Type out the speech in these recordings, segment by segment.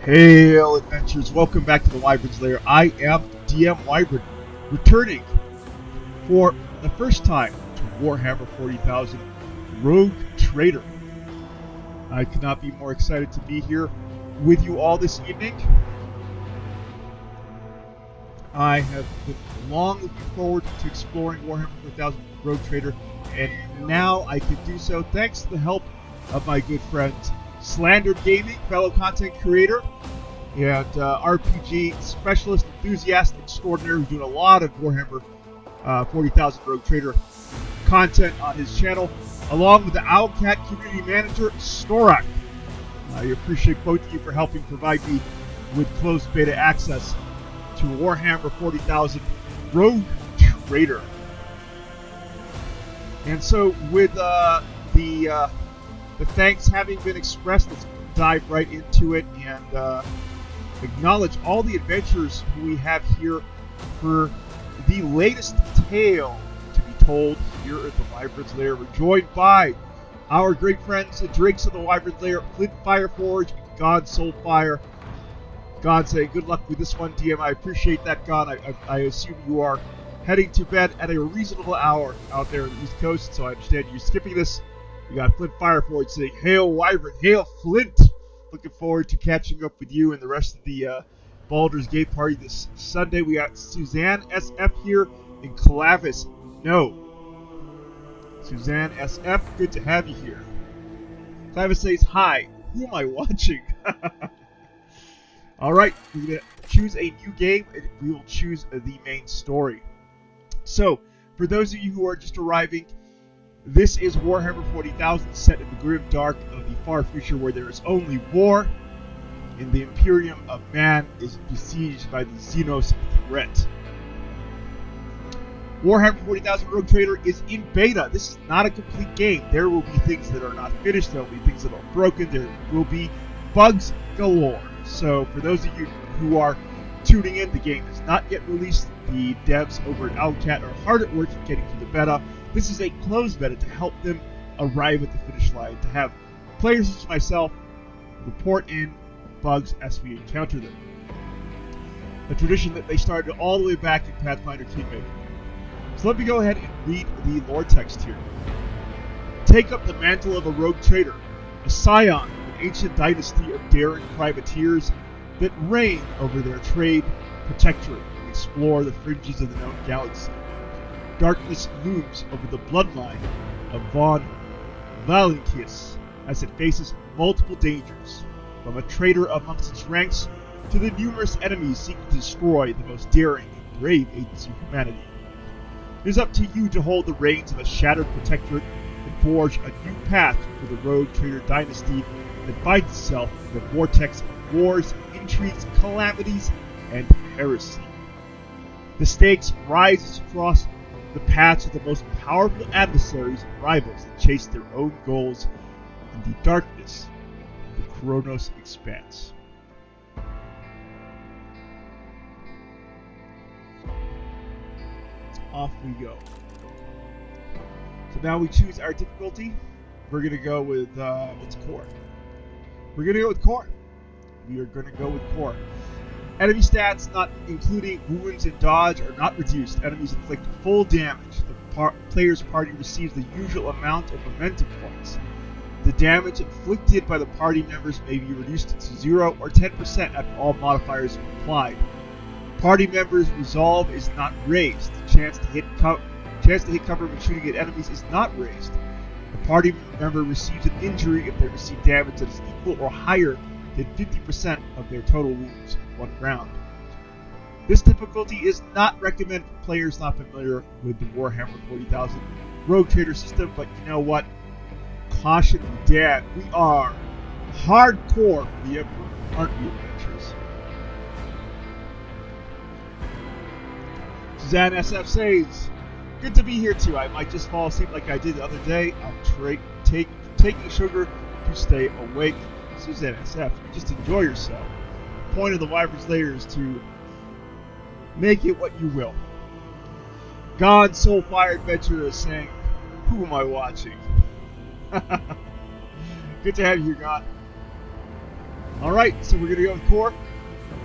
Hail adventurers, welcome back to the Wyvern's Lair. I am DM Wyvern, returning for the first time to Warhammer 40,000 Rogue Trader. I could not be more excited to be here with you all this evening. I have been long looking forward to exploring Warhammer 40,000 Rogue Trader, and now I can do so thanks to the help of my good friends Slandered Gaming, fellow content creator, and RPG specialist, enthusiast extraordinaire, who's doing a lot of Warhammer 40,000 Rogue Trader content on his channel, along with the Owlcat community manager, Starrok. I appreciate both of you for helping provide me with closed beta access to Warhammer 40,000 Rogue Trader. And so, with the thanks having been expressed, let's dive right into it and acknowledge all the adventurers who we have here for the latest tale to be told here at the Wyvern's Lair. We're joined by our great friends, the Drakes of the Wyvern's Lair, Flint Fireforge, and God Soulfire. God, say good luck with this one, DM. I appreciate that, God. I assume you are heading to bed at a reasonable hour out there on the East Coast, so I understand you're skipping this. We got Flint Fireforge saying, "Hail Wyvern, hail Flint!" Looking forward to catching up with you and the rest of the Baldur's Gate party this Sunday. We got Suzanne SF here in Clavis. No. Suzanne SF, good to have you here. Clavis says, "Hi, who am I watching?" Alright, we're going to choose a new game, and we will choose the main story. So, for those of you who are just arriving, this is Warhammer 40,000, set in the grim dark of the far future where there is only war, and the Imperium of Man is besieged by the Xenos threat. Warhammer 40,000 Rogue Trader is in beta. This is not a complete game. There will be things that are not finished, there will be things that are broken, there will be bugs galore. So, for those of you who are tuning in, the game is not yet released. The devs over at Owlcat are hard at work getting to the beta. This is a closed beta to help them arrive at the finish line, to have players such as myself report in bugs as we encounter them. A tradition that they started all the way back in Pathfinder Kingmaker. So let me go ahead and read the lore text here. Take up the mantle of a rogue trader, a scion of an ancient dynasty of daring privateers that reign over their trade protectorate and explore the fringes of the known galaxy. Darkness looms over the bloodline of Von Valenkius as it faces multiple dangers, from a traitor amongst its ranks to the numerous enemies seeking to destroy the most daring and brave agents of humanity. It is up to you to hold the reins of a shattered protectorate and forge a new path for the Rogue Trader dynasty that finds itself in the vortex of wars, intrigues, calamities, and heresy. The stakes rise across the paths of the most powerful adversaries and rivals that chase their own goals in the darkness of the Kronos expanse. Off we go. So now we choose our difficulty. We're going to go with, what's core? We're going to go with core. We are going to go with core. Enemy stats, not including wounds and dodge, are not reduced. Enemies inflict full damage. The player's party receives the usual amount of momentum points. The damage inflicted by the party members may be reduced to 0 or 10% after all modifiers are applied. Party members' resolve is not raised. The chance to hit cover when shooting at enemies is not raised. The party member receives an injury if they receive damage that is equal or higher than 50% of their total wounds in one round. This difficulty is not recommended for players not familiar with the Warhammer 40,000 Rogue Trader system, but you know what? Caution Dan, we are hardcore for the Emperor, aren't we, adventurers? Suzanne SF says, "Good to be here too. I might just fall asleep like I did the other day. I'm taking sugar to stay awake." Suzanne SF, just enjoy yourself. The point of the Wyvern's Lair is to make it what you will. God Soulfire Adventurer is saying, "Who am I watching?" Good to have you here, God. Alright, so we're going to go with core.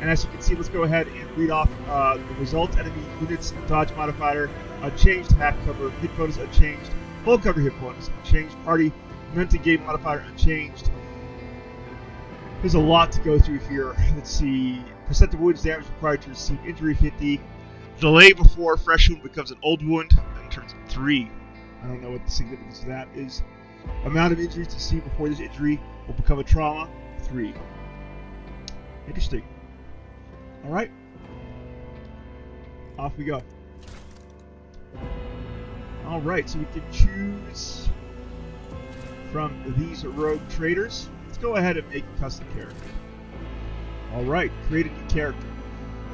And as you can see, let's go ahead and read off the results. Enemy units, dodge modifier, unchanged, half cover, hit bonus unchanged, full cover hit bonus unchanged, party, momentum gain modifier unchanged. There's a lot to go through here. Let's see. Percent of wounds damage required to receive injury 50. Delay before fresh wound becomes an old wound in terms of 3. I don't know what the significance of that is. Amount of injuries to see before this injury will become a trauma 3. Interesting. Alright. Off we go. Alright, so we can choose from these rogue traders. Let's go ahead and make a custom character. Alright, create a new character.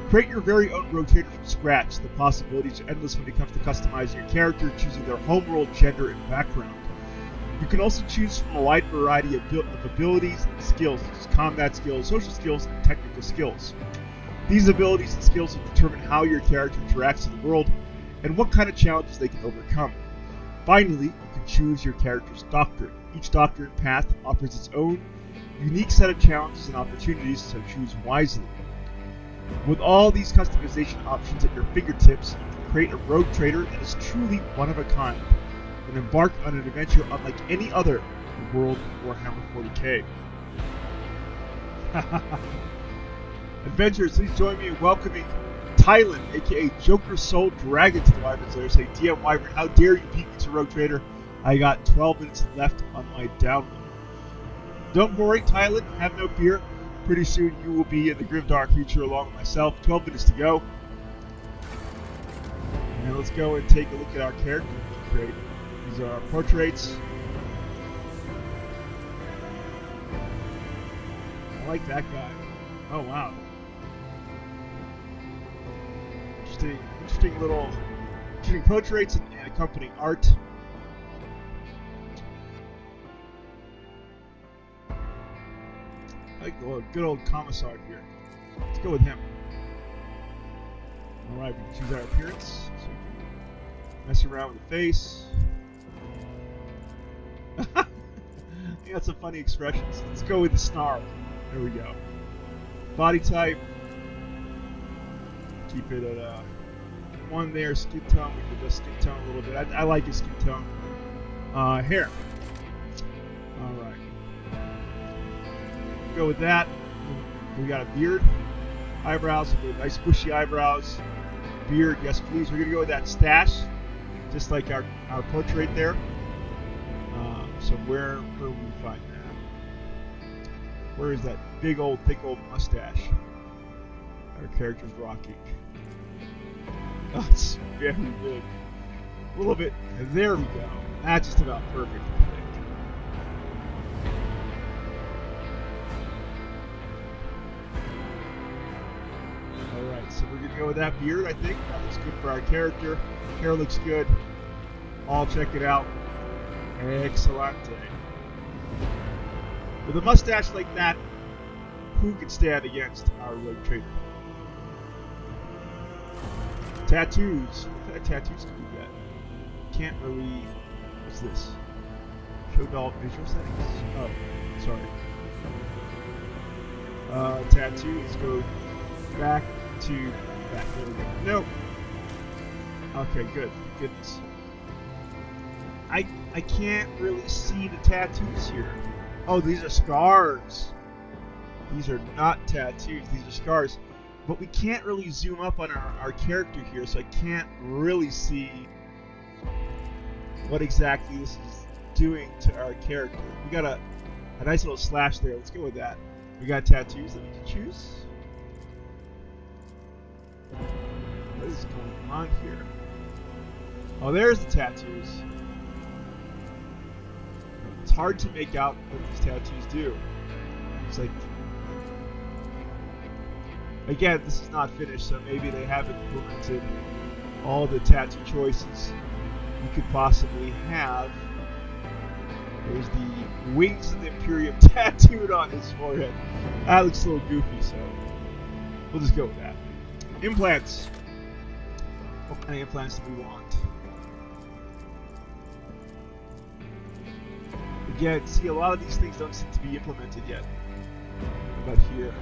Create your very own rogue trader from scratch. The possibilities are endless when it comes to customizing your character, choosing their homeworld, gender, and background. You can also choose from a wide variety of abilities and skills, such as combat skills, social skills, and technical skills. These abilities and skills will determine how your character interacts in the world and what kind of challenges they can overcome. Finally, you can choose your character's doctrine. Each doctrine path offers its own unique set of challenges and opportunities, so choose wisely. With all these customization options at your fingertips, you can create a rogue trader that is truly one of a kind and embark on an adventure unlike any other in the world of Warhammer 40k. Adventurers, please join me in welcoming Tylan, aka Joker Soul Dragon, to the Wyvern's Lair. Say, DM Wyvern, how dare you beat me to Rogue Trader? I got 12 minutes left on my download. Don't worry, Tylan, have no fear. Pretty soon you will be in the grimdark future along with myself. 12 minutes to go. And let's go and take a look at our character we created. These are our portraits. I like that guy. Oh wow. Interesting little portraits and accompanying art. I like the good old commissar here. Let's go with him. Alright, we can choose our appearance. So we can mess around with the face. He got some funny expressions. Let's go with the snarl. There we go. Body type. Keep it at 1 there. Skin tone. We can adjust skin tone a little bit. I like his skin tone. Hair. Alright. Go with that. We got a beard. Eyebrows. Nice bushy eyebrows. Beard. Yes, please. We're going to go with that stash. Just like our portrait there. So where will we find that? Where is that big old, thick old mustache our character's rocking? Oh, it's very big. A little bit. And there we go. That's just about perfect, I think. Alright, so we're going to go with that beard, I think. That looks good for our character. Hair looks good. I'll check it out. Excellente. With a mustache like that, who could stand against our rogue trader? Tattoos. What kind of tattoos can we get? Can't really. What's this? Show doll visual settings. Oh, sorry. Tattoo. Let's go back to back. There we go. Nope. Okay, good. Goodness. I can't really see the tattoos here. Oh, these are scars. These are not tattoos. These are scars. But we can't really zoom up on our character here, so I can't really see what exactly this is doing to our character. We got a nice little slash there. Let's go with that. We got tattoos that we can choose. What is going on here? Oh, there's the tattoos. It's hard to make out what these tattoos do. It's like, again, this is not finished, so maybe they haven't implemented all the tattoo choices you could possibly have. There's the wings of the Imperium tattooed on his forehead. That looks a little goofy, so we'll just go with that. Implants. What kind of implants do we want? Again, see, a lot of these things don't seem to be implemented yet. About here.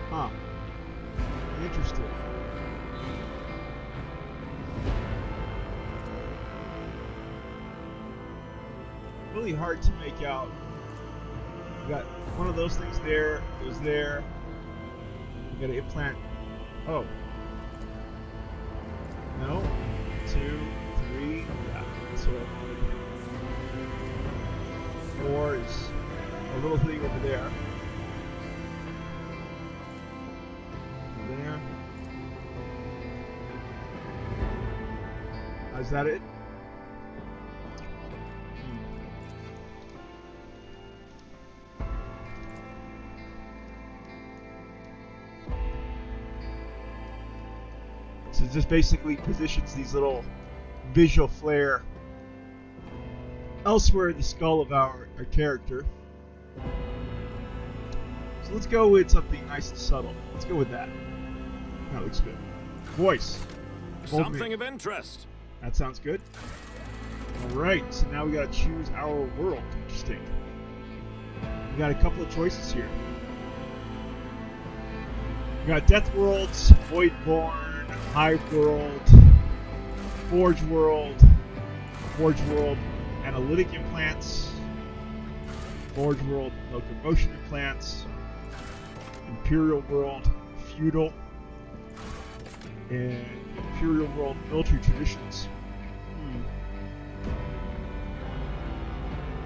Huh. Interesting. Really hard to make out. We got one of those things there, goes there. We got an implant. Oh. No. 2, 3. Yeah, that's what I wanted. 4 is a little thing over there. There. Is that it? So it just basically positions these little visual flare elsewhere in the skull of our character. So let's go with something nice and subtle. Let's go with that. That looks good. Voice. Something of interest. That sounds good. Alright, so now we gotta choose our world. Interesting. We got a couple of choices here. We got Death Worlds, Voidborn, Hive World, Forge World, Analytic Implants, Forge World, Locomotion Implants, Imperial World, Feudal, and Imperial World, Military Traditions.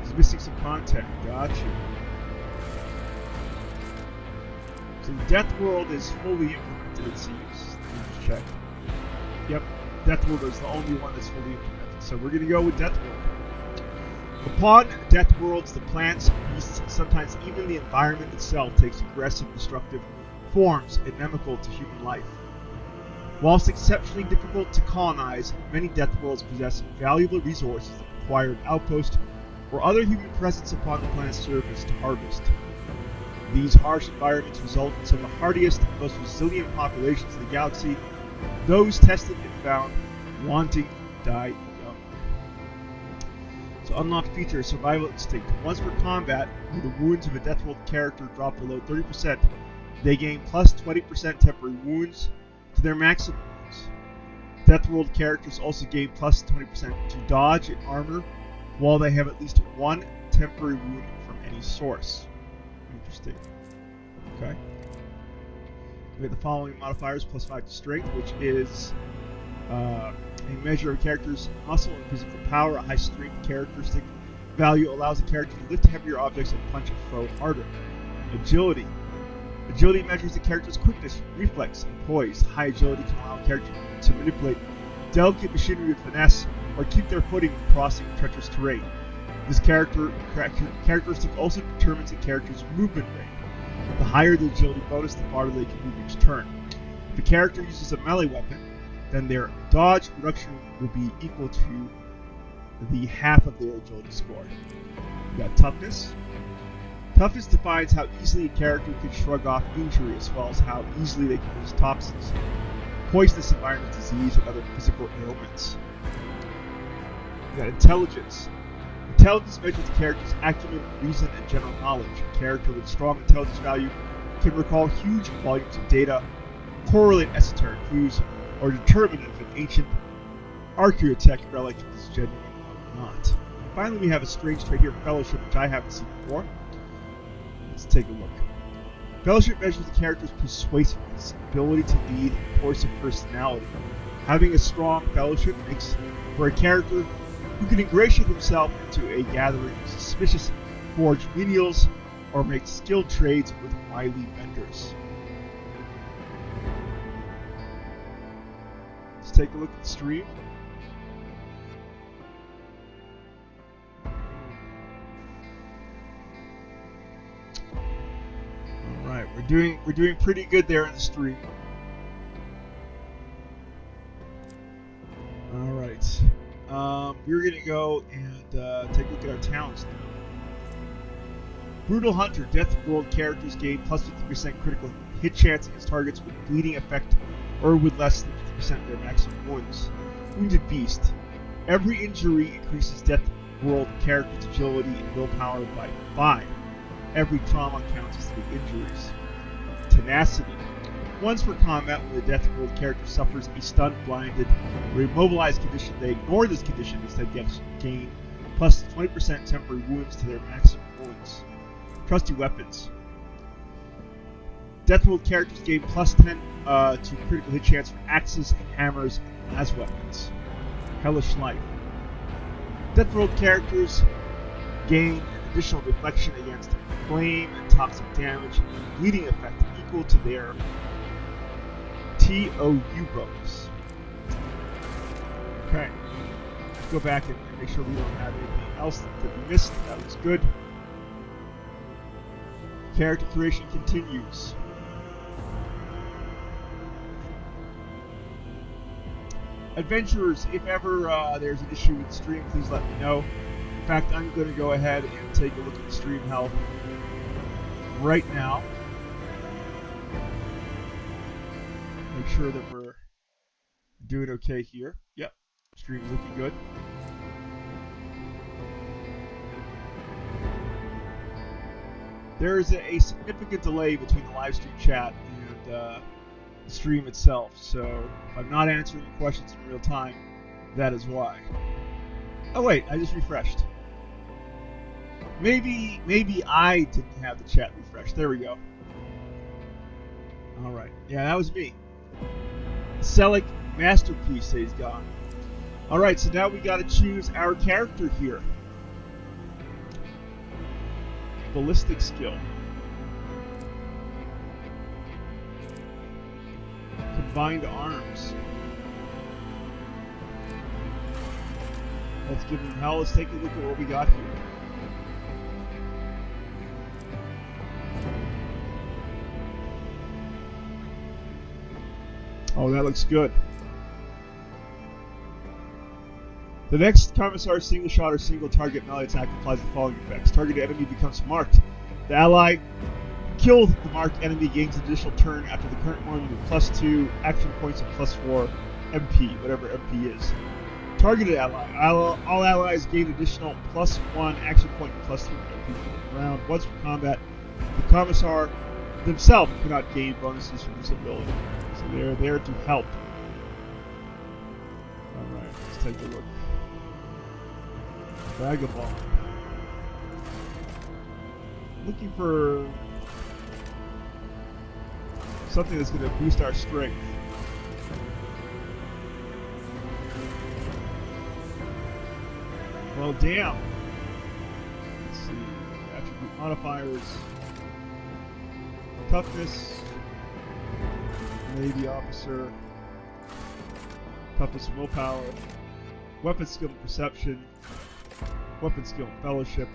It's missing some content. Gotcha. So Death World is fully implemented, it seems. Check. Yep, Death World is the only one that's fully implemented. So we're going to go with Death World. Upon Death Worlds, the plants, beasts, and sometimes even the environment itself takes aggressive, destructive forms inimical to human life. Whilst exceptionally difficult to colonize, many Death Worlds possess valuable resources that require an outpost or other human presence upon the planet's surface to harvest. These harsh environments result in some of the hardiest and most resilient populations in the galaxy. Those tested and found wanting to die young. So unlocked feature, Survival Instinct. Once for combat, where the wounds of a Death World character drop below 30%, they gain plus 20% temporary wounds to their maximum wounds. Death World characters also gain plus 20% to dodge and armor, while they have at least one temporary wound from any source. Interesting. Okay. We have the following modifiers: plus 5 to strength, which is a measure of a character's muscle and physical power. A high strength characteristic value allows a character to lift heavier objects and punch a foe harder. Agility. Agility measures the character's quickness, reflex, and poise. High agility can allow a character to manipulate delicate machinery with finesse or keep their footing when crossing treacherous terrain. This characteristic also determines a character's movement rate. The higher the agility bonus, the farther they can move each turn. If a character uses a melee weapon, then their dodge reduction will be equal to the half of their agility score. We got toughness. Toughness defines how easily a character can shrug off injury, as well as how easily they can use toxins, poisonous environment, disease, and other physical ailments. We got intelligence. Intelligence measures the character's acumen, reason, and general knowledge. A character with strong intelligence value can recall huge volumes of data, correlate esoteric clues, or determine if an ancient archaeotech relic is genuine or not. Finally, we have a strange trait here, Fellowship, which I haven't seen before. Let's take a look. Fellowship measures the character's persuasiveness, ability to lead, and force of personality. Having a strong fellowship makes for a character who can ingratiate himself into a gathering of suspicious forged menials or make skilled trades with wily vendors. Let's take a look at the stream. Alright, we're doing pretty good there in the stream. Alright. We're going to go and take a look at our talents now. Brutal Hunter. Death World characters gain plus 50% critical hit chance against targets with bleeding effect or with less than 50% of their maximum wounds. Wounded Beast. Every injury increases Death World character's agility and willpower by 5. Every trauma counts as 3 injuries. Tenacity. Once per combat, when the Death World character suffers a stunned, blinded, or immobilized condition, they ignore this condition and instead gain plus 20% temporary wounds to their maximum wounds. Trusty Weapons. Death World characters gain plus 10 to critical hit chance for axes, hammers, and las weapons. Hellish Life. Death World characters gain an additional deflection against flame and toxic damage and bleeding effect equal to their TOU bonus. Okay. Let's go back and make sure we don't have anything else that we missed. That looks good. Character creation continues. Adventurers, if ever there's an issue with the stream, please let me know. In fact, I'm going to go ahead and take a look at the stream health right now. Make sure that we're doing okay here. Yep, stream's looking good. There is a significant delay between the live stream chat and the stream itself, so if I'm not answering the questions in real time, that is why. Oh wait, I just refreshed. Maybe I didn't have the chat refreshed. There we go. Alright, yeah, that was me. Selic Masterpiece says gone. Alright, so now we gotta choose our character here. Ballistic skill. Combined arms. Let's give him hell. Let's take a look at what we got here. Oh, that looks good. The next Commissar's single shot or single target melee attack applies the following effects. Targeted enemy becomes marked. The ally killed the marked enemy gains an additional turn after the current one with +2 action points and +4 MP, whatever MP is. Targeted ally. All allies gain additional +1 action point and +3 MP for the round. Once per combat, the Commissar themselves cannot gain bonuses from this ability. So they're there to help. Alright, let's take a look. Vagabond. Looking for something that's going to boost our strength. Well, damn. Let's see. Attribute modifiers. Toughness. Navy officer. Toughness and willpower. Weapon skill and perception. Weapon skill and fellowship.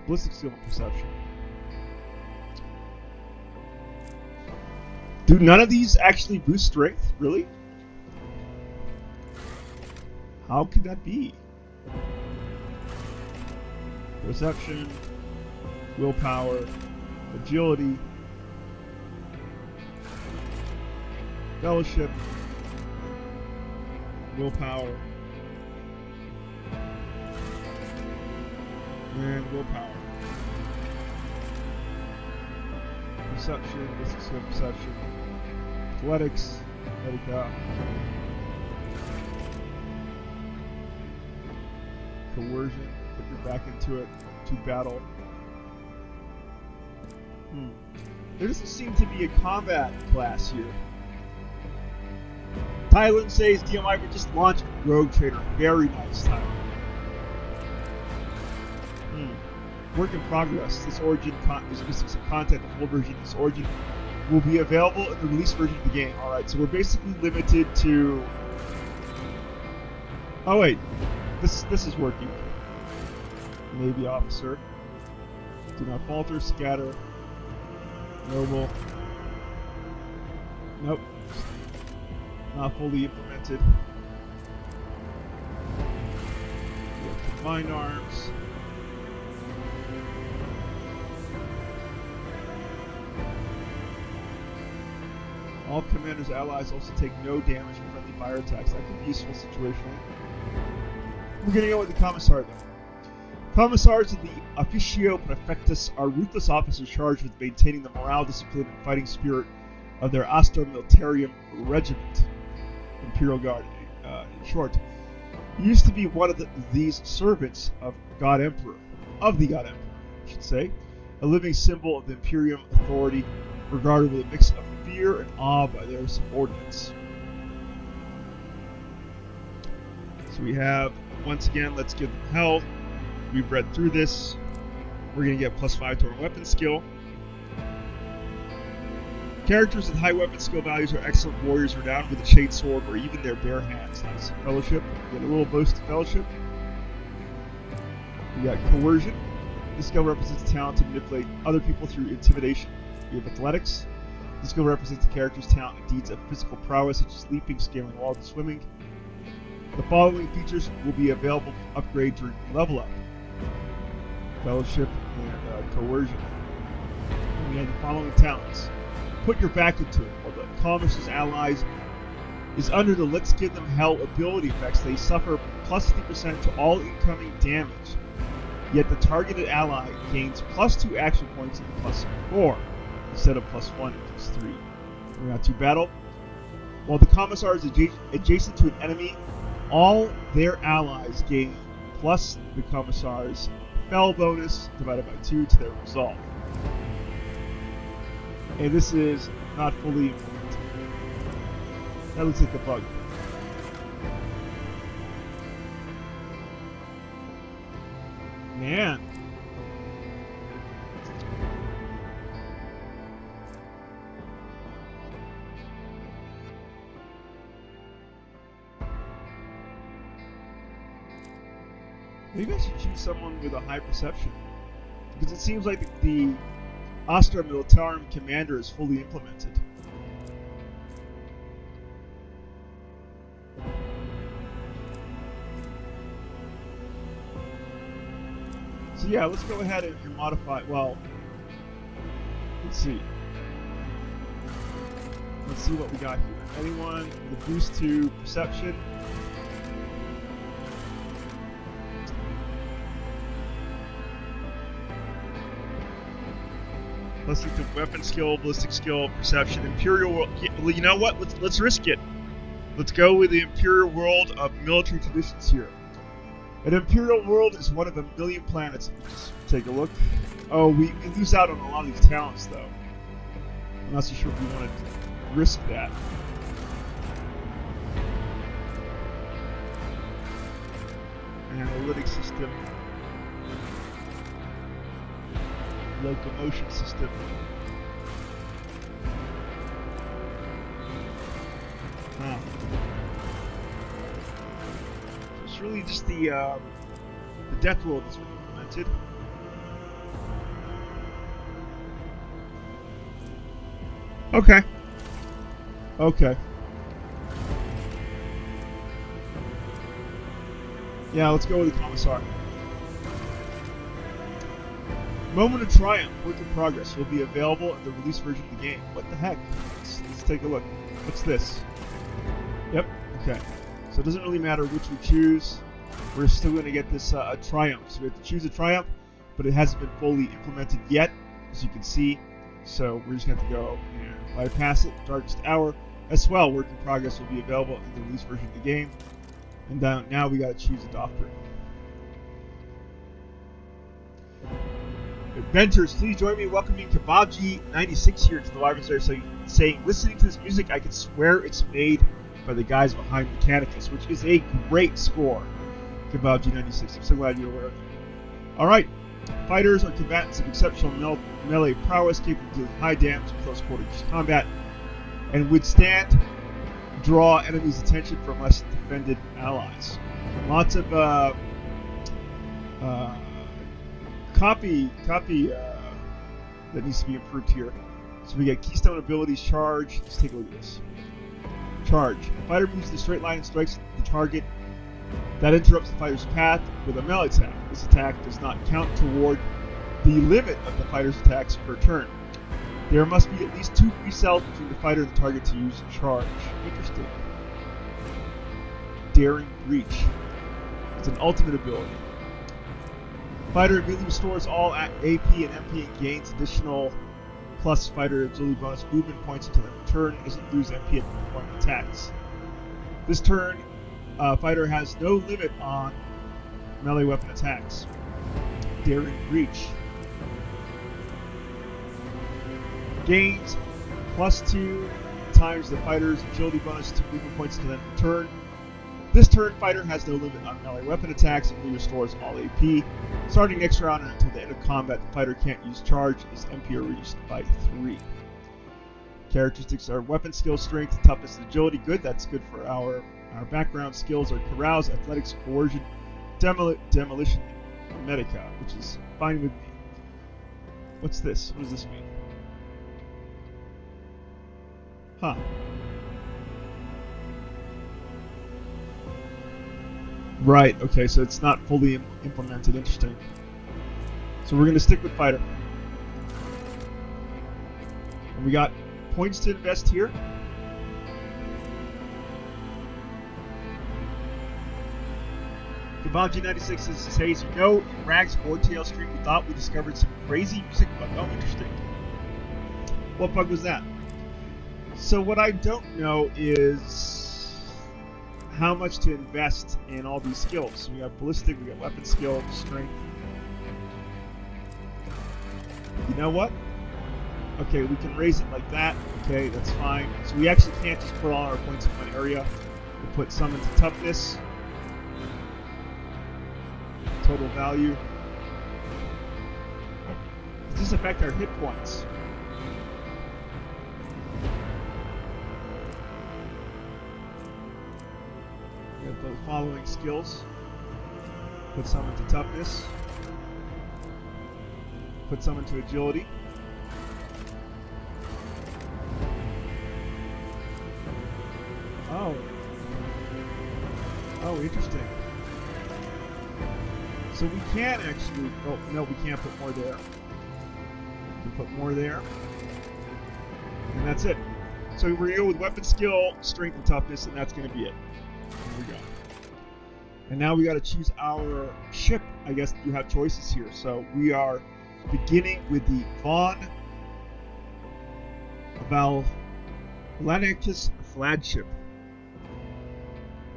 Ballistic skill and perception. Do none of these actually boost strength? Really? How could that be? Perception, willpower, agility, fellowship, willpower, and willpower. Perception, ballistic skill, perception, athletics, let it go. Coercion, put your back into it, to battle. There doesn't seem to be a combat class here. Thailand says DMI would just launch Rogue Trader. Very nice, Thailand. Work in progress. This origin is missing some content. The full version of this origin will be available in the release version of the game. Alright, so we're basically limited to... Oh wait, this is working. Navy officer. Do not falter, scatter. Noble. Nope. Not fully implemented. We have combined arms. All commander's allies also take no damage from friendly fire attacks. That could be useful situationally. We're going to go with the Commissar, though. Commissars of the Officio Prefectus are ruthless officers charged with maintaining the morale, discipline, and fighting spirit of their Astor Militarium Regiment, Imperial Guard, in short. He used to be one of these servants of the God Emperor, I should say, a living symbol of the Imperium authority, regarded with a mix of fear and awe by their subordinates. So we have, once again, let's give them hell. We've read through this. We're going to get +5 to our weapon skill. Characters with high weapon skill values are excellent warriors renowned with a chainsword or even their bare hands. Nice. Fellowship. We get a little boost to Fellowship. We got Coercion. This skill represents the talent to manipulate other people through intimidation. We have Athletics. This skill represents the character's talent and deeds of physical prowess, such as leaping, scaling walls, and swimming. The following features will be available for upgrade during level up: Fellowship and Coercion. And we have the following talents. Put your back into it. While the Commissar's allies is under the Let's Give Them Hell ability effects, they suffer +50% to all incoming damage. Yet the targeted ally gains +2 action points and +4 instead of +1 and +3. We're on to battle. While the Commissar is adjacent to an enemy, all their allies gain plus the Commissar's Fell bonus divided by 2 to their resolve. And this is not fully implemented. That looks like a bug. Man. Maybe I should choose someone with a high perception. Because it seems like the Astra Militarum commander is fully implemented. So yeah, let's go ahead and modify, well, let's see. Let's see what we got here. Anyone with a boost to perception? Let's look at weapon skill, ballistic skill, perception, Imperial world. Yeah, well, you know what? Let's risk it. Let's go with the Imperial world of military traditions here. An Imperial world is one of a million planets. Just take a look. Oh, we lose out on a lot of these talents, though. I'm not so sure if we want to risk that. Analytic system. Locomotion system. Huh. It's really just the death roll that's implemented. Okay. Okay. Yeah, let's go with the Commissar. Moment of Triumph, work in progress, will be available in the release version of the game. What the heck? Let's take a look. What's this? Yep, okay. So it doesn't really matter which we choose. We're still going to get this Triumph. So we have to choose a Triumph, but it hasn't been fully implemented yet, as you can see. So we're just going to have to go and bypass it. Darkest Hour as well. Work in progress will be available in the release version of the game. And now we got to choose a Doctrine. Adventures, please join me in welcoming Kebabji96 here to the live there, saying, listening to this music, I can swear it's made by the guys behind Mechanicus, which is a great score. Kebabji96, I'm so glad you're aware of it. Alright, fighters are combatants of exceptional melee prowess, capable of dealing high damage in close quarters combat, and withstand draw enemies' attention from less defended allies. Lots of copy that needs to be improved here. So we get Keystone abilities, charge. Let's take a look at this. Charge. The fighter moves in a straight line and strikes the target that interrupts the fighter's path with a melee attack. This attack does not count toward the limit of the fighter's attacks per turn. There must be at least 2 free cells between the fighter and the target to use charge. Interesting. Daring Breach. It's an ultimate ability. Fighter immediately restores all AP and MP and gains additional plus fighter agility bonus movement points until end of turn. It doesn't lose MP at the point of attacks. This turn, fighter has no limit on melee weapon attacks. Daring Breach. Gains +2 times the fighter's agility bonus to movement points until end of turn. This turn, fighter has no limit on melee weapon attacks and restores all AP. Starting next round and until the end of combat, the fighter can't use charge. His MP are reduced by 3. Characteristics are weapon skill, strength, toughness, and agility. Good, that's good for our background. Skills are carouse, athletics, coercion, demolition, and medica, which is fine with me. What's this? What does this mean? Huh. Right, okay, so it's not fully implemented. Interesting. So we're going to stick with fighter. And we got points to invest here. Kabaji96 says, hey, so you know, in Rag's Boardtail stream, we thought we discovered some crazy music bug. Oh, interesting. What bug was that? So what I don't know is how much to invest in all these skills. So we got ballistic, we got weapon skill, strength. You know what? Okay, we can raise it like that. Okay, that's fine. So we actually can't just put all our points in one area. We'll put some into toughness. Total value. Does this affect our hit points? We have the following skills. Put some into toughness. Put some into agility. Oh, interesting. So we can actually, oh no, we can't put more there. We can put more there. And that's it. So we're going to go with weapon skill, strength, and toughness, and that's going to be it. Here we go. And now we got to choose our ship. I guess you have choices here. So we are beginning with the Von Valanicus flagship.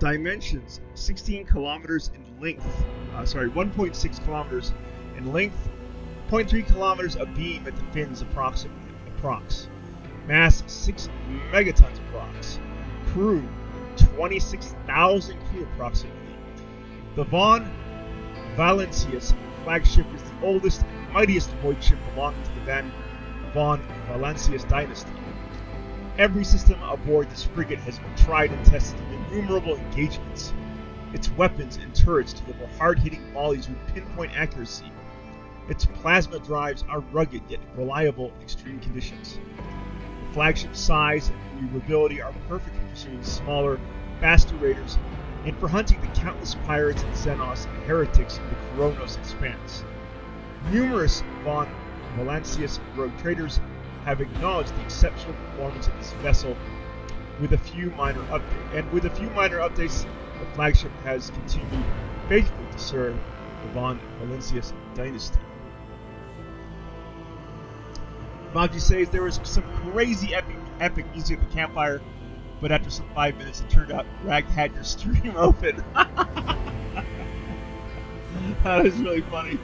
Dimensions: 16 kilometers in length. 1.6 kilometers in length. 0.3 kilometers abeam at the fins, approx. Mass 6 megatons approx. Crew 26,000 crew approximately. The Von Valancius flagship is the oldest and mightiest void ship belonging to the Von Valancius dynasty. Every system aboard this frigate has been tried and tested in innumerable engagements. Its weapons and turrets deliver hard-hitting volleys with pinpoint accuracy. Its plasma drives are rugged yet reliable in extreme conditions. The flagship's size and maneuverability are perfect for pursuing smaller, faster raiders and for hunting the countless pirates and Xenos and heretics in the Koronos expanse. Numerous Von Valancius rogue traders have acknowledged the exceptional performance of this vessel with a few minor updates. The flagship has continued faithfully to serve the Von Valancius dynasty. Maggi says there was some crazy epic music at the campfire, but after some 5 minutes it turned out Rag had your stream open. That was really funny.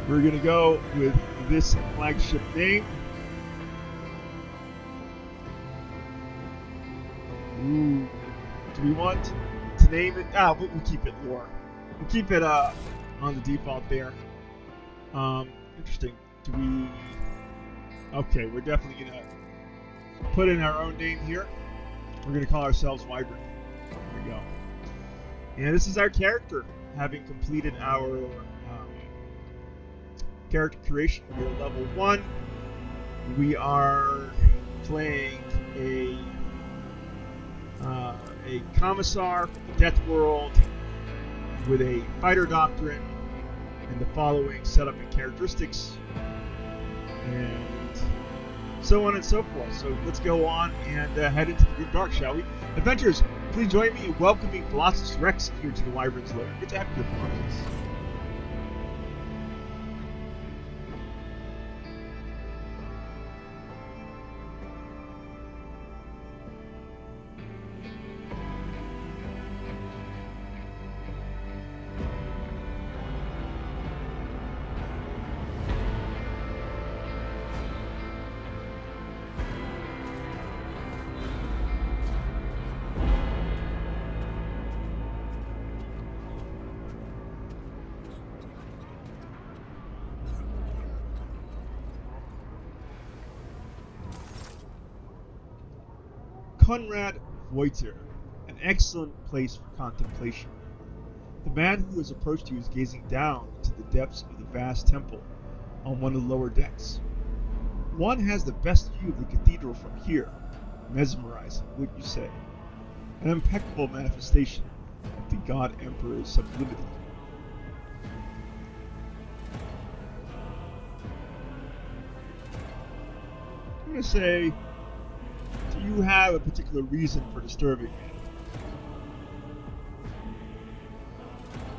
We're gonna go with this flagship name. Ooh. Do we want to name it? We'll keep it lore. We'll keep it on the default there. Interesting. Do we? Okay, we're definitely gonna put in our own name here. We're gonna call ourselves Wyvern. There we go. And this is our character, having completed our character creation. We are level 1. We are playing a commissar from the Death World with a fighter doctrine and the following setup and characteristics. and so on and so forth. So let's go on and head into the Grim Dark, shall we? Adventurers, please join me in welcoming Colossus Rex here to the Wyvern's Lair. Good to have you, Colossus. Conrad Voiter, an excellent place for contemplation. The man who has approached you is gazing down into the depths of the vast temple on one of the lower decks. One has the best view of the cathedral from here, mesmerizing, wouldn't you say? An impeccable manifestation of the God Emperor's sublimity. I'm going to say, do you have a particular reason for disturbing me?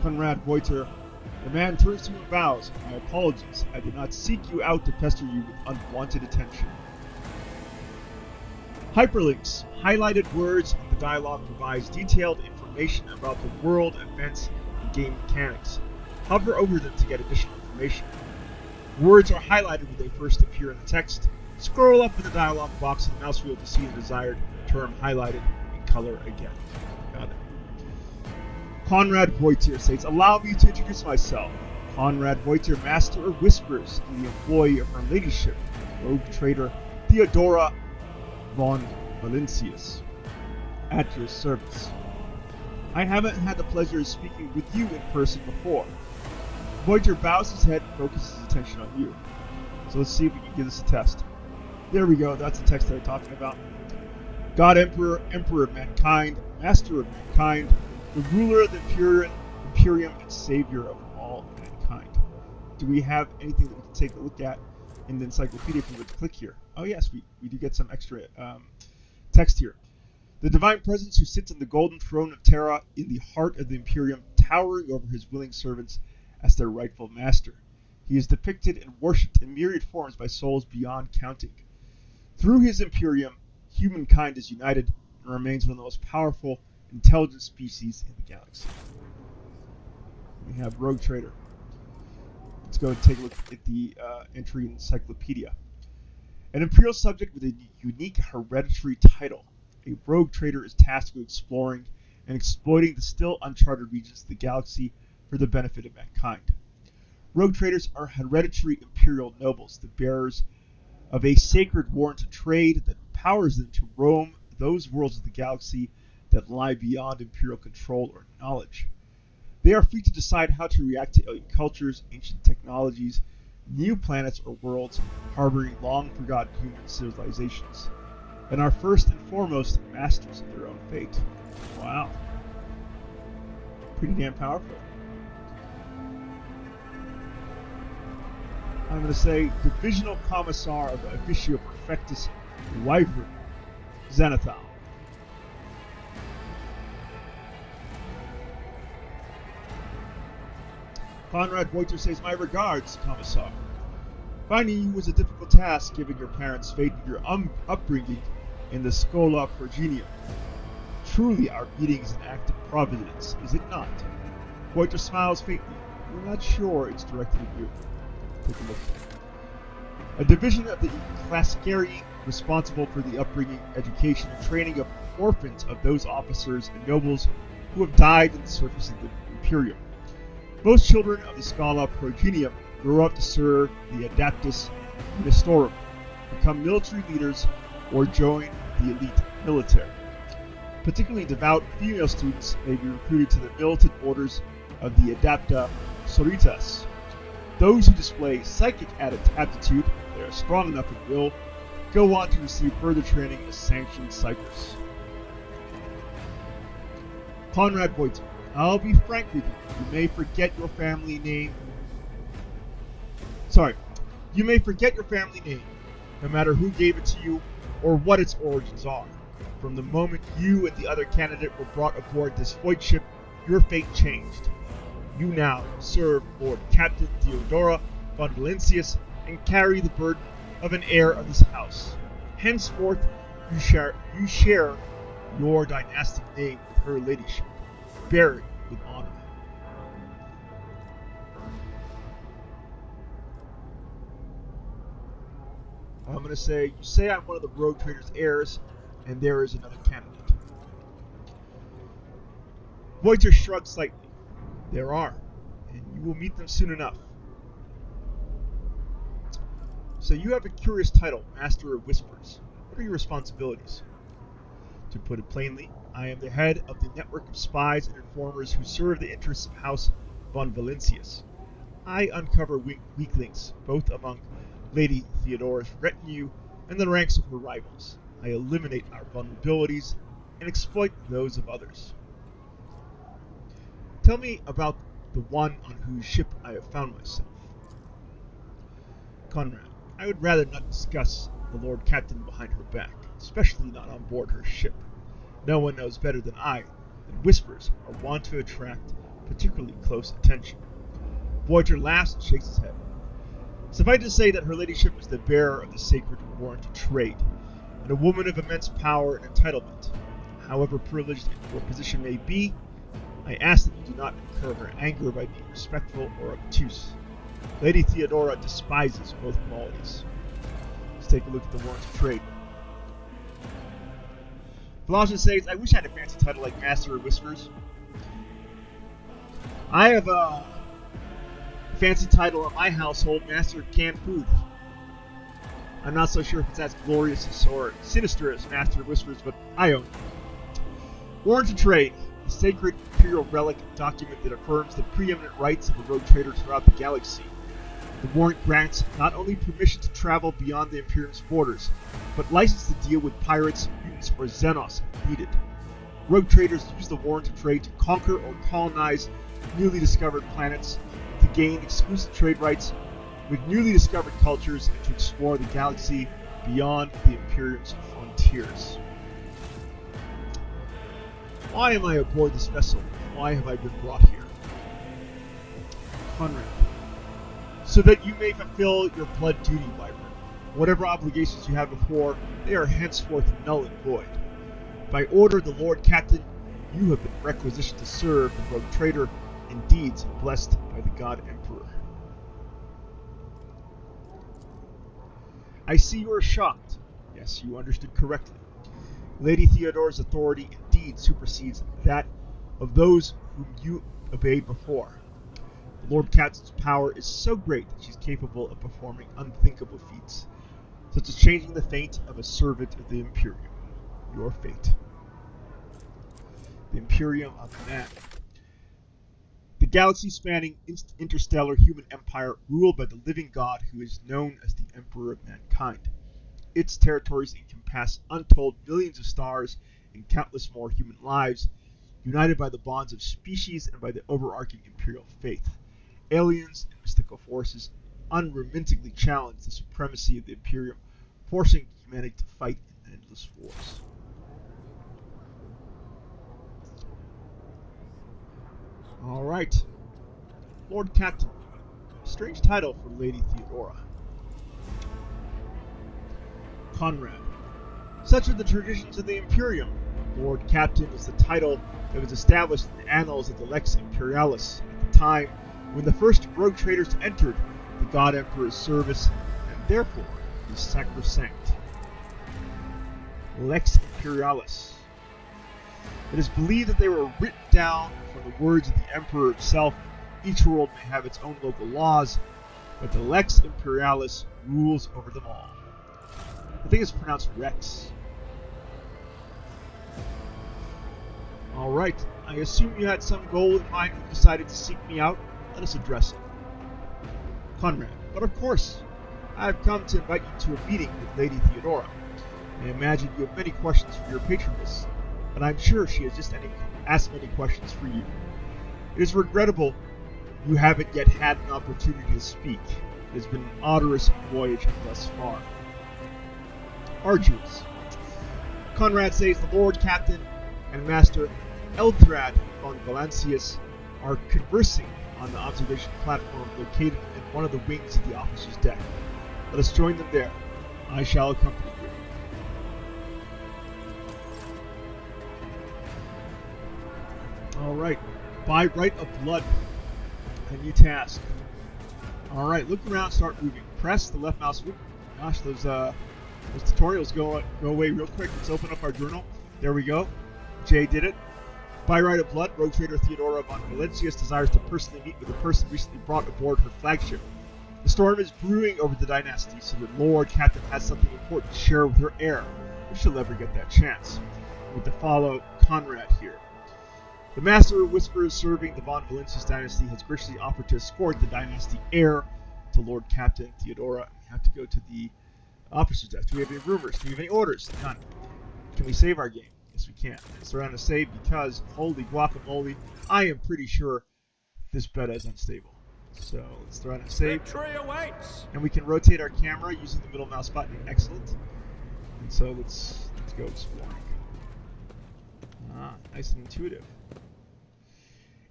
Conrad Voiter, the man turns to him and bows. My apologies. I did not seek you out to pester you with unwanted attention. Hyperlinks, highlighted words in the dialogue provides detailed information about the world, events, and game mechanics. Hover over them to get additional information. Words are highlighted when they first appear in the text. Scroll up in the dialog box on the mouse wheel to see the desired term highlighted in color again. Got it. Conrad Voiter states, allow me to introduce myself. Conrad Voiter, Master of Whispers, and the employee of Her Ladyship, Rogue Trader Theodora von Valencius. At your service. I haven't had the pleasure of speaking with you in person before. Voiter bows his head and focuses his attention on you. So let's see if we can give this a test. There we go, that's the text they're talking about. God Emperor, Emperor of Mankind, Master of Mankind, the ruler of the Imperium, and Savior of all mankind. Do we have anything that we can take a look at in the encyclopedia if we were to click here? Oh yes, we do get some extra text here. The Divine Presence who sits on the golden throne of Terra in the heart of the Imperium, towering over his willing servants as their rightful master. He is depicted and worshipped in myriad forms by souls beyond counting. Through his Imperium, humankind is united and remains one of the most powerful, intelligent species in the galaxy. We have Rogue Trader. Let's go and take a look at the entry in the encyclopedia. An Imperial subject with a unique hereditary title. A Rogue Trader is tasked with exploring and exploiting the still uncharted regions of the galaxy for the benefit of mankind. Rogue Traders are hereditary Imperial nobles, the bearers of a sacred warrant of trade that empowers them to roam those worlds of the galaxy that lie beyond Imperial control or knowledge. They are free to decide how to react to alien cultures, ancient technologies, new planets or worlds harboring long-forgotten human civilizations, and are first and foremost masters of their own fate. Wow. Pretty damn powerful. I'm going to say Divisional Commissar of the Officio Perfectus Wyvern, Xanathal. Conrad Voiter says, my regards, Commissar. Finding you was a difficult task given your parents' fate and your upbringing in the Schola Progenium. Truly our meeting is an act of providence, is it not? Voiter smiles faintly. We're not sure it's directed at you. Take a look. A division of the Clascari responsible for the upbringing, education, and training of orphans of those officers and nobles who have died in the service of the Imperium. Most children of the Scala Progenium grow up to serve the Adeptus Ministorum, become military leaders, or join the elite military. Particularly devout female students may be recruited to the militant orders of the Adepta Sororitas. Those who display psychic aptitude, they are strong enough in will, go on to receive further training as sanctioned psychers. Conrad Voiter, I'll be frank with you. You may forget your family name. You may forget your family name, no matter who gave it to you or what its origins are. From the moment you and the other candidate were brought aboard this void ship, your fate changed. You now serve Lord Captain Theodora von Valencius and carry the burden of an heir of this house. Henceforth, you share your dynastic name with her ladyship. Bear it with honor. I'm going to say, you say I'm one of the Rogue Trader's heirs, and there is another candidate. Voiter shrugs slightly. There are, and you will meet them soon enough. So you have a curious title, Master of Whispers. What are your responsibilities? To put it plainly, I am the head of the network of spies and informers who serve the interests of House von Valencius. I uncover weak links, both among Lady Theodora's retinue and the ranks of her rivals. I eliminate our vulnerabilities and exploit those of others. Tell me about the one on whose ship I have found myself. Conrad, I would rather not discuss the Lord Captain behind her back, especially not on board her ship. No one knows better than I that whispers are wont to attract particularly close attention. Voyager laughs and shakes his head. Suffice to say that her ladyship is the bearer of the sacred warrant of trade, and a woman of immense power and entitlement. However privileged your position may be, I ask that you do not incur her anger by being respectful or obtuse. Lady Theodora despises both qualities. Let's take a look at the warrants of trade. Voloshin says, I wish I had a fancy title like Master of Whispers. I have a fancy title in my household, Master of Canned Food. I'm not so sure if it's as glorious or sinister as Master of Whispers, but I own it. Warrant of Trade, a sacred imperial relic document that affirms the preeminent rights of the rogue traders throughout the galaxy. The warrant grants not only permission to travel beyond the Imperium's borders, but license to deal with pirates, mutants, or Xenos if needed. Rogue traders use the warrant of trade to conquer or colonize newly discovered planets, to gain exclusive trade rights with newly discovered cultures, and to explore the galaxy beyond the Imperium's frontiers. Why am I aboard this vessel? Why have I been brought here? Conrad. So that you may fulfill your blood duty, Wyvern. Whatever obligations you had before, they are henceforth null and void. By order of the Lord Captain, you have been requisitioned to serve the rogue trader in deeds blessed by the God Emperor. I see you are shocked. Yes, you understood correctly. Lady Theodora's authority indeed supersedes that of those whom you obeyed before. The Lord Captain's power is so great that she's capable of performing unthinkable feats, such as changing the fate of a servant of the Imperium. Your fate. The Imperium of Man. The galaxy-spanning interstellar human empire ruled by the living God who is known as the Emperor of Mankind. Its territories encompass untold millions of stars and countless more human lives, united by the bonds of species and by the overarching imperial faith. Aliens and mystical forces unremittingly challenge the supremacy of the Imperium, forcing humanity to fight in endless wars. Alright. Lord Captain. Strange title for Lady Theodora. Conrad. Such are the traditions of the Imperium. Lord Captain is the title that was established in the annals of the Lex Imperialis at the time when the first rogue traders entered the God Emperor's service, and therefore is sacrosanct. Lex Imperialis. It is believed that they were written down from the words of the Emperor himself. Each world may have its own local laws, but the Lex Imperialis rules over them all. I think it's pronounced Rex. Alright, I assume you had some goal in mind when you decided to seek me out. Let us address it. Conrad, but of course, I have come to invite you to a meeting with Lady Theodora. I imagine you have many questions for your patroness, but I'm sure she has just asked many questions for you. It is regrettable you haven't yet had an opportunity to speak. It has been an odorous voyage thus far. Arduous. Conrad says the Lord Captain and Master Elthrad von Valancius are conversing on the observation platform located in one of the wings of the officer's deck. Let us join them there. I shall accompany you. Alright. By right of blood. A new task. Alright, look around, start moving. Press the left mouse. Whoop. Gosh, those tutorials go away real quick. Let's open up our journal. There we go. Jay did it. By right of blood, Rogue Trader Theodora von Valancius desires to personally meet with a person recently brought aboard her flagship. The storm is brewing over the dynasty, so the Lord Captain has something important to share with her heir, if she'll ever get that chance. With to follow Conrad here. The Master of Whispers serving the von Valancius dynasty has graciously offered to escort the dynasty heir to Lord Captain Theodora. We have to go to the officer's desk. Do we have any rumors? Do we have any orders? None. Can we save our game? Yes, we can. Let's throw down a save because, holy guacamole, I am pretty sure this beta is unstable. So let's throw down a save. Victory awaits. And we can rotate our camera using the middle mouse button. Excellent. And so let's go exploring. Ah, nice and intuitive.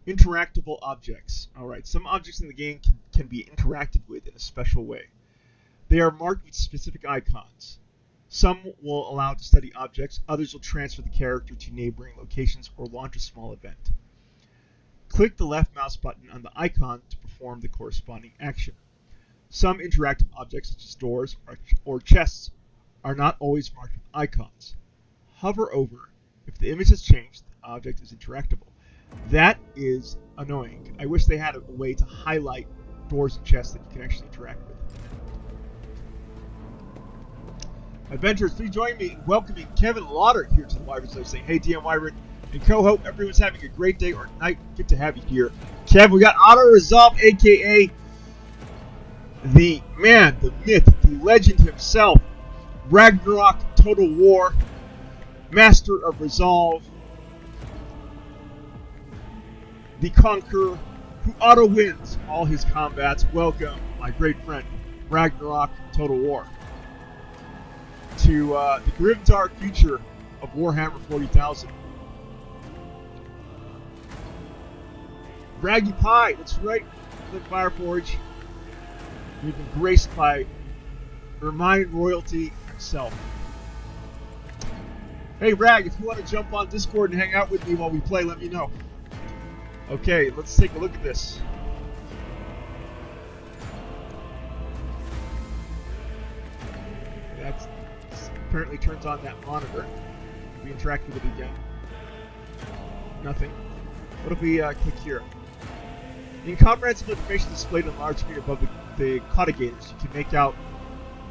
Interactable objects. Alright, some objects in the game can be interacted with in a special way. They are marked with specific icons. Some will allow to study objects, others will transfer the character to neighboring locations or launch a small event. Click the left mouse button on the icon to perform the corresponding action. Some interactive objects, such as doors or chests, are not always marked with icons. Hover over. If the image has changed, the object is interactable. That is annoying. I wish they had a way to highlight doors and chests that you can actually interact with. Adventurers, please join me in welcoming Kevin Lauder here to the Wyvern Show, saying, hey, DM Wyvern and co-host, everyone's having a great day or night. Good to have you here. Kev, we got Auto Resolve, a.k.a. the man, the myth, the legend himself, Ragnarok Total War, Master of Resolve, the Conqueror, who auto-wins all his combats. Welcome, my great friend, Ragnarok Total War, to the grim dark future of Warhammer 40,000. Raggy Pie, that's right, Click Fireforge. We've been graced by Ermine royalty himself. Hey Rag, if you want to jump on Discord and hang out with me while we play, let me know. Okay, let's take a look at this. That apparently turns on that monitor. We interact with it again. Nothing. What if we click here? In comprehensive information displayed on the large screen above the codigators, you can make out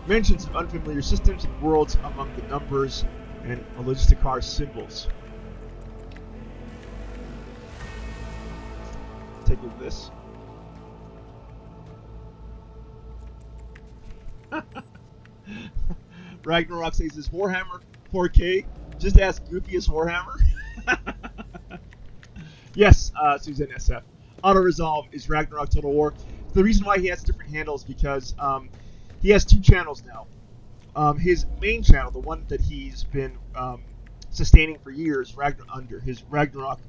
mentions of unfamiliar systems and worlds among the numbers and Logisticar symbols. Take a look at this. Ragnarok says, is Warhammer 4K? Just ask Goofiest Warhammer. Yes, Suzanne SF. Auto Resolve is Ragnarok Total War. The reason why he has different handles because he has two channels now. His main channel, the one that he's been sustaining for years, under his Ragnarok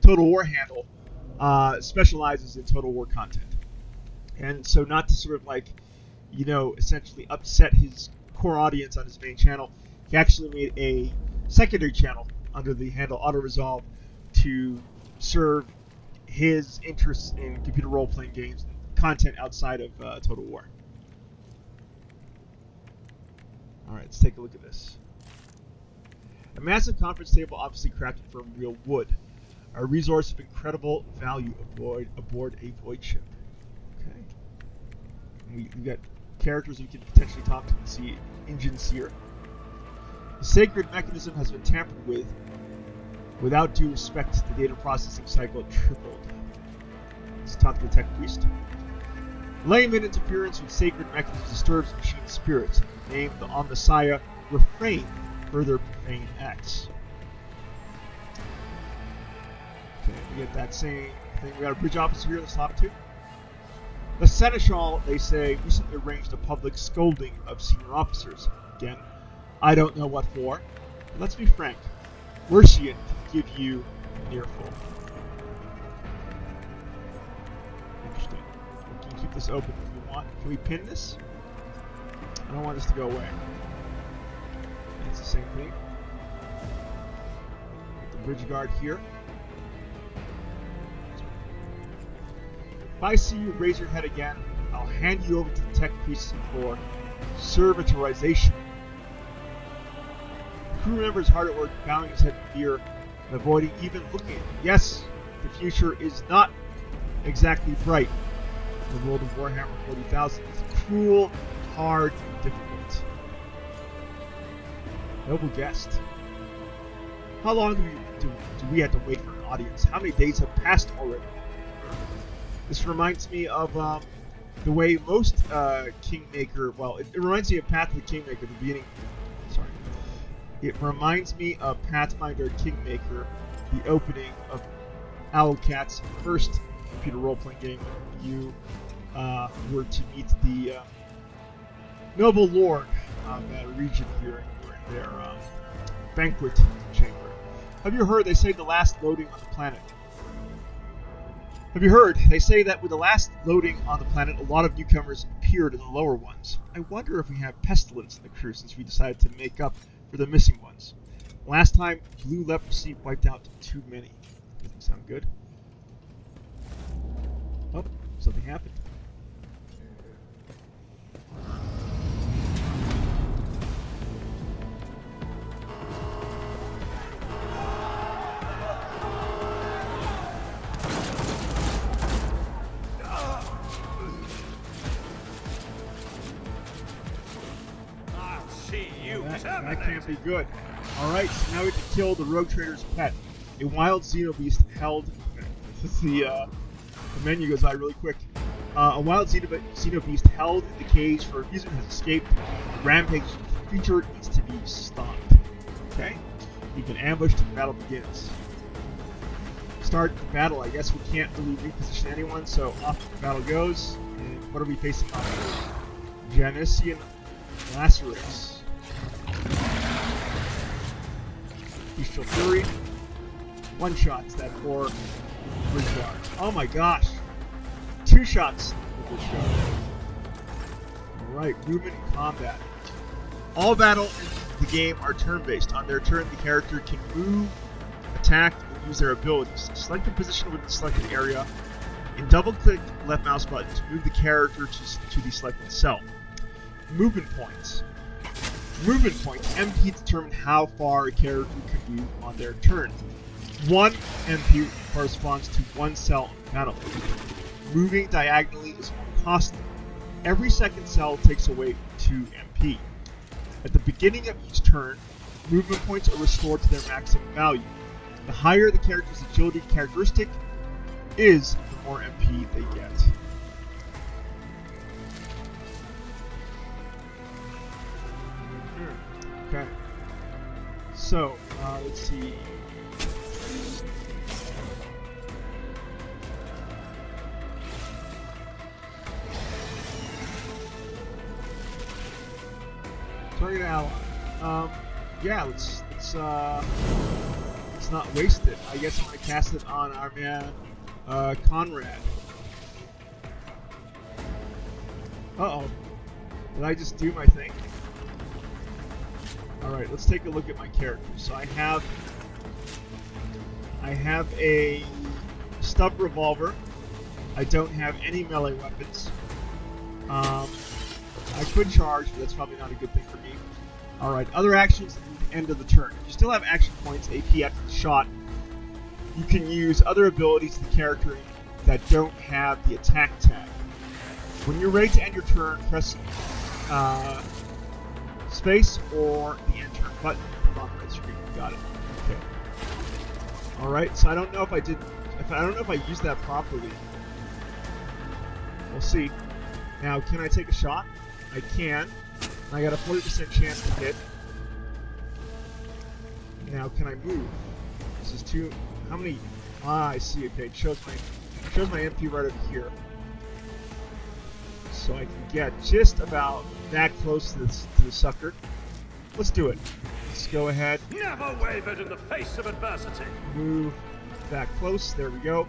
Total War handle, specializes in Total War content. And so not to sort of like, you know, essentially upset his core audience on his main channel, he actually made a secondary channel under the handle Auto Resolve to serve his interests in computer role-playing games content outside of Total War. Alright, let's take a look at this. A massive conference table obviously crafted from real wood. A resource of incredible value aboard a void ship. Okay. We've got characters we can potentially talk to and see engines here. The sacred mechanism has been tampered with. Without due respect, the data processing cycle tripled. Let's talk to the tech priest. Layman interference with sacred mechanisms disturbs machine spirits. Named the Omnissiah, refrain further profane acts. Okay, we get that same thing. We got a bridge officer here. Let's talk to. The Seneschal, they say, recently arranged a public scolding of senior officers. Again, I don't know what for. But let's be frank. Mercian can give you an earful. Interesting. We can keep this open if you want. Can we pin this? I don't want this to go away. It's the same thing. The bridge guard here. If I see you raise your head again, I'll hand you over to the tech priests for servitorization. The crew member is hard at work, bowing his head in fear and avoiding even looking at you. Yes, the future is not exactly bright. The world of Warhammer 40,000 is cruel, hard, and difficult. Noble guest. How long do we have to wait for an audience? How many days have passed already? This reminds me of the way most Kingmaker, well, it reminds me of Path of the Kingmaker, the beginning. Sorry. It reminds me of Pathfinder Kingmaker, the opening of Owlcat's first computer role-playing game. You were to meet the noble lord of that region here in their banquet chamber. Have you heard? They say the last loading on the planet. Have you heard? They say that with the last loading on the planet, a lot of newcomers appeared in the lower ones. I wonder if we have pestilence in the crew since we decided to make up for the missing ones. Last time, blue leprosy wiped out too many. Doesn't sound good. Oh, something happened. That can't be good. Alright, so now we have to kill the rogue trader's pet. A wild xenobeast held... the menu goes by really quick. A wild xenobeast held in the cage for a reason has escaped. The rampage creature needs to be stopped. Okay? You can ambush till the battle begins. Start the battle. I guess we can't really reposition anyone, so off the battle goes. And what are we facing off? Janician Lazarus. Bestial Fury. One shot to that poor bridge guard. Oh my gosh. 2 shots to the bridge guard. Alright, movement and combat. All battle in the game are turn-based. On their turn, the character can move, attack, and use their abilities. Select the position within the selected area, and double-click the left mouse button to move the character to the selected cell. Movement points. Movement points. MP determine how far a character can move on their turn. 1 MP corresponds to 1 cell on the battlefield. Moving diagonally is more costly. Every second cell takes away 2 MP. At the beginning of each turn, movement points are restored to their maximum value. The higher the character's agility characteristic is, the more MP they get. Okay. So, let's see. Target ally. Yeah, let's not waste it. I guess I'm gonna cast it on our man, Conrad. Uh-oh. Did I just do my thing? Alright, let's take a look at my character. So I have a stub revolver. I don't have any melee weapons. I could charge, but that's probably not a good thing for me. Alright, other actions at the end of the turn. If you still have action points, AP after the shot, you can use other abilities of the character that don't have the attack tag. When you're ready to end your turn, press space or the end turn button on the right screen. Got it. Okay. Alright, so I don't know if I used that properly. We'll see. Now, can I take a shot? I can. I got a 40% chance to hit. Now, can I move? This is 2. How many? Ah, I see. Okay, it shows my MP right over here. so I can get just about that close to the sucker. Let's do it. Let's go ahead. Never wavered in the face of adversity. Move that close. There we go.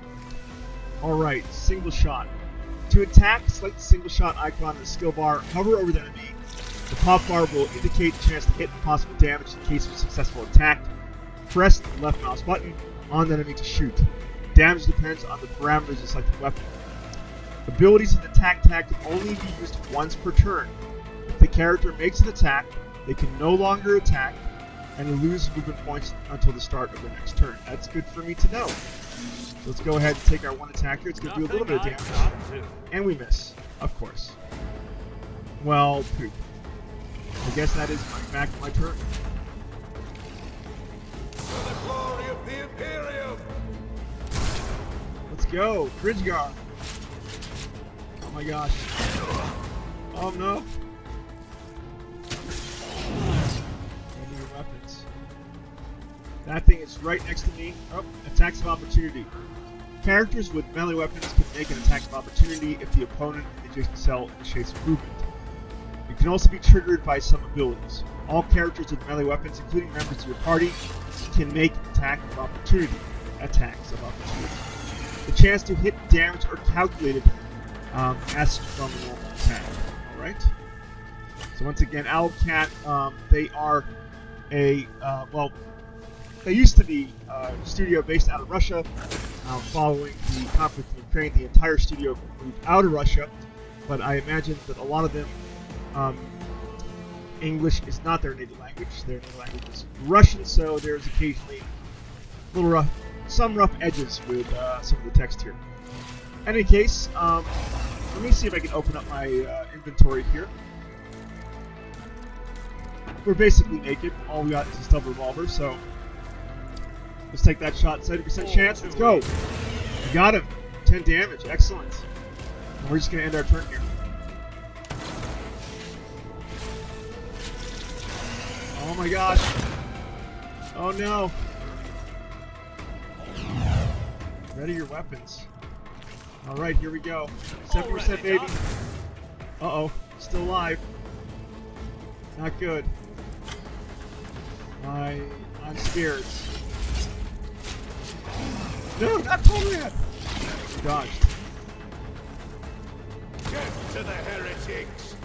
Alright, single shot. To attack, select the single shot icon in the skill bar, hover over the enemy. The pop bar will indicate the chance to hit and possible damage in case of a successful attack. Press the left mouse button on the enemy to shoot. Damage depends on the parameters of the selected weapon. Abilities in the attack tag can only be used once per turn. If the character makes an attack, they can no longer attack and lose movement points until the start of the next turn. That's good for me to know. So let's go ahead and take our one attack here. It's going to do a little bit of damage. And we miss, of course. Well, poop. I guess that is back to my turn. For the glory of the Imperium! Let's go, Bridgeguard. Oh my gosh. Oh no. Any weapons. That thing is right next to me. Oh, attacks of opportunity. Characters with melee weapons can make an attack of opportunity if the opponent in the adjacent cell initiates movement. It can also be triggered by some abilities. All characters with melee weapons, including members of your party, can make attack of opportunity. Attacks of opportunity. The chance to hit, damage, or calculated as from a normal attack. Alright? So once again, Owlcat, they are a, well, they used to be a studio based out of Russia. Following the conflict in Ukraine, the entire studio moved out of Russia, but I imagine that a lot of them, English is not their native language. Their native language is Russian, so there's occasionally little rough, some rough edges with some of the text here. In any case, let me see if I can open up my inventory here. We're basically naked. All we got is a stub revolver, so let's take that shot. 70% chance. Let's go. We got him. 10 damage. Excellent. And we're just going to end our turn here. Oh my gosh. Oh no. Ready your weapons. Alright, here we go. 70% baby. Uh-oh. Still alive. Not good. I'm scared. No, not Conrad! Dodged. Death to the heretics!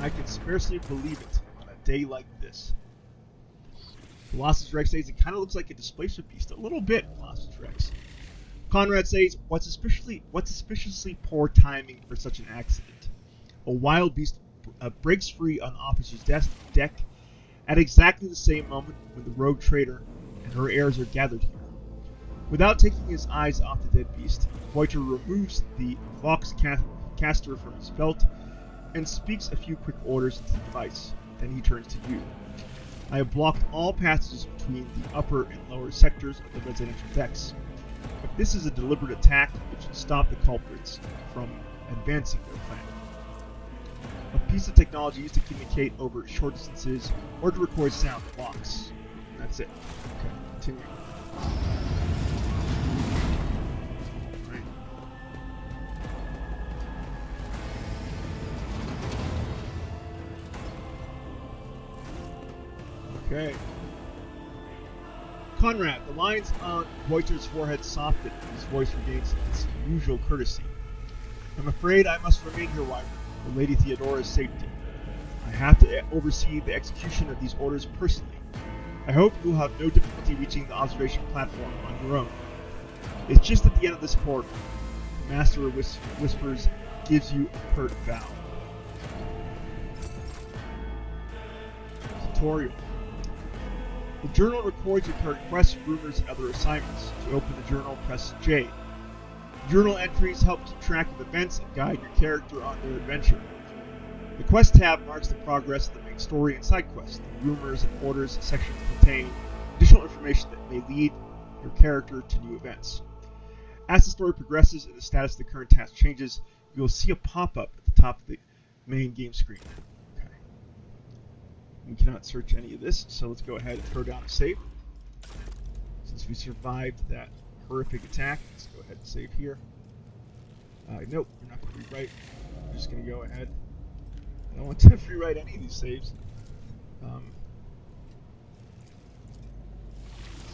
I can scarcely believe it on a day like this. Colossus Rex says it kind of looks like a displacement beast. A little bit, Colossus Rex. Conrad says, what's suspiciously poor timing for such an accident? A wild beast breaks free on the officer's deck at exactly the same moment when the rogue trader and her heirs are gathered here. Without taking his eyes off the dead beast, Voiter removes the Vox caster from his belt and speaks a few quick orders into the device. Then he turns to you. I have blocked all passages between the upper and lower sectors of the residential decks. If this is a deliberate attack, it should stop the culprits from advancing their plan. A piece of technology used to communicate over short distances or to record sound blocks. That's it. Okay, continue. Right. Okay. Conrad, the lines on Voiter's forehead soften and his voice regains its usual courtesy. I'm afraid I must remain here, Wyvern, for Lady Theodora's safety. I have to oversee the execution of these orders personally. I hope you'll have no difficulty reaching the observation platform on your own. It's just at the end of this corridor. The Master of Whispers gives you a curt bow. Tutorial. The journal records your current quests, rumors, and other assignments. To open the journal, press J. Journal entries help keep track of events and guide your character on their adventure. The Quest tab marks the progress of the main story and side quests. The Rumors and Orders sections contain additional information that may lead your character to new events. As the story progresses and the status of the current task changes, you will see a pop-up at the top of the main game screen. Okay. We cannot search any of this, so let's go ahead and throw down a save. Since we survived that horrific attack, let's go ahead and save here. Nope, we're not going to rewrite. I'm just going to go ahead. I don't want to rewrite any of these saves.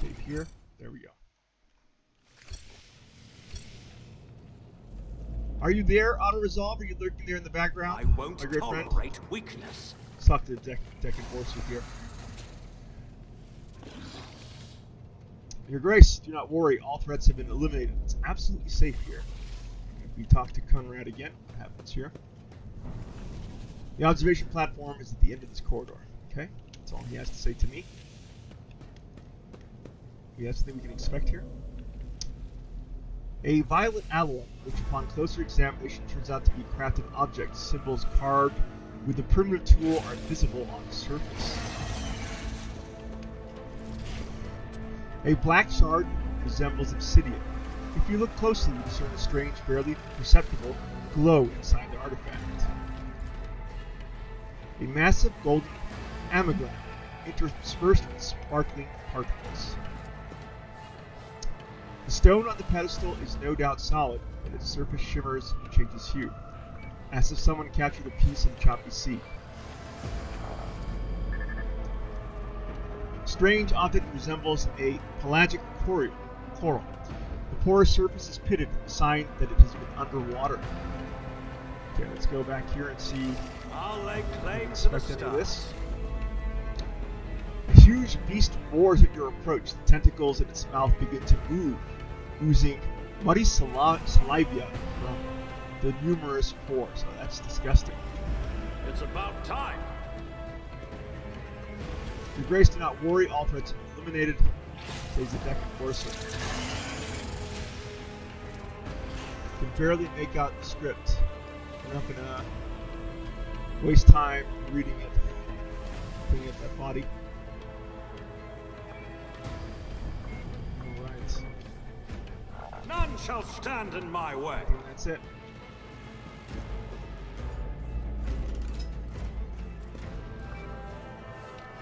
Save here. There we go. Are you there, auto-resolve? Are you lurking there in the background? I won't tolerate weakness. Let's talk to the deck enforcer here. Your Grace, do not worry. All threats have been eliminated. It's absolutely safe here. If we talk to Conrad again, what happens here? The observation platform is at the end of this corridor. Okay? That's all he has to say to me. We have something we can expect here. A violet alloy, which upon closer examination turns out to be crafted objects. Symbols carved with the primitive tool are visible on the surface. A black shard resembles obsidian. If you look closely, you discern a strange, barely perceptible glow inside the artifact. A massive golden amalgam interspersed with sparkling particles. The stone on the pedestal is no doubt solid, but its surface shimmers and changes hue, as if someone captured a piece of the choppy sea. Strange object resembles a pelagic coral. The porous surface is pitted, a sign that it has been underwater. Okay, let's go back here and see. I'll lay claim to the This. A huge beast roars at your approach. The tentacles in its mouth begin to move, oozing muddy saliva from the numerous pores. Oh, that's disgusting. It's about time. Your Grace, do not worry. All threats have been eliminated. Says the deck enforcer. Can barely make out the script. We're not gonna waste time reading it. Looking at that body. Alright. None shall stand in my way. And that's it.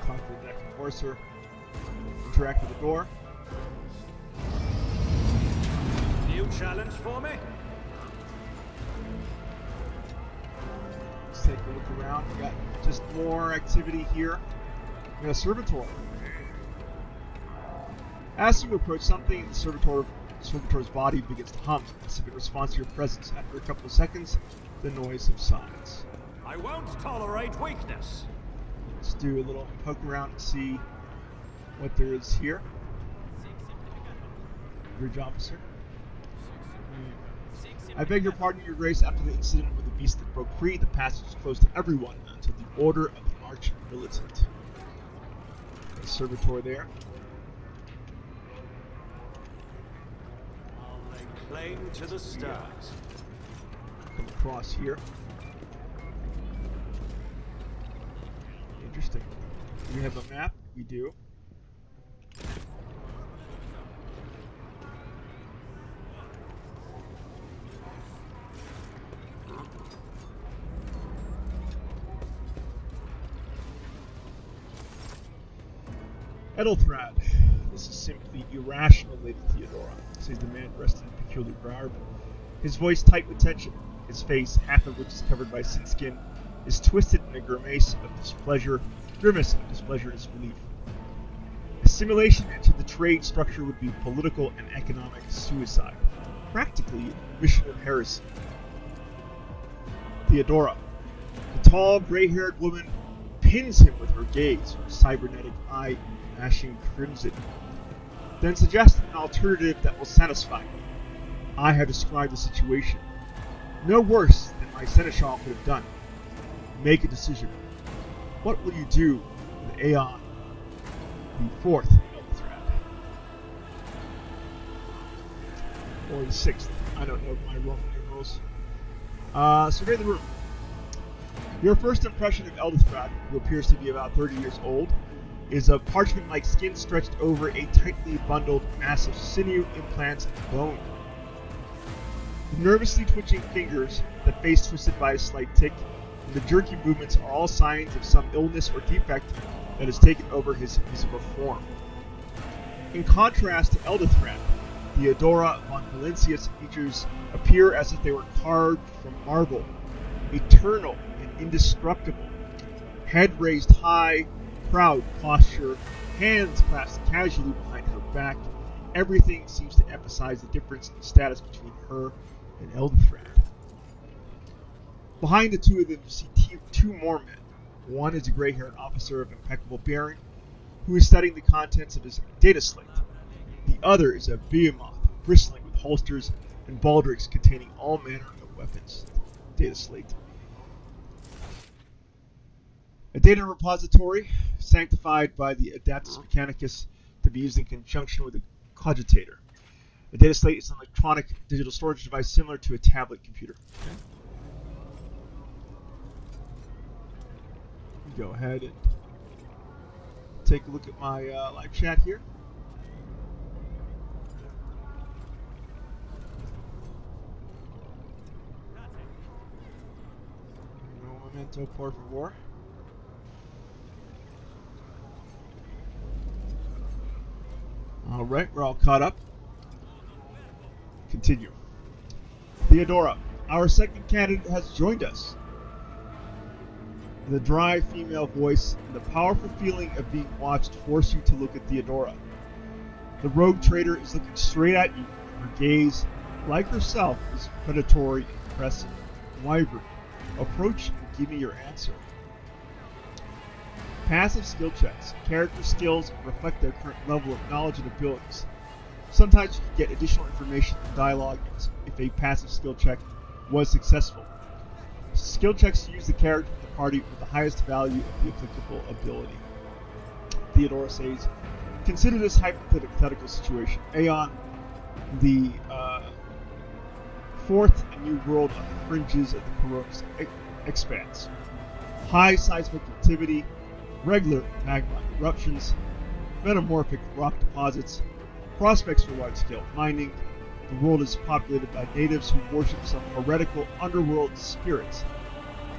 Talk to the deck enforcer. Interact with the door. New challenge for me? Let's take a look around. We got just more activity here. We got a servitor. As you approach something, the servitor's body begins to hum, as if it responds to your presence. After a couple of seconds, the noise subsides. I won't tolerate weakness. Let's do a little poke around and see what there is here. Bridge officer. I beg your pardon, Your Grace. After the incident with the beast that broke free, the passage is closed to everyone until the order of the Arch Militant. The servitor there. I'll lay claim to the stars. Come across here. Interesting. Do we have a map? We do. Edelthrad. This is simply irrational, Lady Theodora, says the man dressed in a peculiar garb. His voice tight with tension. His face, half of which is covered by sin skin, is twisted in a grimace of displeasure and disbelief. Assimilation into the trade structure would be political and economic suicide, practically a mission of heresy. Theodora, the tall, gray-haired woman, pins him with her gaze, her cybernetic eye mashing crimson, then suggests an alternative that will satisfy me. I have described the situation. No worse than my seneschal could have done. Make a decision. What will you do with Aeon, the fourth Edelthrad? Or the sixth? I don't know my Roman numerals. Survey the room. Your first impression of Edelthrad, who appears to be about 30 years old, is of parchment-like skin stretched over a tightly bundled mass of sinew, implants, and bone. The nervously twitching fingers, the face twisted by a slight tic, and the jerky movements are all signs of some illness or defect that has taken over his physical form. In contrast to Edelthrad, Theodora von Valencia's features appear as if they were carved from marble, eternal and indestructible. Head raised high, proud posture, hands clasped casually behind her back. Everything seems to emphasize the difference in status between her and Eldothrad. Behind the two of them, you see two more men. One is a gray-haired officer of impeccable bearing, who is studying the contents of his data slate. The other is a behemoth, bristling with holsters and baldricks containing all manner of weapons. Data slate. A data repository, sanctified by the Adaptus Mechanicus to be used in conjunction with a cogitator. A data slate is an electronic digital storage device similar to a tablet computer. Okay. Go ahead and take a look at my live chat here. No memento, por favor. Alright, we're all caught up. Continue. Theodora, our second candidate, has joined us. The dry female voice and the powerful feeling of being watched force you to look at Theodora. The rogue trader is looking straight at you. Her gaze, like herself, is predatory and impressive. Wyvern, approach and give me your answer. Passive skill checks. Character skills reflect their current level of knowledge and abilities. Sometimes you can get additional information from dialogue if a passive skill check was successful. Skill checks use the character of the party with the highest value of the applicable ability. Theodora says, consider this hypothetical situation. Aeon, the fourth new world on the fringes of the Corona expanse. High seismic activity, regular magma eruptions, metamorphic rock deposits, prospects for wide-scale mining. The world is populated by natives who worship some heretical underworld spirits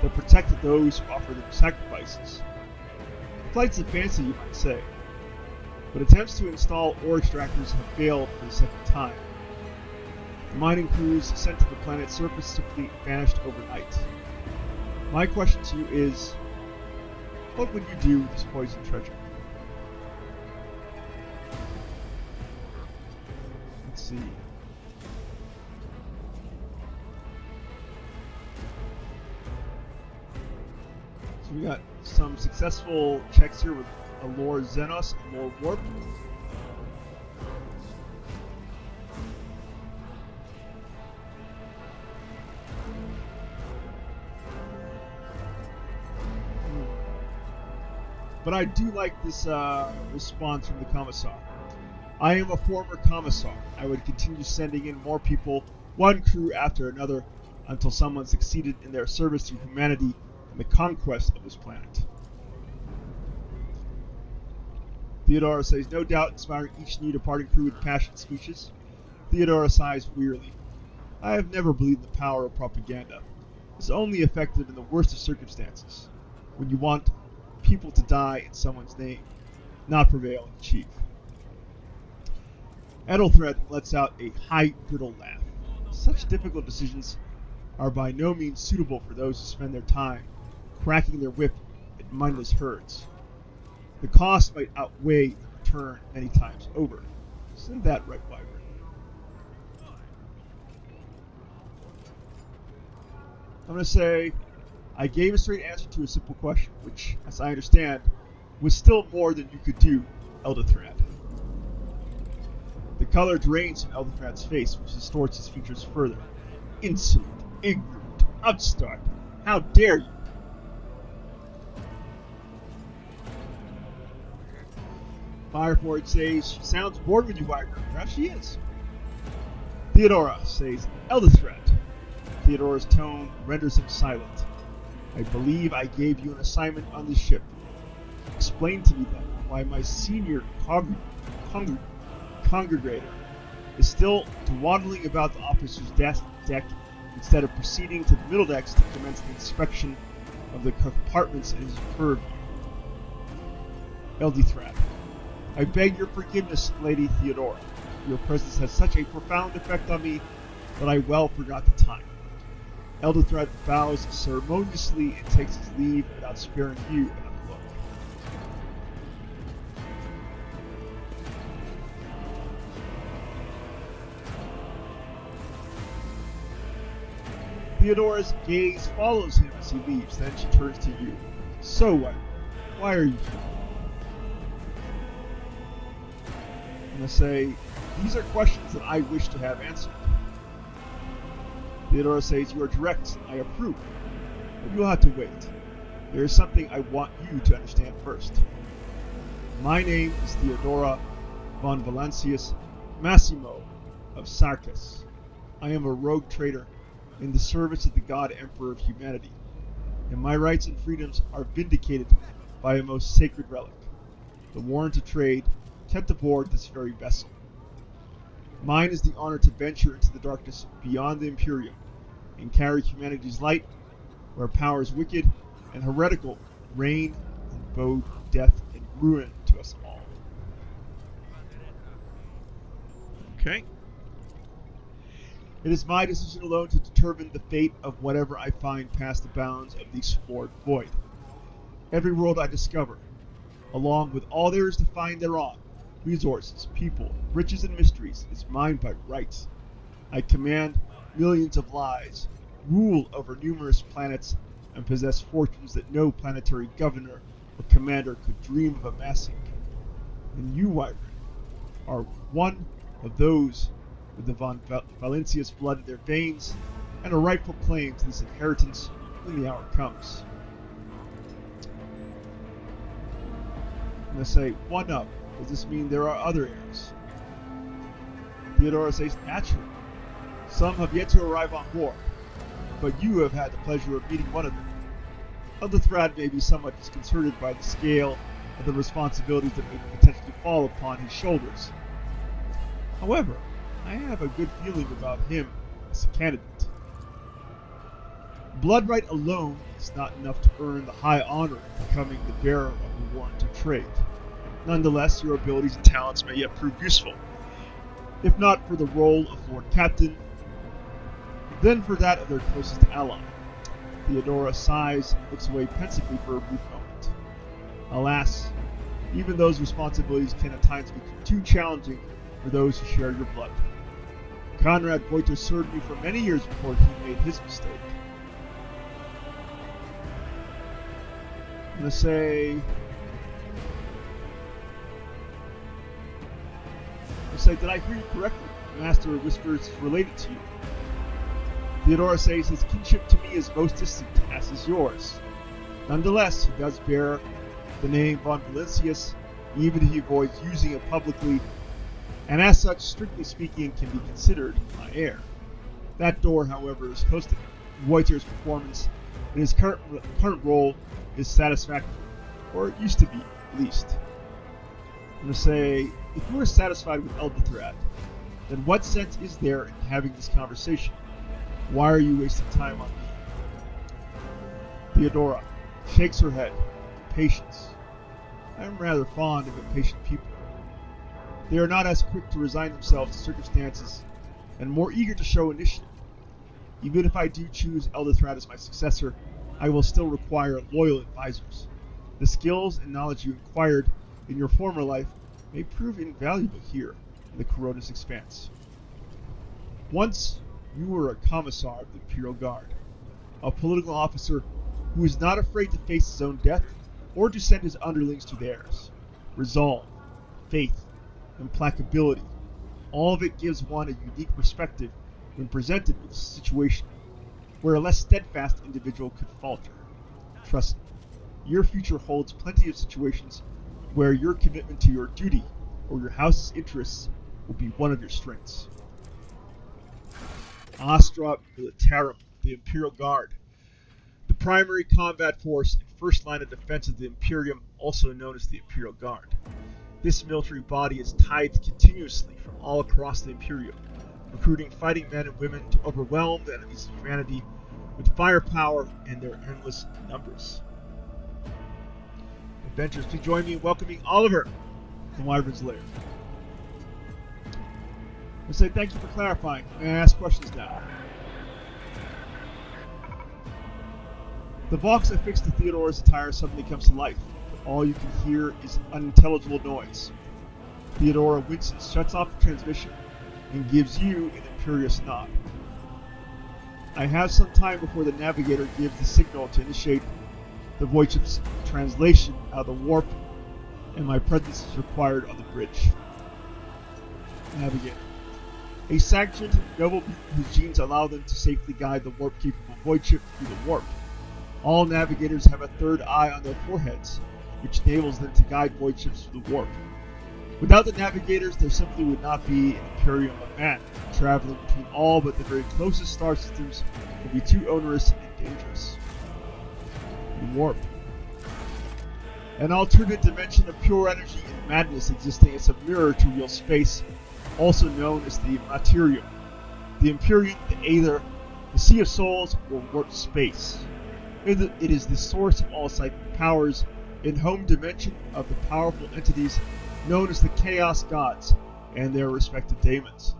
that protect those who offer them sacrifices. Flight's a fancy, you might say, but attempts to install ore extractors have failed for the second time. The mining crews sent to the planet's surface simply vanished overnight. My question to you is, what would you do with this poisoned treasure? Let's see. So we got some successful checks here with Allure Xenos and Allure Warp. But I do like this response from the Commissar. I am a former Commissar. I would continue sending in more people, one crew after another, until someone succeeded in their service to humanity and the conquest of this planet. Theodora says, no doubt inspiring each new departing crew with passionate speeches. Theodora sighs wearily. I have never believed in the power of propaganda. It's only effective in the worst of circumstances, when you want people to die in someone's name, not prevail and achieve. Edelthred lets out a high, brittle laugh. Such difficult decisions are by no means suitable for those who spend their time cracking their whip at mindless herds. The cost might outweigh the return many times over. Isn't that right, Wyvern? I'm going to say, I gave a straight answer to a simple question, which, as I understand, was still more than you could do, Eldothrad. The color drains from Eldotrad's face, which distorts his features further. Insolent, ignorant, upstart. How dare you? Fireford says, she sounds bored with you, Wyvern. Perhaps she is. Theodora says, Eldothrad. Theodora's tone renders him silent. I believe I gave you an assignment on the ship. Explain to me then why my senior congregator is still dawdling about the officer's deck instead of proceeding to the middle decks to commence the inspection of the compartments in his purview. Eldothrad. I beg your forgiveness, Lady Theodora. Your presence has such a profound effect on me that I well forgot the time. Elderthred bows ceremoniously and takes his leave without sparing you another look. Theodora's gaze follows him as he leaves, then she turns to you. So what? Why are you here? I'm going to say, these are questions that I wish to have answered. Theodora says, you are direct, I approve. But you'll have to wait. There is something I want you to understand first. My name is Theodora von Valancius Massimo of Sarkis. I am a rogue trader in the service of the God Emperor of humanity, and my rights and freedoms are vindicated by a most sacred relic, the warrant of trade kept aboard this very vessel. Mine is the honor to venture into the darkness beyond the Imperium and carry humanity's light where powers wicked and heretical reign and bode death and ruin to us all. Okay. It is my decision alone to determine the fate of whatever I find past the bounds of the explored void. Every world I discover, along with all there is to find thereon, resources, people, riches, and mysteries, is mine by right. I command millions of lives, rule over numerous planets, and possess fortunes that no planetary governor or commander could dream of amassing. And you, Wyvern, are one of those with the von Valancius blood in their veins, and a rightful claim to this inheritance when the hour comes. I'm going to say, one up. Does this mean there are other heirs? Theodora says, naturally. Some have yet to arrive on board, but you have had the pleasure of meeting one of them. Elderthred may be somewhat disconcerted by the scale of the responsibilities that may potentially fall upon his shoulders. However, I have a good feeling about him as a candidate. Blood right alone is not enough to earn the high honor of becoming the bearer of the warrant of trade. Nonetheless, your abilities and talents may yet prove useful, if not for the role of Lord Captain, then for that of their closest ally. Theodora sighs and looks away pensively for a brief moment. Alas, even those responsibilities can at times be too challenging for those who share your blood. Conrad Boiter served me for many years before he made his mistake. I'm going to say... did I hear you correctly? The Master whispers related to you. Theodora says his kinship to me is most distant, as is yours. Nonetheless, he does bear the name von Valancius, even if he avoids using it publicly, and as such, strictly speaking, can be considered my heir. That door, however, is closed to him. Woiter's performance in his current role is satisfactory, or it used to be, at least. I'm going to say, if you are satisfied with Elderthred, then what sense is there in having this conversation? Why are you wasting time on me? Theodora shakes her head. Patience. I am rather fond of impatient people. They are not as quick to resign themselves to circumstances, and more eager to show initiative. Even if I do choose Elderthred as my successor, I will still require loyal advisors. The skills and knowledge you acquired in your former life may prove invaluable here in the Coronis Expanse. Once, you were a commissar of the Imperial Guard, a political officer who is not afraid to face his own death or to send his underlings to theirs. Resolve, faith, implacability, all of it gives one a unique perspective when presented with a situation where a less steadfast individual could falter. Trust me, your future holds plenty of situations where your commitment to your duty or your house's interests will be one of your strengths. Astra Militarum, the Imperial Guard, the primary combat force and first line of defense of the Imperium, also known as the Imperial Guard. This military body is tithed continuously from all across the Imperium, recruiting fighting men and women to overwhelm the enemies of humanity with firepower and their endless numbers. Adventurers, please join me in welcoming Oliver from Wyvern's Lair. I say thank you for clarifying. May I ask questions now? The box affixed to Theodora's attire suddenly comes to life. All you can hear is unintelligible noise. Theodora winces, shuts off the transmission, and gives you an imperious nod. I have some time before the navigator gives the signal to initiate the void ship's translation out of the warp, and my presence is required on the bridge. Navigator. A sanctioned noble whose genes allow them to safely guide the warp-capable void ship through the warp. All navigators have a third eye on their foreheads, which enables them to guide void ships through the warp. Without the navigators, there simply would not be an Imperium of man. Traveling between all but the very closest star systems would be too onerous and dangerous. The warp. An alternate dimension of pure energy and madness existing as a mirror to real space, also known as the Materium. The Empyrean, the Aether, the Sea of Souls, or warp space. It is the source of all psychic powers and home dimension of the powerful entities known as the Chaos Gods and their respective daemons.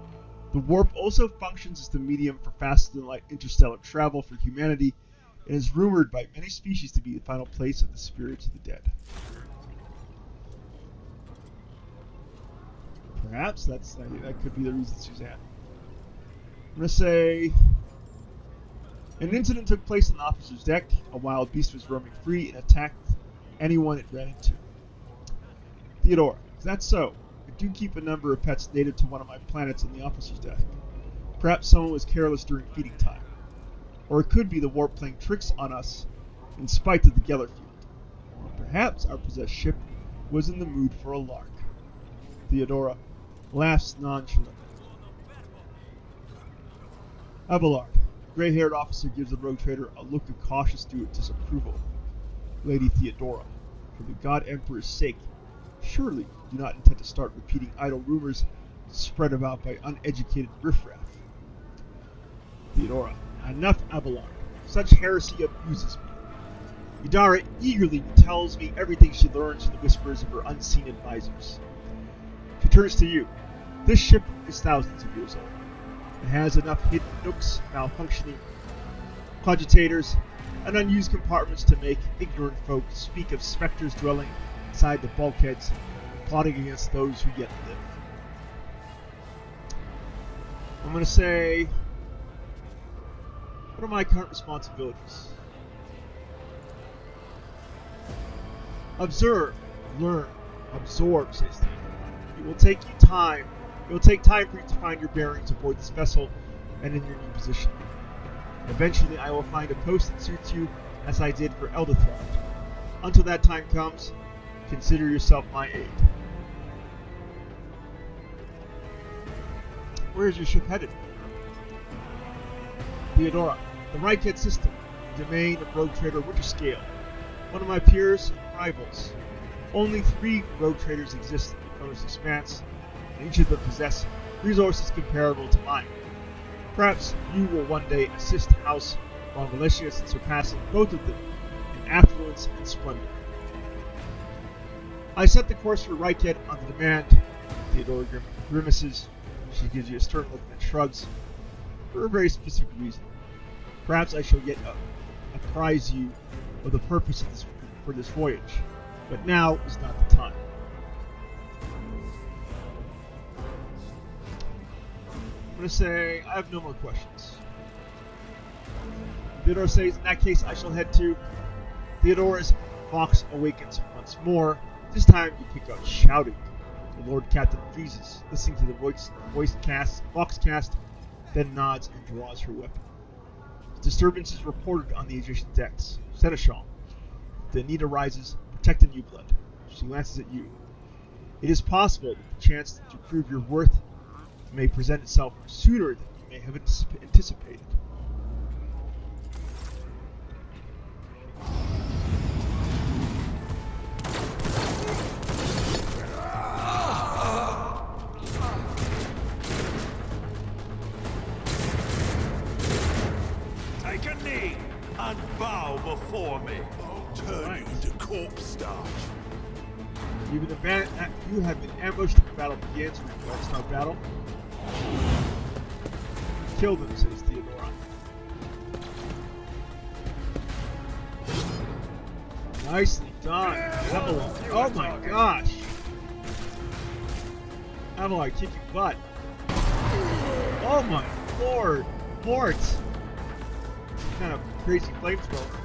The warp also functions as the medium for faster-than-light interstellar travel for humanity and is rumored by many species to be the final place of the spirits of the dead. Perhaps that could be the reason, Suzanne. I'm going to say an incident took place on the officer's deck. A wild beast was roaming free and attacked anyone it ran into. Theodora, is that so? I do keep a number of pets native to one of my planets on the officer's deck. Perhaps someone was careless during feeding time. Or it could be the warp playing tricks on us in spite of the Geller field. Or perhaps our possessed ship was in the mood for a lark. Theodora laughs nonchalantly. Abelard, the gray-haired officer, gives the rogue trader a look of cautious disapproval. Lady Theodora, for the God Emperor's sake, surely you do not intend to start repeating idle rumors spread about by uneducated riffraff. Theodora, enough, Abelard. Such heresy abuses me. Idara eagerly tells me everything she learns from the whispers of her unseen advisors. She turns to you. This ship is thousands of years old. It has enough hidden nooks, malfunctioning cogitators, and unused compartments to make ignorant folk speak of specters dwelling inside the bulkheads, plotting against those who yet live. I'm going to say, what are my current responsibilities? Observe, learn, absorb, says Theodora. It will take time for you to find your bearings aboard this vessel and in your new position. Eventually, I will find a post that suits you, as I did for Elderthroft. Until that time comes, consider yourself my aide. Where is your ship headed? Theodora, the Reichhead system, the domain of rogue trader Winterscale, one of my peers and rivals. Only 3 rogue traders exist in the Chronos Expanse, and each of them possess resources comparable to mine. Perhaps you will one day assist House Malvalicious in surpassing both of them in affluence and splendor. I set the course for Reichhead on the demand. Theodora grimaces. She gives you a stern look and shrugs, for a very specific reason. Perhaps I shall yet apprise you of the purpose of for this voyage, but now is not the time. I'm going to say, I have no more questions. Theodora says, in that case, I shall head to... Theodora's fox awakens once more. This time you pick up shouting. The Lord Captain freezes, listening to the vox cast, then nods and draws her weapon. Disturbance is reported on the adjacent decks. Seneschal. The need arises, protect the new blood. She glances at you. It is possible that the chance to prove your worth may present itself sooner than you may have anticipated. Take a knee and bow before me. I'll turn you into corpse starch. You have been ambushed and the battle begins. We're going to start battle. Kill them, says Theodora. Nicely done, Evelyn. Oh my gosh. Evelyn, kick your butt. Oh my lord. Mort. Kind of crazy flamethrower.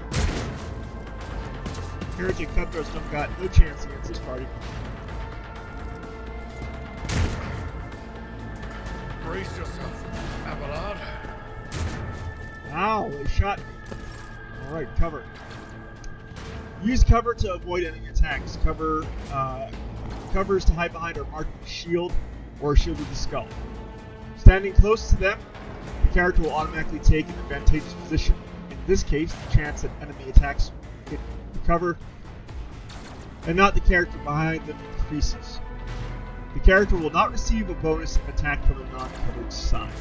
Heretic Cutthroats don't got no chance against this party. Brace yourself, Abelard. Ow, they shot me. Alright, cover. Use cover to avoid enemy attacks. Covers to hide behind are marked with a shield or a shield with a skull. Standing close to them, the character will automatically take an advantageous position. In this case, the chance that enemy attacks hit the cover and not the character behind them increases. The character will not receive a bonus if attacked from a non-covered side.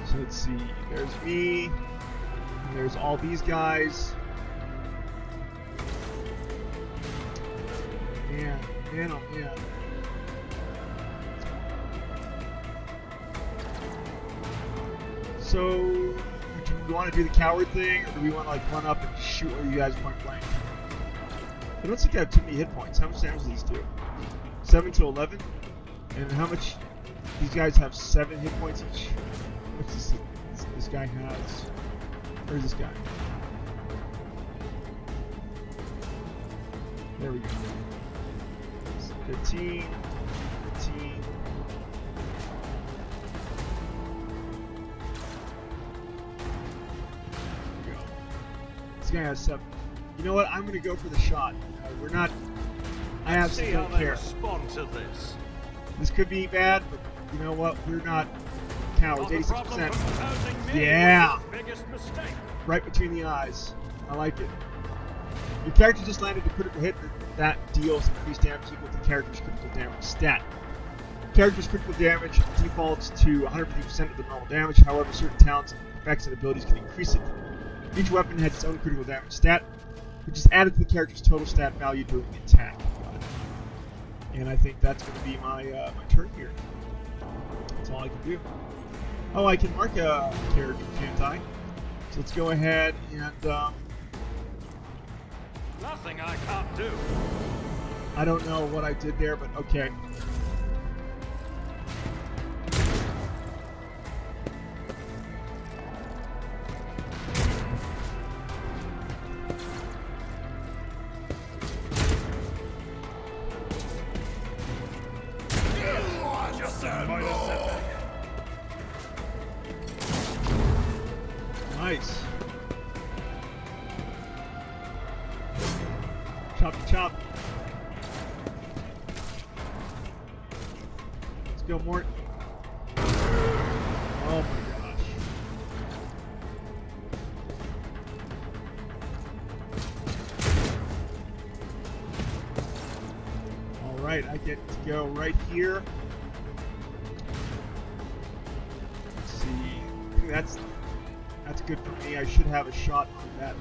So let's see, there's me, and there's all these guys. Man, oh man. So, do we want to do the coward thing, or do we want to like run up and shoot all you guys point blank? I don't think I have too many hit points. How much damage do these do? 7 to 11? And how much? These guys have 7 hit points each. What's this guy has? Where's this guy? There we go. 15. 15. There we go. This guy has 7. You know what? I'm going to go for the shot. We're not... I absolutely don't care. Respond to this. This could be bad, but you know what? We're not cowards. 86%. Yeah! Biggest mistake. Right between the eyes. I like it. Your character just landed a critical hit that deals increased damage equal to the character's critical damage stat. Character's critical damage defaults to 150% of the normal damage, however certain talents, effects, and abilities can increase it. Each weapon has its own critical damage stat, which is added to the character's total stat value during the attack. And I think that's going to be my my turn here. That's all I can do. Oh, I can mark a character, can't I? So let's go ahead and... Nothing I can't do. I don't know what I did there, but okay. Nice. Chop. Let's go, Mort. Oh my gosh. Alright, I get to go right here. Let's see. I think that's good for me. I should have a shot on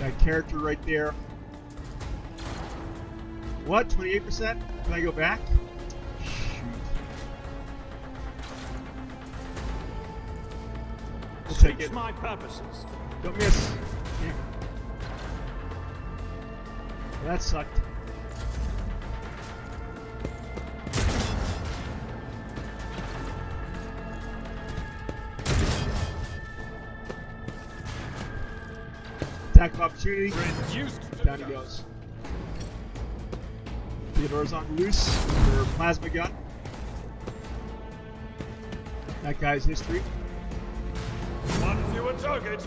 that character right there. What? 28%? Can I go back? Shoot. We'll take it. My purposes. Don't miss. Yeah. Well, that sucked. Attack of opportunity. Down he goes. Theodora's on loose with her plasma gun. That guy's history. One fewer target.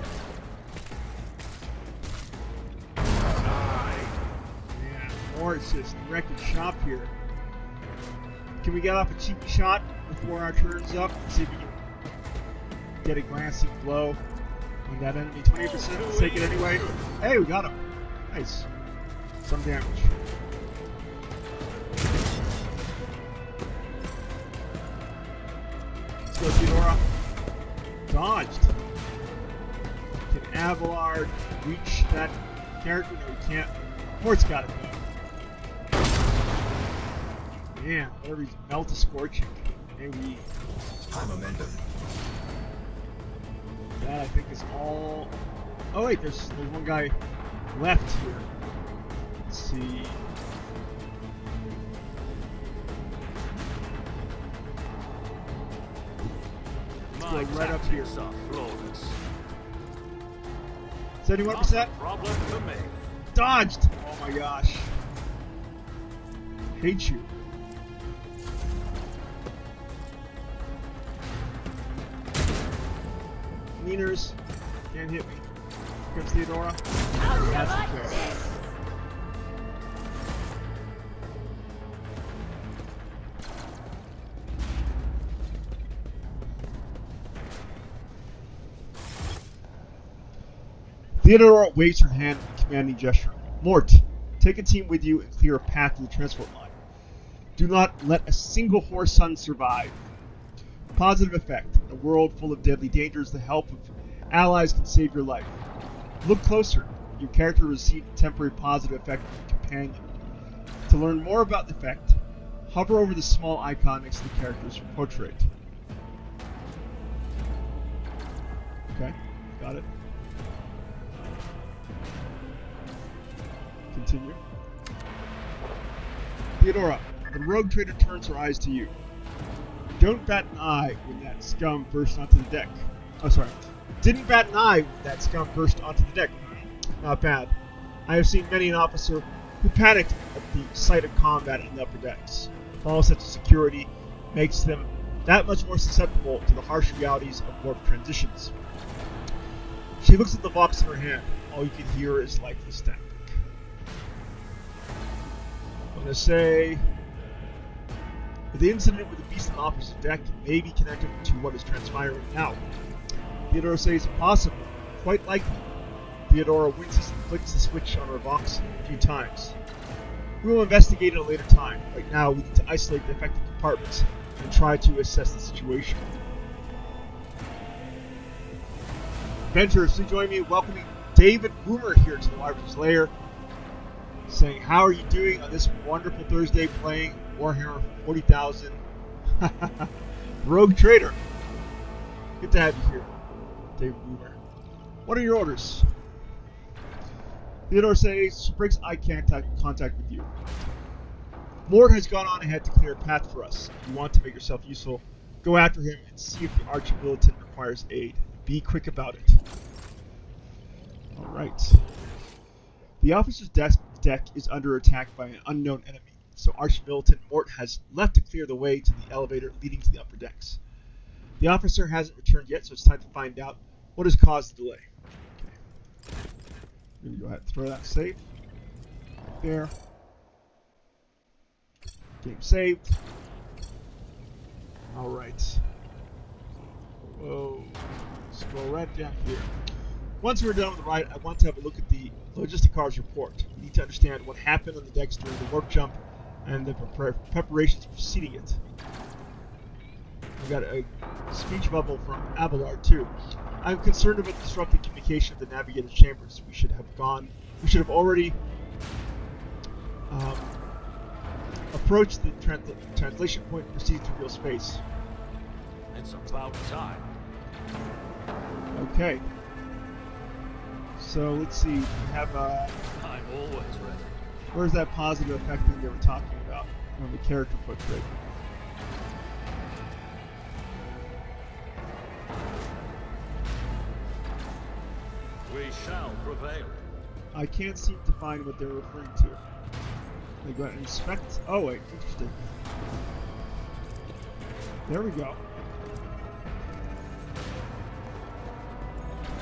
Man, Morris just wrecking shop here. Can we get off a cheeky shot before our turn's up? See if we can get a glancing blow on that enemy. 20%. Let's take it anyway. Hey, we got him. Nice. Some damage. Let's go, Theodora. Dodged. Can Abelard reach that character? No, he can't. Mort's got it though. Man, whatever he's melt a scorching. Maybe High momentum. that I think is all. Oh wait, there's one guy left here. Let's see. Let's go right up here. Are flawless. 71%. Not a problem for me. Dodged! Oh my gosh. Hate you. Leaners. Can't hit me. Here comes Theodora. That's the kill. Theodora waves her hand in a commanding gesture. Mort, take a team with you and clear a path to the transport line. Do not let a single horse son survive. Positive effect. In a world full of deadly dangers, the help of allies can save your life. Look closer. Your character received a temporary positive effect from a companion. To learn more about the effect, hover over the small icon next to the character's portrait. Okay, got it. Continue. Theodora, the rogue trader turns her eyes to you. Don't bat an eye when that scum burst onto the deck. Oh, sorry. Didn't bat an eye when that scum burst onto the deck. Not bad. I have seen many an officer who panicked at the sight of combat on the upper decks. False sense of security makes them that much more susceptible to the harsh realities of warp transitions. She looks at the box in her hand. All you can hear is lifeless static. I'm going to say the incident with the beast on the opposite deck may be connected to what is transpiring now. Theodora says possible, quite likely. Theodora winces and flicks the switch on her box a few times. We will investigate at a later time. Right now, we need to isolate the affected compartments and try to assess the situation. Adventurers, please join me in welcoming David Boomer here to the Wyvern's Lair, saying, how are you doing on this wonderful Thursday playing Warhammer 40,000? Rogue Trader. Good to have you here, David Boomer. What are your orders? Theodore says she breaks eye contact with you. Mort has gone on ahead to clear a path for us. If you want to make yourself useful, go after him and see if the Archmilitant requires aid. Be quick about it. Alright. The officer's deck is under attack by an unknown enemy, so Archmilitant Mort has left to clear the way to the elevator leading to the upper decks. The officer hasn't returned yet, so it's time to find out what has caused the delay. Okay. I'm going to go ahead and throw that safe. There. Game saved. Alright. Whoa. Scroll right down here. Once we're done with the ride, I want to have a look at the Logisticars report. We need to understand what happened on the decks during the warp jump and the preparations preceding it. We got a speech bubble from Abelard too. I'm concerned about disrupting communication of the navigator's chambers. We should have already approached the translation point and proceed to real space. It's about time. Okay. So let's see. We have I'm always ready. where's that positive effect thing they were talking about on the character portrait? We shall prevail. I can't seem to find what they're referring to. They go and inspect. Oh wait, interesting. There we go.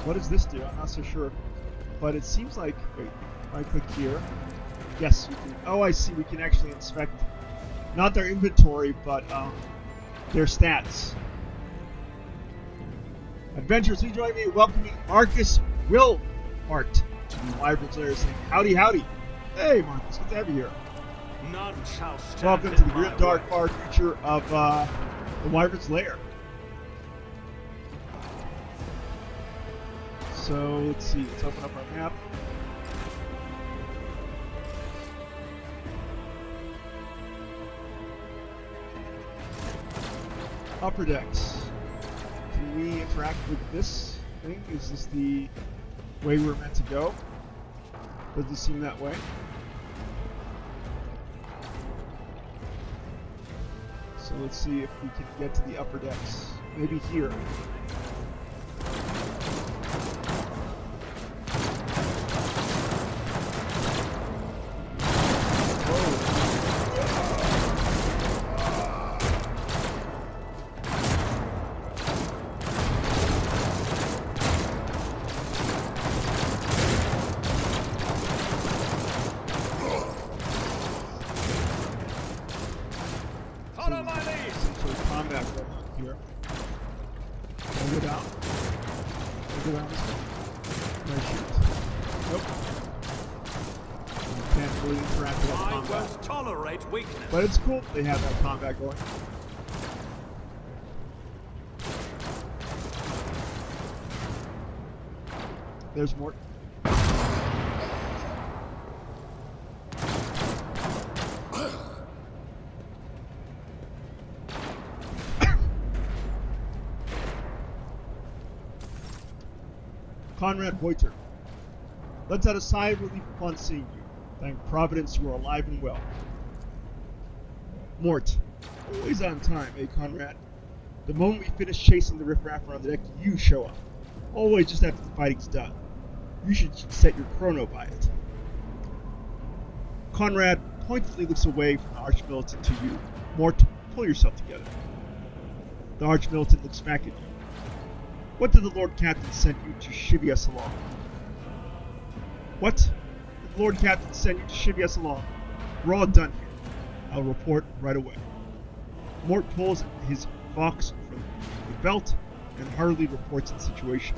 What does this do? I'm not so sure. But it seems like, wait, if I click here, yes, we can, oh I see, we can actually inspect, not their inventory, but their stats. Adventurers, please join me in welcoming Marcus Wilhart to the Wyvern's Lair, saying, howdy, howdy. Hey Marcus, good to have you here. None shall stand. Welcome to the in my grim, dark, way. far future of the Wyvern's Lair. So let's see, let's open up our map. Upper decks. Can we interact with this thing? Is this the way we're meant to go? Does it seem that way? So let's see if we can get to the upper decks. Maybe here. But it's cool they have that combat going. There's more. Conrad Voiter. Let's out a sigh of relief upon seeing you. Thank Providence you are alive and well. Mort. Always on time, eh, Conrad? The moment we finish chasing the riffraff around the deck, you show up. Always just after the fighting's done. You should set your chrono by it. Conrad pointedly looks away from the Archmilitant to you. Mort, pull yourself together. The Archmilitant looks back at you. What did the Lord Captain send you to chivvy us along? What? Did the Lord Captain send you to chivvy us along? We're all done here. I'll report right away. Mort pulls his Vox from the belt and heartily reports the situation.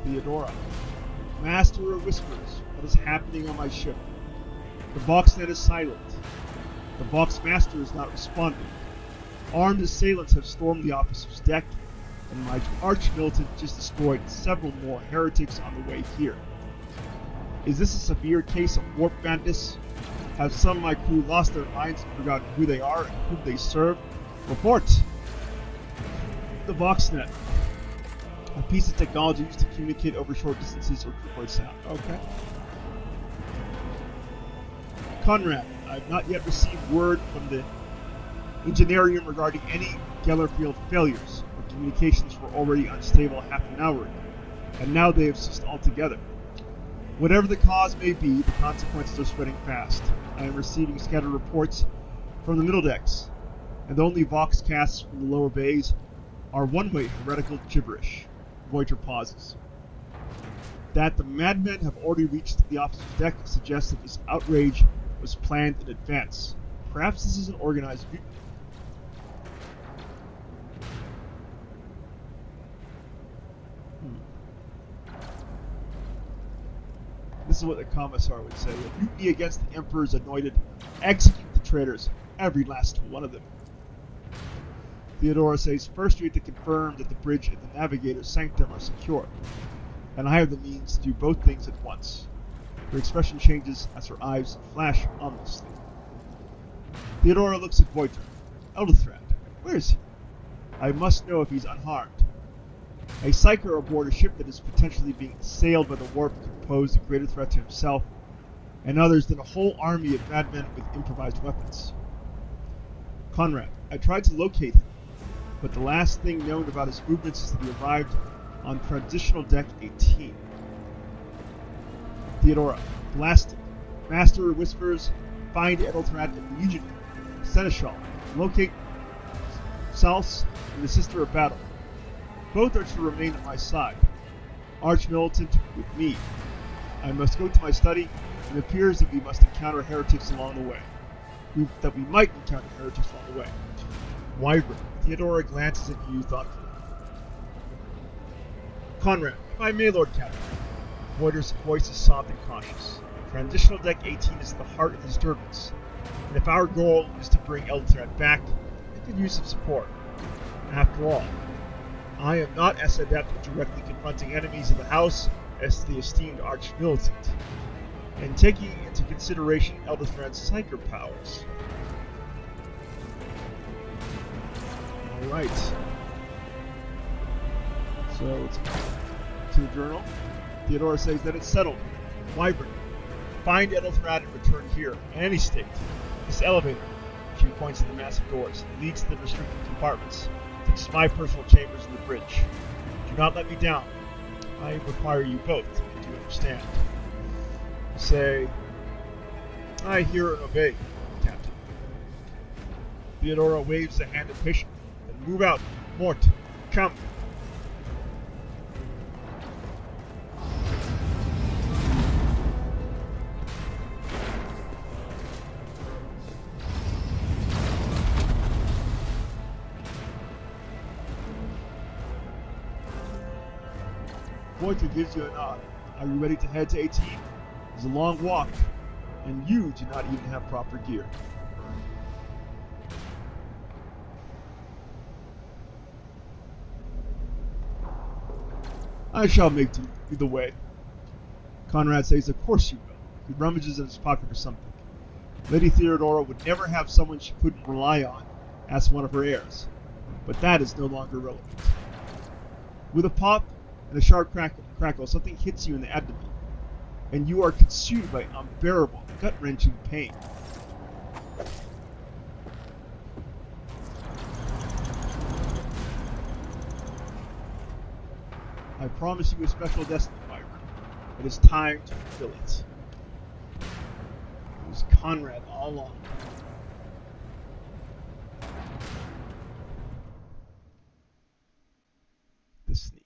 Theodora. Master of Whispers, what is happening on my ship? The Voxnet is silent. The Vox Master is not responding. Armed assailants have stormed the officer's deck, and my Archmilitant just destroyed several more heretics on the way here. Is this a severe case of warp madness? Have some of my crew lost their minds and forgotten who they are and whom they serve? Report! The Voxnet. A piece of technology used to communicate over short distances or record sound. Okay. Conrad, I have not yet received word from the Engineering regarding any Gellerfield failures. Our communications were already unstable half an hour ago, and now they have ceased altogether. Whatever the cause may be, the consequences are spreading fast. I am receiving scattered reports from the middle decks, and the only vox casts from the lower bays are one-way heretical gibberish. Voiter pauses. That the madmen have already reached the officer's deck suggests that this outrage was planned in advance. Perhaps this is an organized mutiny. This is what the Commissar would say. A mutiny against the Emperor's anointed. Execute the traitors, every last one of them. Theodora says, first we have to confirm that the bridge and the Navigator's sanctum are secure, and I have the means to do both things at once. Her expression changes as her eyes flash ominously. Theodora looks at Voiter. Eldothrad, where is he? I must know if he's unharmed. A psyker aboard a ship that is potentially being assailed by the warp could pose a greater threat to himself and others than a whole army of madmen with improvised weapons. Conrad, I tried to locate him, but the last thing known about his movements is that he arrived on Transitional Deck 18. Theodora, blasted. Master of Whispers, find Edeltrad and Legion, Seneschal, locate Sals and the Sister of Battle. Both are to remain at my side. Archmilitant with me. I must go to my study, and it appears that we must encounter heretics along the way. That we might encounter heretics along the way. Wyvern. Theodora glances at you thoughtfully. Conrad, if I may, Lord Captain. Voiter's voice is soft and cautious. Transitional Deck 18 is the heart of the disturbance, and if our goal is to bring Eldothrad back, it could use some support. After all, I am not as adept at directly confronting enemies of the house as the esteemed Archmilitant. and taking into consideration Elderthran's psyker powers. Alright. So let's go to the journal. Theodora says that it's settled. Wyvern, find Elderthran and return here, in any state. This elevator, she points to the massive doors, leads to the restricted compartments. It's my personal chambers in the bridge. Do not let me down. I require you both. Do you understand? Say, I hear and obey, Captain. Theodora waves a hand impatiently. Then move out. Mort, come. Pointer gives you a nod. Are you ready to head to 18? It's a long walk, and you do not even have proper gear. I shall make you the way. Conrad says, of course you will. He rummages in his pocket for something. Lady Theodora would never have someone she couldn't rely on as one of her heirs, but that is no longer relevant. With a pop and a sharp crackle, something hits you in the abdomen, and you are consumed by unbearable, gut-wrenching pain. I promise you a special destiny, Myron. It is time to fulfill it. It was Conrad all along. The sneak.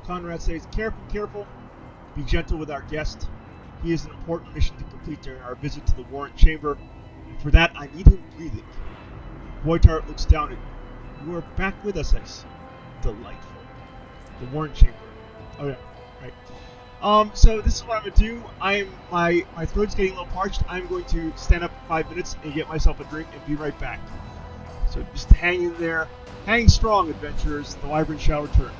Conrad says, careful, be gentle with our guest. He has an important mission to complete during our visit to the Warrant Chamber, and for that I need him breathing. Voitart looks down at you. You are back with us, I see. Delightful. The Warrant Chamber. Oh yeah, right. So this is what I'm going to do. My throat's getting a little parched. I'm going to stand up for 5 minutes and get myself a drink and be right back. So just hang in there. Hang strong, adventurers. The Wyvern shall return.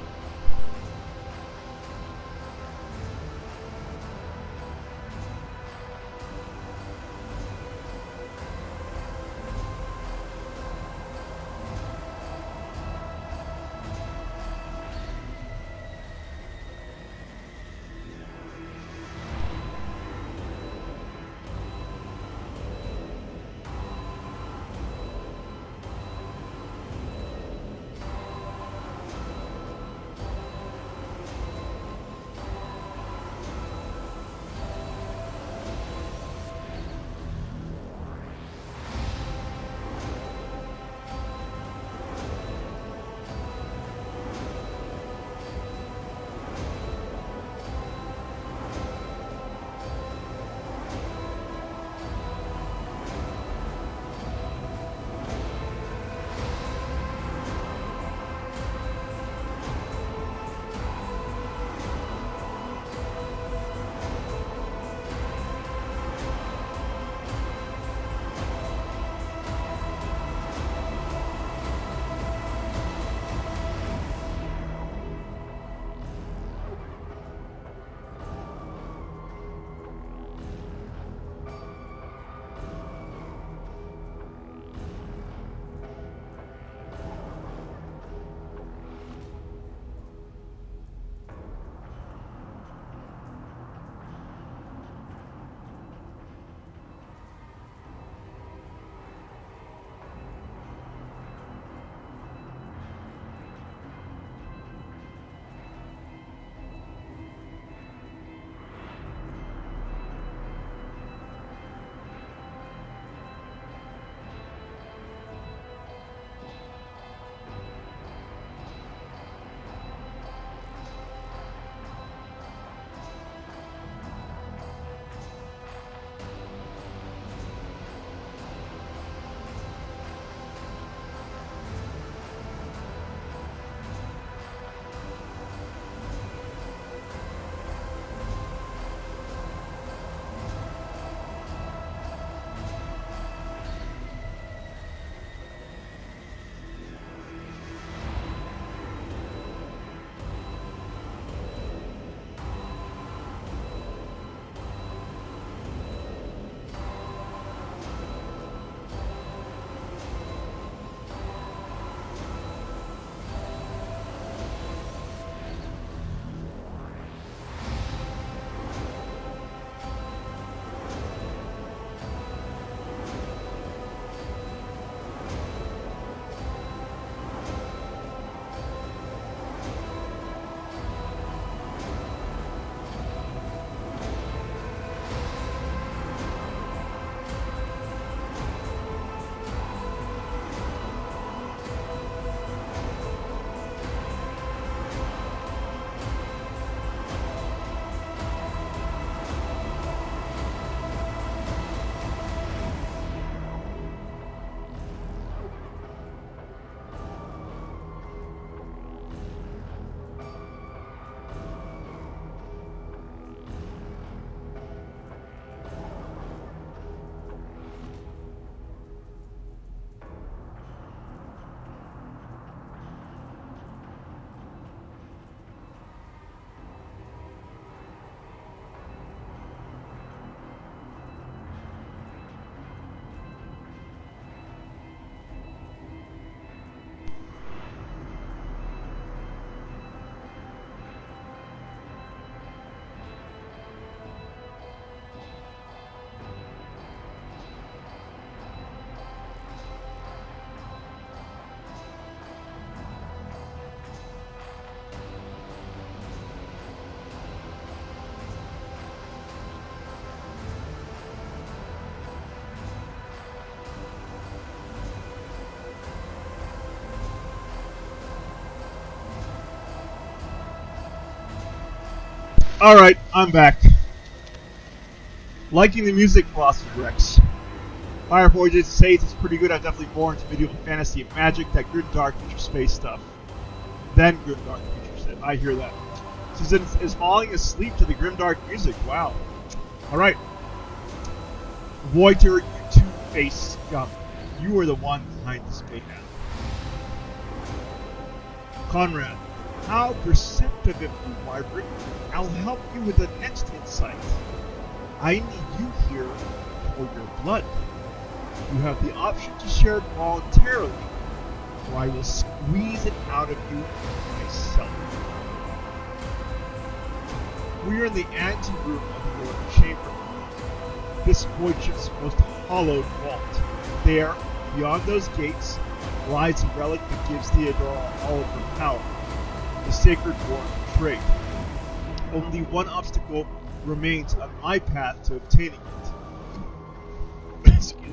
Alright, I'm back. Liking the music, Philosopher Rex. Fireboy did say it's pretty good. I'm definitely more into medieval fantasy and magic, that grim dark future space stuff. Then grim dark future stuff. I hear that. Susan is falling asleep to the grim dark music. Wow. Alright. Voiter, you two-faced scum. You are the one behind this mayhem. Conrad, how perceptive of you, Wyvern. I'll help you with the next insight. I need you here for your blood. You have the option to share it voluntarily, or I will squeeze it out of you myself. We are in the anteroom of the Northern Chamber. This void ship's most hallowed vault. There, beyond those gates, lies a relic that gives Theodora all of her power, the sacred Warhammer trait. Only one obstacle remains on my path to obtaining it. Excuse me.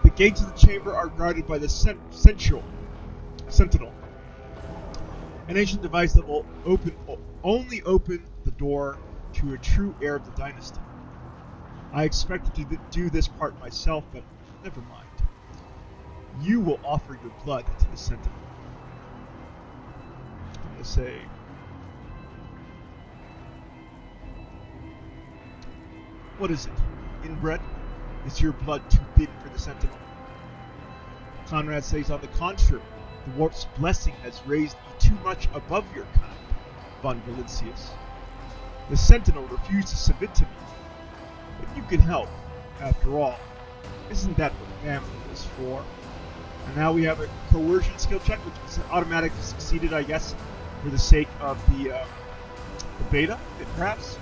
The gates of the chamber are guarded by the Sentinel, an ancient device that will only open the door to a true heir of the dynasty. I expected to do this part myself, but never mind. You will offer your blood to the Sentinel. I'm going to say... What is it? Inbred? Is your blood too thin for the Sentinel? Conrad says, on the contrary, the warp's blessing has raised me too much above your kind, von Valentius. The Sentinel refused to submit to me, but you can help, after all. Isn't that what family is for? And now we have a coercion skill check, which is automatically succeeded, I guess, for the sake of the beta, perhaps?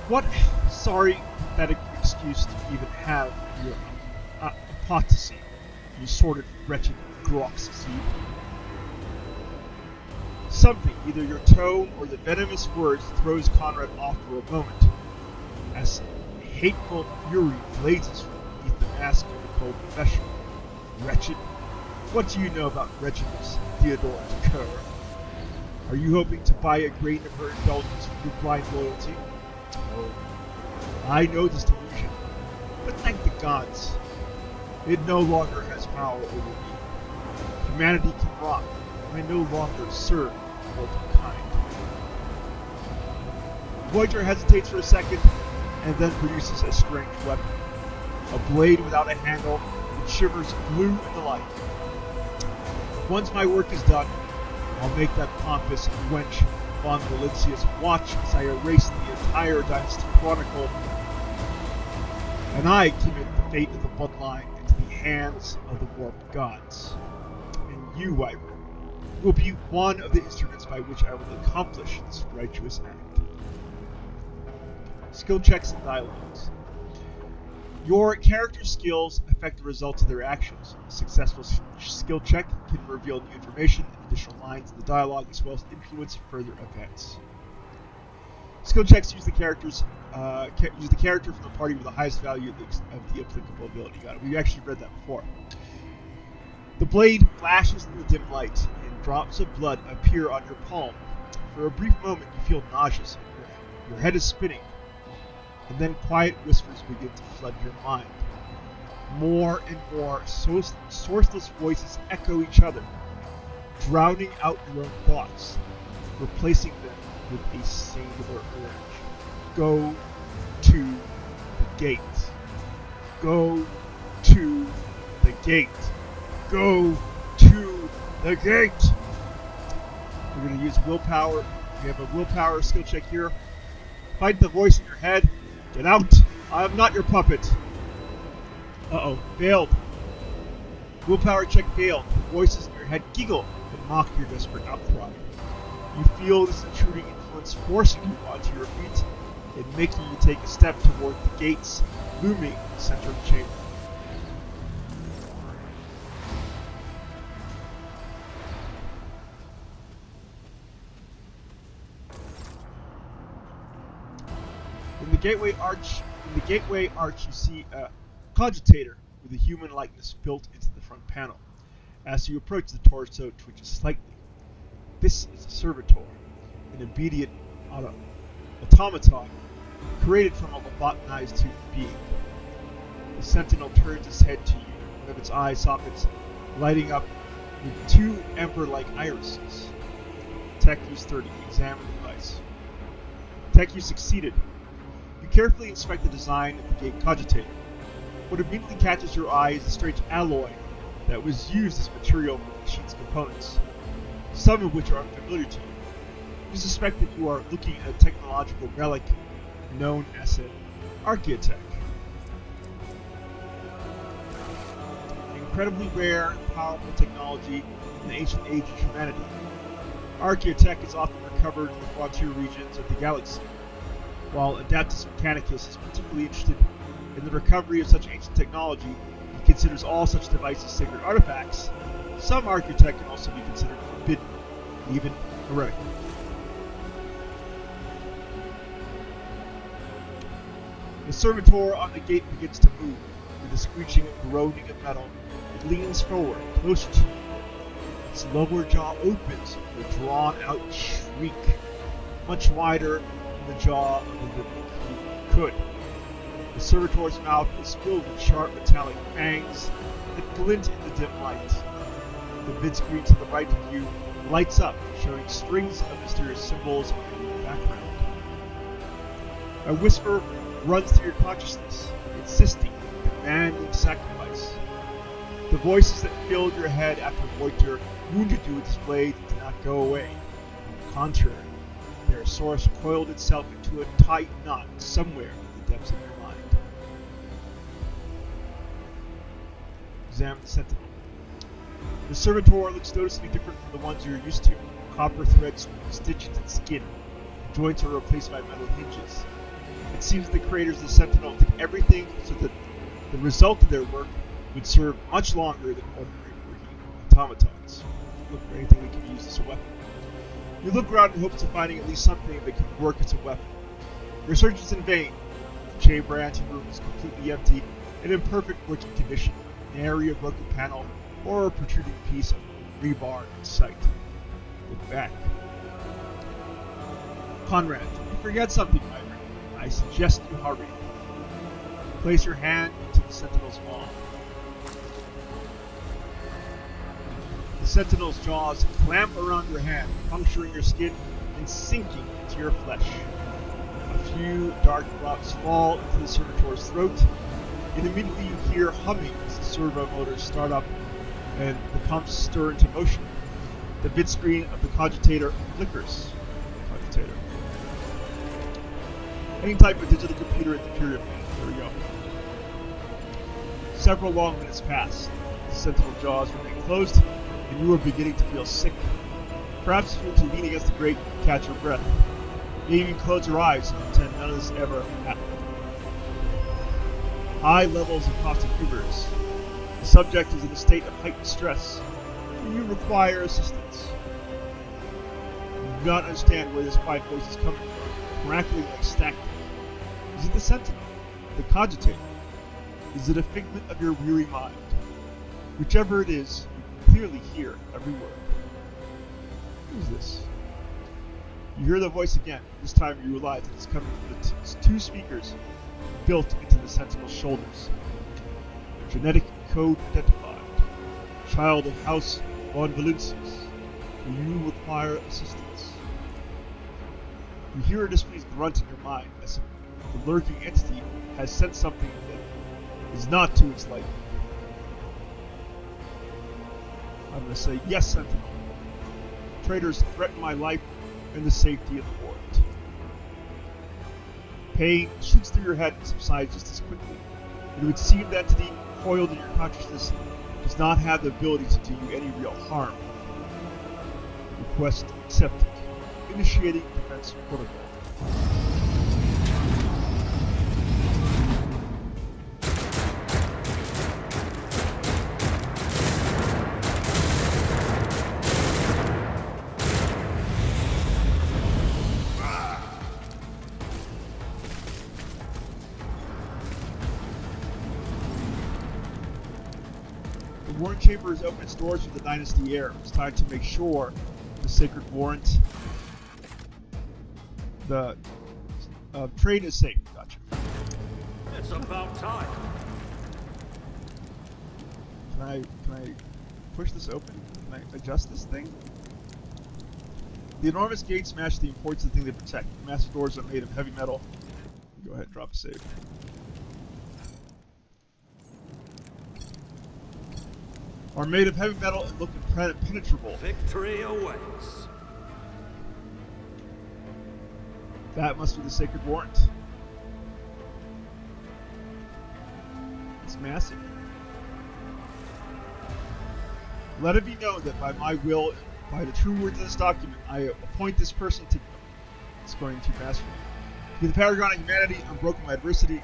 What sorry pathetic excuse to even have your apostasy, you sordid, wretched Grox seed. Something, either your tone or the venomous words, throws Conrad off for a moment, as hateful fury blazes from beneath the mask of the cold professional. Wretched? What do you know about wretchedness, Theodora Kerr? Are you hoping to buy a grain of her indulgence for your blind loyalty? Oh, I know this delusion, but thank the gods. It no longer has power over me. Humanity can rot. I no longer serve mortal kind. Voyager hesitates for a second, and then produces a strange weapon. A blade without a handle that shivers blue in the light. Once my work is done, I'll make that pompous wench von Valentius watch as I erase the entire Dynasty Chronicle, and I commit the fate of the bloodline into the hands of the warped gods. And you, Wyvern, will be one of the instruments by which I will accomplish this righteous act. Skill checks and dialogues. Your character's skills affect the results of their actions. A successful skill check can reveal new information and additional lines in the dialogue, as well as influence further events. Skill checks use the character from the party with the highest value of the applicable ability. Got it. We actually read that before. The blade flashes in the dim light, and drops of blood appear on your palm. For a brief moment, you feel nauseous. Your head is spinning. And then quiet whispers begin to flood your mind. More and more sourceless voices echo each other, drowning out your own thoughts, replacing them with a singular urge. Go to the gate. Go to the gate. Go to the gate! We're going to use willpower. We have a willpower skill check here. Fight the voice in your head. Get out! I am not your puppet! Uh-oh, failed. Willpower check failed. The voices in your head giggle and mock your desperate outcry. You feel this intruding influence forcing you onto your feet and making you take a step toward the gates looming in the center of the chamber. In the gateway arch, you see a cogitator with a human likeness built into the front panel. As you approach, the torso twitches slightly. This is a servitor, an obedient automaton created from a lobotomized human being. The sentinel turns its head to you, one of its eye sockets lighting up with two ember-like irises. Tech use 30. Examine the device. Tech use succeeded. You carefully inspect the design of the gate cogitator. What immediately catches your eye is the strange alloy that was used as material for the machine's components, some of which are unfamiliar to you. You suspect that you are looking at a technological relic known as an Owlcat. Incredibly rare and powerful technology in the ancient age of humanity. Owlcat is often recovered in the frontier regions of the galaxy, while Adeptus Mechanicus is particularly interested in the recovery of such ancient technology and considers all such devices sacred artifacts. Some Owlcat can also be considered forbidden, even heretical. The servitor on the gate begins to move. With a screeching and groaning of metal, it leans forward, closer to you. Its lower jaw opens with a drawn-out shriek, much wider than the jaw of a living human could. The servitor's mouth is filled with sharp metallic fangs that glint in the dim light. The vidscreen to the right of you lights up, showing strings of mysterious symbols in the background. A whisper runs through your consciousness, insisting, demanding sacrifice. The voices that filled your head after Voiter wounded you with his blade did not go away. On the contrary, their source coiled itself into a tight knot somewhere in the depths of your mind. Examine the sentinel. The servitor looks noticeably different from the ones you're used to. Copper threads stitch its skin. The joints are replaced by metal hinges. It seems the creators of the Sentinel did everything so that the result of their work would serve much longer than ordinary working automatons. Look for anything that can be used as a weapon. You look around in hopes of finding at least something that can work as a weapon. Your search is in vain. The chamber anteroom is completely empty and in perfect working condition. Nary a broken panel or a protruding piece of rebar in sight. Look back. Conrad, you forget something, my friend. I suggest you hurry. Place your hand into the Sentinel's maw. The Sentinel's jaws clamp around your hand, puncturing your skin and sinking into your flesh. A few dark drops fall into the servitor's throat, and immediately you hear humming as the servo motors start up and the pumps stir into motion. The vidscreen of the cogitator flickers. Cogitator. Any type of digital computer at the pyramid. There we go. Several long minutes pass. The sentinel jaws remain closed, and you are beginning to feel sick. Perhaps you need to lean against the grate and catch your breath. Maybe even close your eyes and pretend none of this ever happened. High levels of caustic figures. The subject is in a state of heightened stress. You require assistance. You do not understand where this quiet voice is coming from, crackling like static. Is it the sentinel? The cogitator? Is it a figment of your weary mind? Whichever it is, you can clearly hear every word. Who is this? You hear the voice again. This time you realize that it's coming from the two speakers built into the sentinel's shoulders. Genetic code identified. Child of House von Valencius. Do you require assistance? You hear a displeased grunt in your mind as if the lurking entity has sent something that is not to its liking. I'm going to say, yes, Sentinel. Traitors threaten my life and the safety of the world. Pain shoots through your head and subsides just as quickly. It would seem the entity coiled in your consciousness does not have the ability to do you any real harm. Request accepted. Initiating defense protocol. The Warren Chamber has opened its doors for the Dynasty heir. It's time to make sure the sacred warrant. The trade is safe. Gotcha. It's about time. Can I push this open? Can I adjust this thing? The enormous gates match the importance of the thing they protect. The massive doors are made of heavy metal. Go ahead, drop a save. Are made of heavy metal and look impenetrable. Victory awaits. That must be the sacred warrant. It's massive. Let it be known that by my will, by the true words of this document, I appoint this person to... It's going too fast for me. To be the paragon of humanity, unbroken by adversity.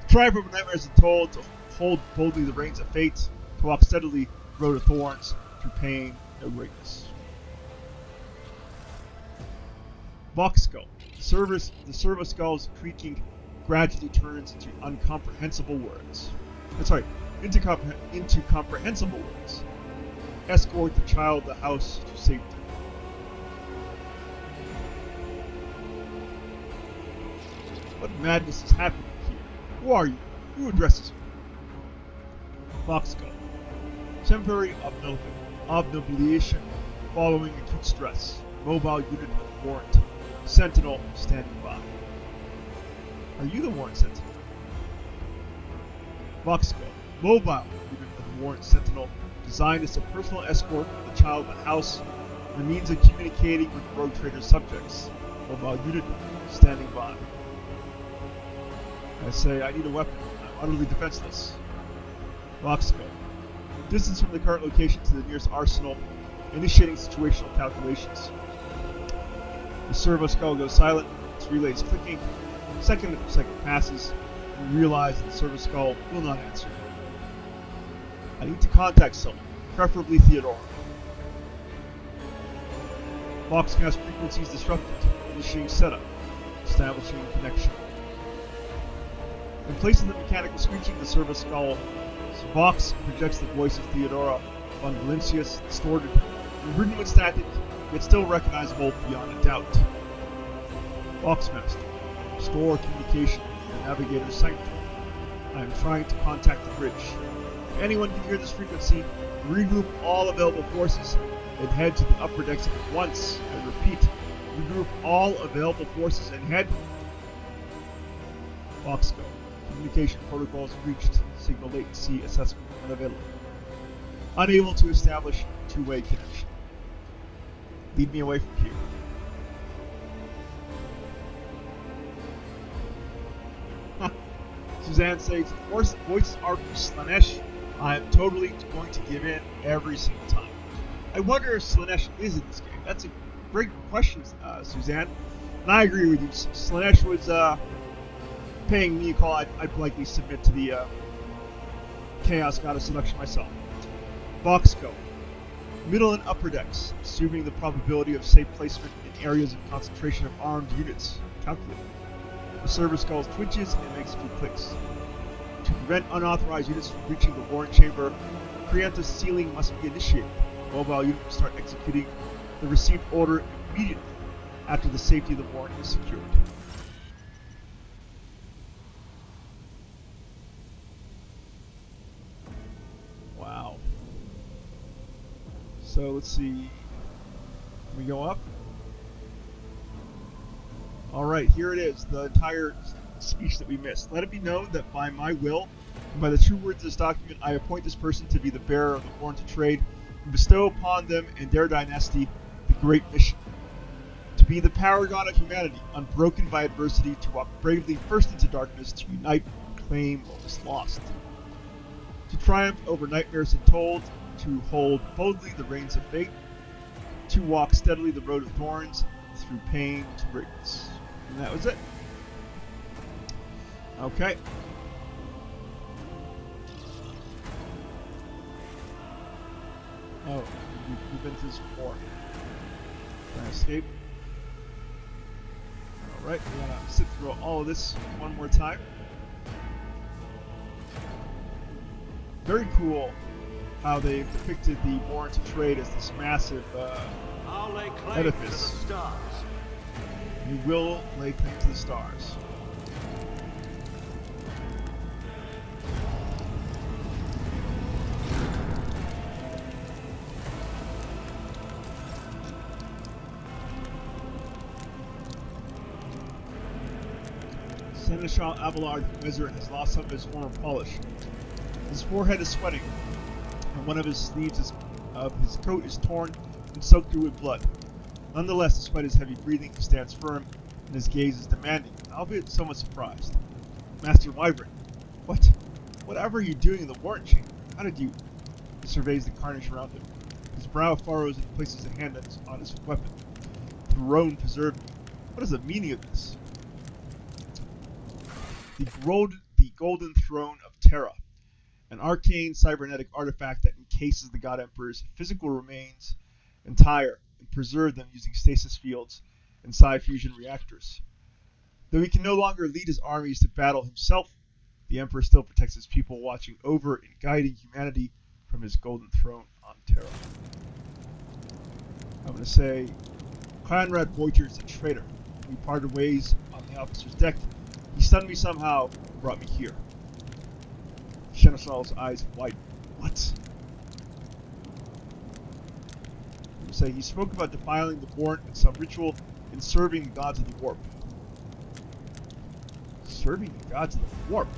Triumph over nightmares and told, to hold boldly the reins of fate, to walk steadily the road of thorns, through pain, no greatness. Vox skull. The servo skull's creaking gradually turns into incomprehensible words. Into comprehensible words. Escort the child the house to safety. What madness is happening here? Who are you? Who addresses you? Vox skull. Temporary obnubilation following acute stress. Mobile unit of warrant. Sentinel standing by. Are you the warrant sentinel? Vox skull. Mobile unit of warrant sentinel designed as a personal escort of the child of the house and the means of communicating with rogue trader subjects. Mobile unit standing by. I say, I need a weapon. I'm utterly defenseless. Vox skull. Distance from the current location to the nearest arsenal. Initiating situational calculations. The servo skull goes silent. Its relays clicking. Second after second passes. We realize that the servo skull will not answer. I need to contact someone, preferably Theodora. Voxcast frequencies disrupted. Initiating setup. Establishing connection. In place of the mechanical screeching, the servo skull Vox projects the voice of Theodora von Valencius, distorted, and rudiment static, yet still recognizable beyond a doubt. Voxmaster. Restore communication in the navigator's sanctum. I am trying to contact the bridge. If anyone can hear this frequency, regroup all available forces and head to the upper decks at once. I repeat, regroup all available forces and head... Voxco. Communication protocols reached. Signal latency assessment unavailable. Unable to establish two-way connection. Lead me away from here. Suzanne says, the voices are from Slanesh. I am totally going to give in every single time. I wonder if Slanesh is in this game. That's a great question, Suzanne. And I agree with you. Slanesh was paying me a call. I'd likely submit to the Chaos Goddess selection myself. Voxco. Middle and upper decks, assuming the probability of safe placement in areas of concentration of armed units. Calculated. The server skull twitches and makes a few clicks. To prevent unauthorized units from reaching the warrant chamber, preemptive sealing must be initiated. The mobile unit will start executing the received order immediately after the safety of the warrant is secured. Wow. So let's see. Can we go up? Alright, here it is, the entire speech that we missed. Let it be known that by my will, and by the true words of this document, I appoint this person to be the bearer of the horn to trade, and bestow upon them and their dynasty the great mission. To be the paragon of humanity, unbroken by adversity, to walk bravely first into darkness, to unite and claim what was lost. To triumph over nightmares untold, to hold boldly the reins of fate, to walk steadily the road of thorns, through pain to greatness. And that was it. Okay. Oh, we've been through this before. Can I escape? Alright, we're gonna sit through all of this one more time. Very cool how they've depicted the warranted trade as this massive I'll lay claim edifice. to the stars. You will lay claim to the stars. Seneschal Abelard the Wizard has lost some of his former polish. His forehead is sweating, and one of his sleeves of his coat is torn and soaked through with blood. Nonetheless, despite his heavy breathing, he stands firm, and his gaze is demanding, albeit somewhat surprised. Master Wyvern, whatever are you doing in the warrant chamber? How did you? He surveys the carnage around him. His brow furrows and places a hand on his weapon. Throne preserve me. What is the meaning of this? The Golden Throne of Terra, an arcane cybernetic artifact that encases the God Emperor's physical remains entire and preserve them using stasis fields and psi-fusion reactors. Though he can no longer lead his armies to battle himself, the Emperor still protects his people, watching over and guiding humanity from his Golden Throne on Terra. I'm going to say, Conrad Boiter is a traitor. We parted ways on the officer's deck. He stunned me somehow and brought me here. Seneschal's eyes widen. What? I'm say he spoke about defiling the warrant with some ritual and serving the gods of the warp. Serving the gods of the warp,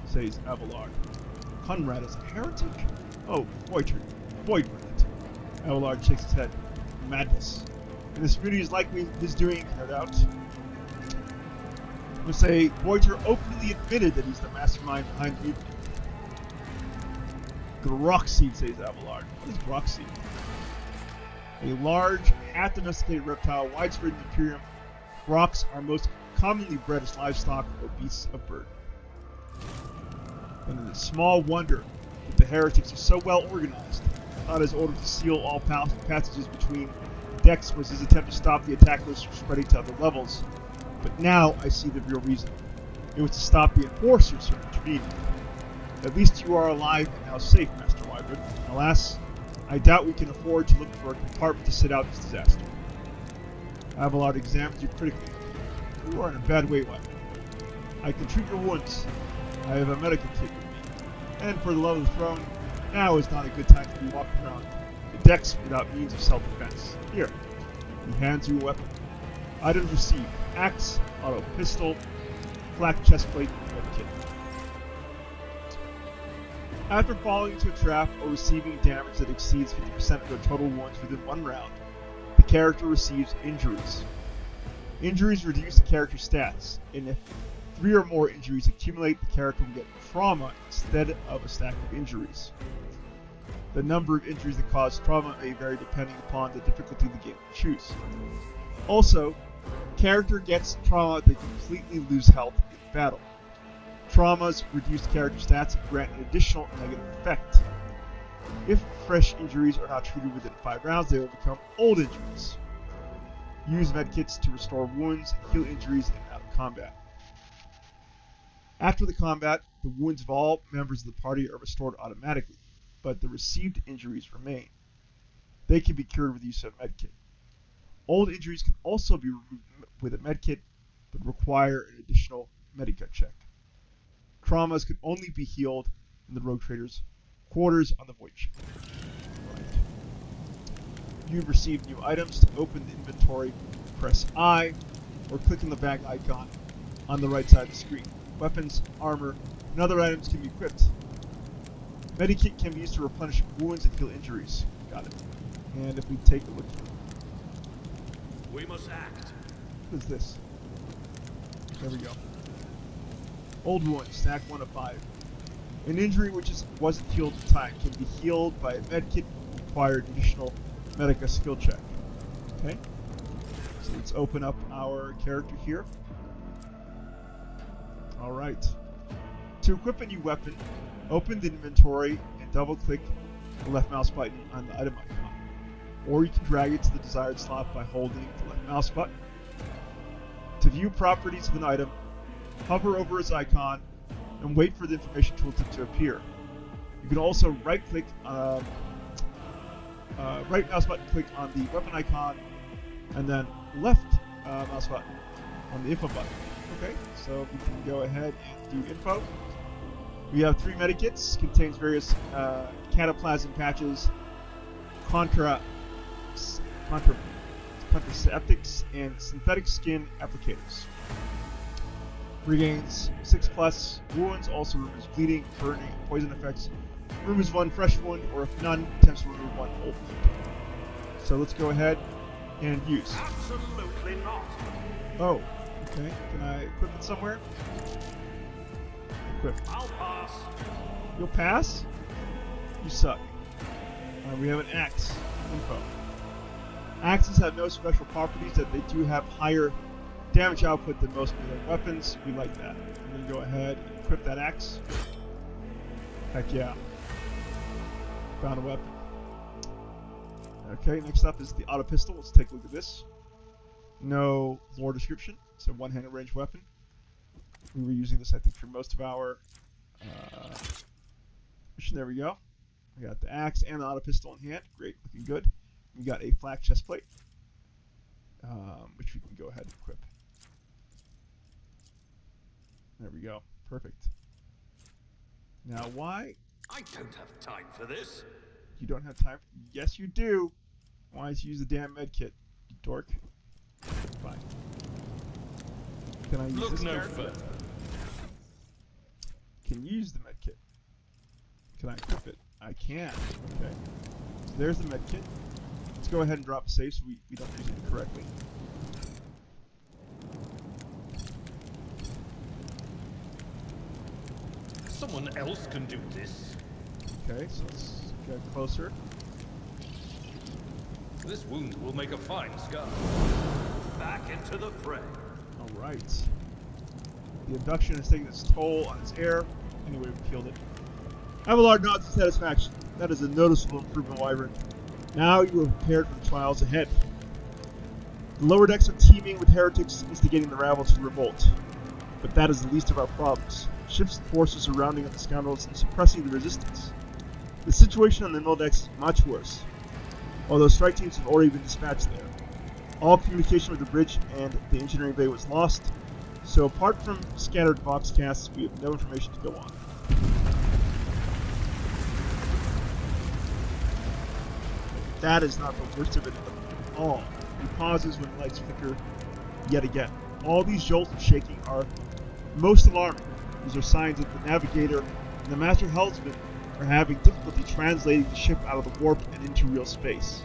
says Abelard. Conrad is a heretic? Oh, void grant. Abelard shakes his head. Madness. And this beauty is likely his doing, no doubt. I'm going to say Boiter openly admitted that he's the mastermind behind the mutiny. Groxseed, says Abelard. What is Groxseed? A large, half-domesticated reptile widespread in the Imperium. Grox are most commonly bred as livestock or beasts of burden. And it is small wonder that the heretics are so well organized. Not as ordered to seal all passages between decks was his attempt to stop the attackers from spreading to other levels. But now I see the real reason. It was to stop the enforcers from intervening. At least you are alive and now safe, Master Wyvern. Alas, I doubt we can afford to look for a compartment to sit out this disaster. Abelard examines you critically. You are in a bad way, Wyvern. I can treat your wounds. I have a medical kit with me. And for the love of the throne, now is not a good time to be walking around the decks without means of self-defense. Here. He hands you a weapon. Items received. Axe, auto pistol, flak chestplate, and medkit. After falling into a trap or receiving damage that exceeds 50% of their total wounds within one round, the character receives injuries. Injuries reduce the character's stats, and if 3 or more injuries accumulate, the character will get trauma instead of a stack of injuries. The number of injuries that cause trauma may vary depending upon the difficulty of the game you choose. Also, character gets trauma, they completely lose health in battle. Traumas reduce character stats and grant an additional negative effect. If fresh injuries are not treated within 5 rounds, they will become old injuries. Use medkits to restore wounds and heal injuries in and out of combat. After the combat, the wounds of all members of the party are restored automatically, but the received injuries remain. They can be cured with the use of a medkit. Old injuries can also be removed with a medkit, but require an additional medica check. Traumas can only be healed in the Rogue Trader's quarters on the Void Ship. Right. You've received new items. To open the inventory, press I, or click on the bag icon on the right side of the screen. Weapons, armor, and other items can be equipped. Medikit can be used to replenish wounds and heal injuries. Got it. And if we take a look here. We must act. What is this? There we go. Old wound, stack 1 of 5. An injury which wasn't healed in time can be healed by a medkit and require an additional medica skill check. Okay? So let's open up our character here. Alright. To equip a new weapon, open the inventory and double click the left mouse button on the item icon. Or you can drag it to the desired slot by holding the left mouse button. To view properties of an item, hover over its icon and wait for the information tooltip to appear. You can also right-click, right mouse button click on the weapon icon, and then left mouse button on the info button. Okay, so we can go ahead and do info. We have 3 medikits, contains various cataplasm patches, contraceptics, and synthetic skin applicators. Regains 6+ wounds, also removes bleeding, burning, and poison effects. Removes 1 fresh wound, or if none, attempts to remove 1 old wound. So let's go ahead and use. Absolutely not. Oh, okay. Can I equip it somewhere? Equip. I'll pass. You'll pass? You suck. We have an axe. Info. Axes have no special properties, that they do have higher damage output than most melee weapons. We like that. I'm going to go ahead and equip that axe. Heck yeah. Found a weapon. Okay, next up is the auto pistol. Let's take a look at this. No lore description. It's a one-handed range weapon. We were using this, I think, for most of our mission. There we go. We got the axe and the auto pistol in hand. Great, looking good. We got a flak chest plate, which we can go ahead and equip. There we go. Perfect. Now, why? I don't have time for this. You don't have time? Yes, you do. Why don't you use the damn medkit, you dork? Fine. Can I use Look this no character? further. Can you use the medkit? Can I equip it? I can. Okay. So there's the medkit. Let's go ahead and drop a save so we don't use it correctly. Someone else can do this. Okay, so let's get closer. This wound will make a fine scar. Back into the fray. Alright. The abduction has taken its toll on its air. Anyway, we killed it. Abelard nods in satisfaction. That is a noticeable improvement, Wyvern. Now you are prepared for the trials ahead. The lower decks are teeming with heretics instigating the rabble to revolt. But that is the least of our problems. Ships and forces surrounding the scoundrels and suppressing the resistance. The situation on the middle decks is much worse, although strike teams have already been dispatched there. All communication with the bridge and the engineering bay was lost, so apart from scattered voxcasts, we have no information to go on. That is not the worst of it at all. He pauses when the lights flicker yet again. All these jolts and shaking are most alarming. These are signs that the navigator and the master helmsman are having difficulty translating the ship out of the warp and into real space.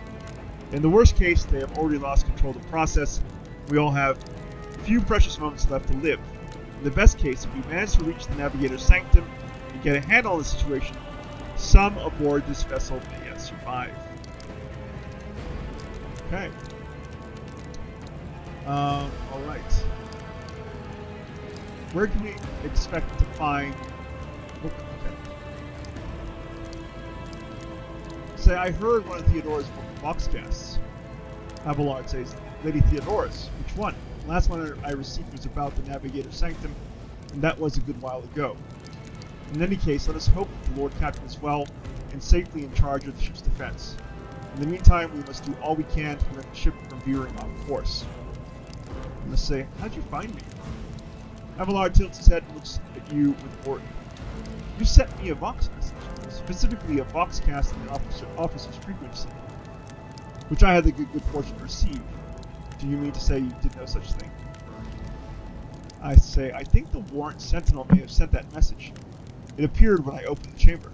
In the worst case, they have already lost control of the process. We all have few precious moments left to live. In the best case, if we manage to reach the navigator's sanctum and get a handle on the situation, some aboard this vessel may yet survive. Okay. Alright. Where can we expect to find... Oh, okay. Say, I heard one of Theodora's boxcasts. Abelard says, Lady Theodora's. Which one? The last one I received was about the Navigator's Sanctum, and that was a good while ago. In any case, let us hope that the Lord Captain is well and safely in charge of the ship's defense. In the meantime, we must do all we can to prevent the ship from veering off course. I must say, how'd you find me? Abelard tilts his head and looks at you with Orton. You sent me a vox message, specifically a voxcast in the officer's frequency, which I had the good fortune to receive. Do you mean to say you did no such thing? I say, I think the Warrant Sentinel may have sent that message. It appeared when I opened the chamber.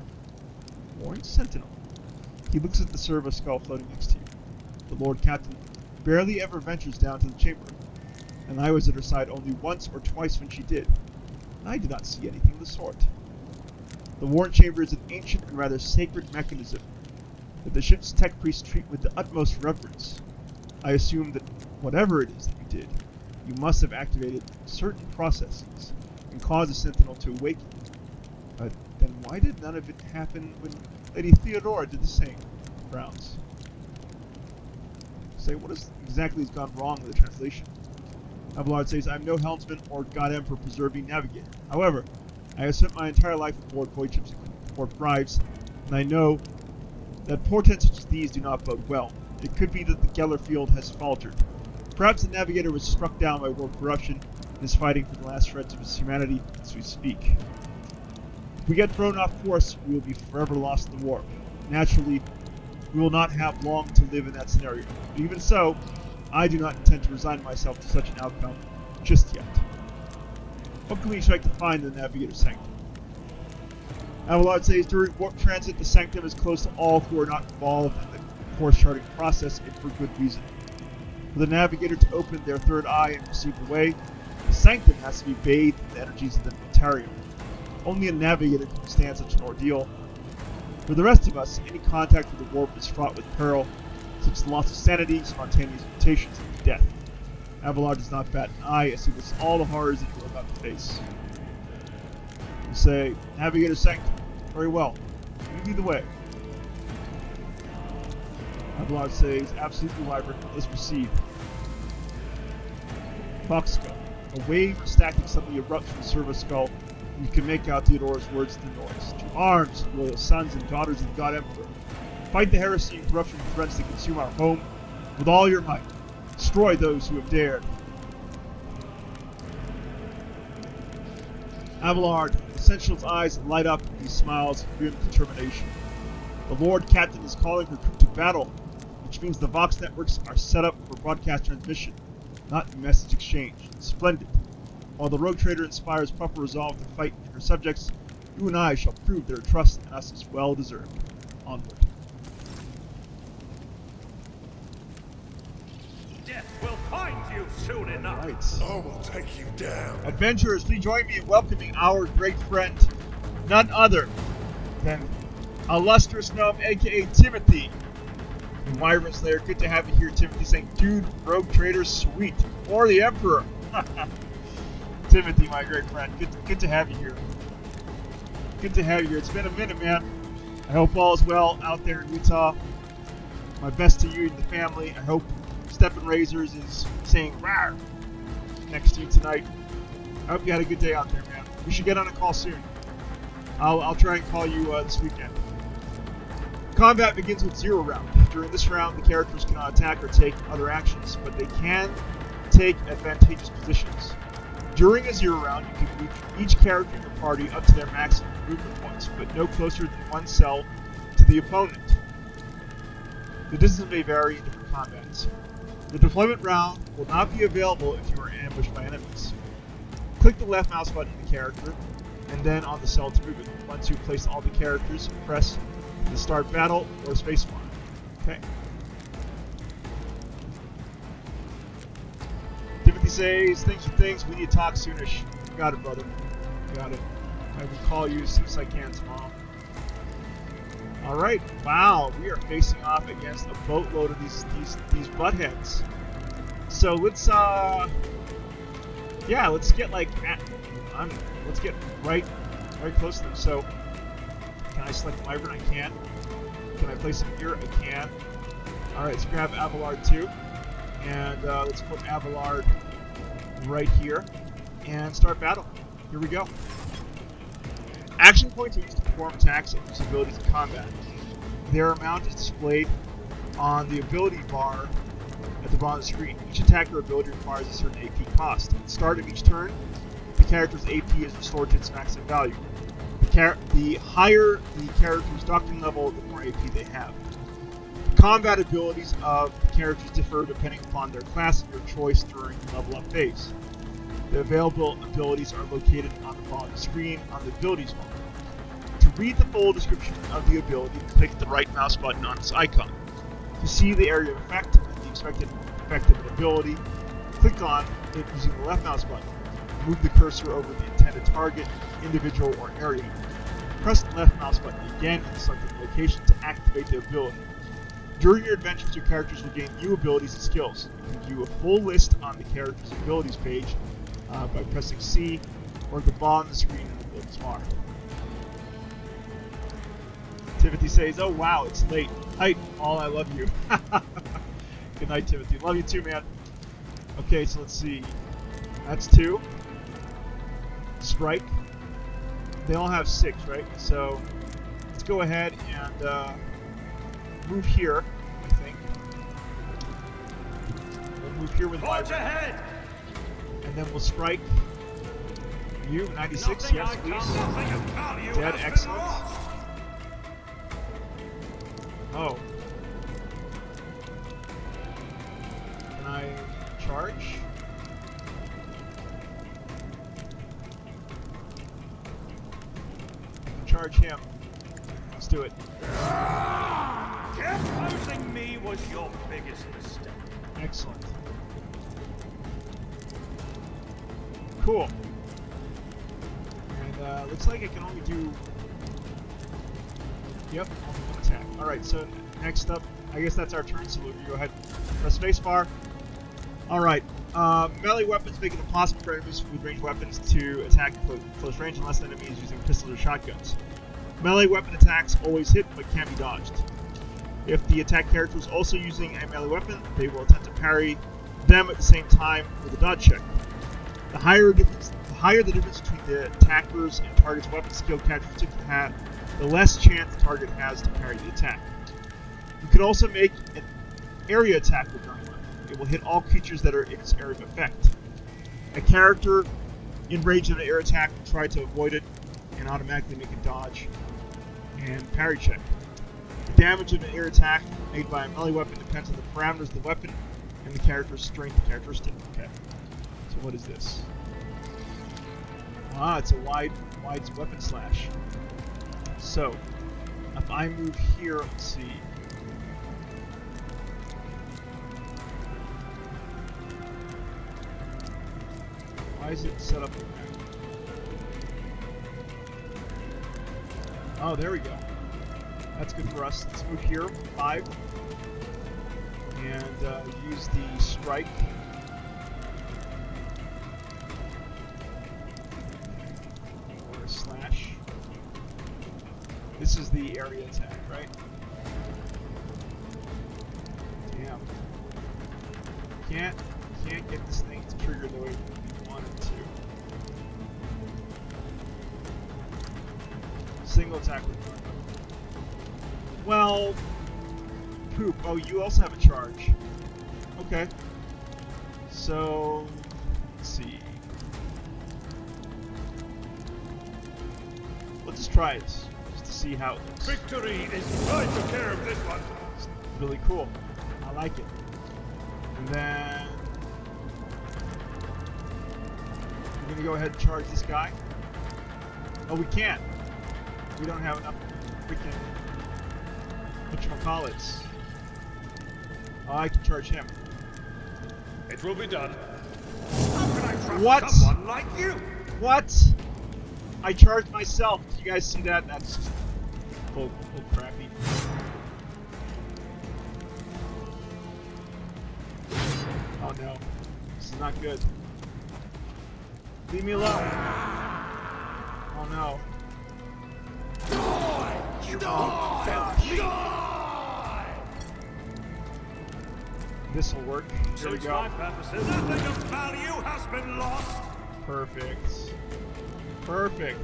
Warrant Sentinel? He looks at the servo skull floating next to you. The Lord Captain barely ever ventures down to the chamber, and I was at her side only once or twice when she did, and I did not see anything of the sort. The Warrant Chamber is an ancient and rather sacred mechanism that the ship's tech priests treat with the utmost reverence. I assume that whatever it is that you did, you must have activated certain processes and caused the Sentinel to awaken. But then why did none of it happen when Lady Theodora did the same? Browns. Say, what exactly has gone wrong with the translation? Abelard says, I'm no helmsman or God Emperor preserving navigator. However, I have spent my entire life aboard voyage ships and port bribes, and I know that portents such as these do not bode well. It could be that the Geller field has faltered. Perhaps the Navigator was struck down by world corruption and is fighting for the last shreds of his humanity as we speak. If we get thrown off course, we will be forever lost in the warp. Naturally, we will not have long to live in that scenario. But even so, I do not intend to resign myself to such an outcome just yet. What can we expect to find in the Navigator's Sanctum? Abelard says during warp transit, the Sanctum is closed to all who are not involved in the course charting process, and for good reason. For the Navigator to open their third eye and receive the way, the Sanctum has to be bathed in the energies of the Notarium. Only a Navigator can withstand such an ordeal. For the rest of us, any contact with the warp is fraught with peril, such as loss of sanity, spontaneous mutations, and death. Abelard does not bat an eye as he lists all the horrors that you are about to face. We say, Navigator Sanctum. Very well. You lead the way. Abelard says, absolutely, Wyvern. Let's proceed. Fox Skull. A wave or stacking suddenly erupts from the servo skull. You can make out Theodore's words through the noise. To arms, loyal sons and daughters of the God Emperor. Fight the heresy and corruption and threats that consume our home with all your might. Destroy those who have dared. Abelard, Essential's eyes light up and he smiles with grim determination. The Lord Captain is calling her crew to battle, which means the Vox networks are set up for broadcast transmission, not message exchange. Splendid. While the rogue trader inspires proper resolve to fight in her subjects, you and I shall prove their trust in us is well deserved. Onward. Death will find you soon enough. Right. I will take you down. Adventurers, please join me in welcoming our great friend, none other than illustrious gnome, aka Timothy. And Wyvern Slayer, good to have you here. Timothy saying, dude, rogue trader, sweet. Or the Emperor. Timothy, my great friend, good to have you here. Good to have you here. It's been a minute, man. I hope all is well out there in Utah. My best to you and the family. I hope Steppin' Razors is saying rawr next to you tonight. I hope you had a good day out there, man. We should get on a call soon. I'll try and call you this weekend. Combat begins with 0 round. During this round, the characters cannot attack or take other actions, but they can take advantageous positions. During a 0 round, you can move each character in your party up to their maximum movement points, but no closer than 1 cell to the opponent. The distance may vary in different combats. The deployment round will not be available if you are ambushed by enemies. Click the left mouse button on the character, and then on the cell to move it. Once you've placed all the characters, press the start battle or spacebar. Okay. Timothy says, things are things, we need to talk soonish. Got it, brother. Got it. I will call you as soon as I can tomorrow. Alright, wow, we are facing off against a boatload of these buttheads. So let's yeah, let's get like let's get right close to them. So can I select Wyvern? I can. Can I place him here? I can. Alright, let's grab Abelard too. And let's put Abelard right here and start battle. Here we go. Action points are used to perform attacks and use abilities in combat. Their amount is displayed on the ability bar at the bottom of the screen. Each attack or ability requires a certain AP cost. At the start of each turn, the character's AP is restored to its maximum value. The higher the character's doctrine level, the more AP they have. The combat abilities of the characters differ depending upon their class and your choice during the level up phase. The available abilities are located on the bottom of the screen on the abilities bar. To read the full description of the ability, click the right mouse button on its icon. To see the area of effect and the expected effect of an ability, click on it using the left mouse button. Move the cursor over the intended target, individual, or area. Press the left mouse button again in the selected location to activate the ability. During your adventures, your characters will gain new abilities and skills. You can view a full list on the character's abilities page by pressing C or at the bottom of the screen in the abilities bar. Timothy says, oh wow, it's late. Night, all, I love you. Good night, Timothy. Love you too, man. Okay, so let's see. That's 2. Strike. They all have 6, right? So go ahead and move here, I think. We'll move here with Forge ahead! and then we'll strike you, 96, yes, please. Dead, excellent. Oh. Can I charge? Charge him. Let's do it. Opposing me was your biggest mistake. Excellent. Cool. And looks like I can only do... Yep, only one attack. Alright, so next up, I guess that's our turn, so we'll go ahead and press spacebar. Alright, melee weapons make it impossible for enemies with ranged weapons to attack close range unless the enemy is using pistols or shotguns. Melee weapon attacks always hit but can be dodged. If the attack character is also using a melee weapon, they will attempt to parry them at the same time with a dodge check. The higher the difference between the attacker's and target's weapon skill characteristics have, the less chance the target has to parry the attack. You can also make an area attack with your weapon. It will hit all creatures that are in its area of effect. A character in range of an air attack will try to avoid it and automatically make a dodge and parry check. The damage of an air attack made by a melee weapon depends on the parameters of the weapon and the character's strength characteristic. Okay. So what is this? Ah, it's a wide weapon slash. So, if I move here, let's see. Why is it set up like that? Oh, there we go. That's good for us. Let's move here, 5. And use the strike. Or a slash. This is the area attack, right? Damn. Can't get this thing to trigger the way we want it to. Single attack with one. Well, poop. Oh, you also have a charge. Okay. So, let's see. Let's just try it, just to see how it looks. Victory is right to care of this one. It's really cool. I like it. And then we're gonna go ahead and charge this guy. Oh, we can't. We don't have enough freaking whatchamacallits. Oh, I can charge him. It will be done. How can I trust What? someone like you? What? I charged myself. Did you guys see that? That's just bull crappy. Oh no. This is not good. Leave me alone. Oh no. You This will work. Here we Since go. my purposes, nothing of value has been lost. Perfect. Perfect.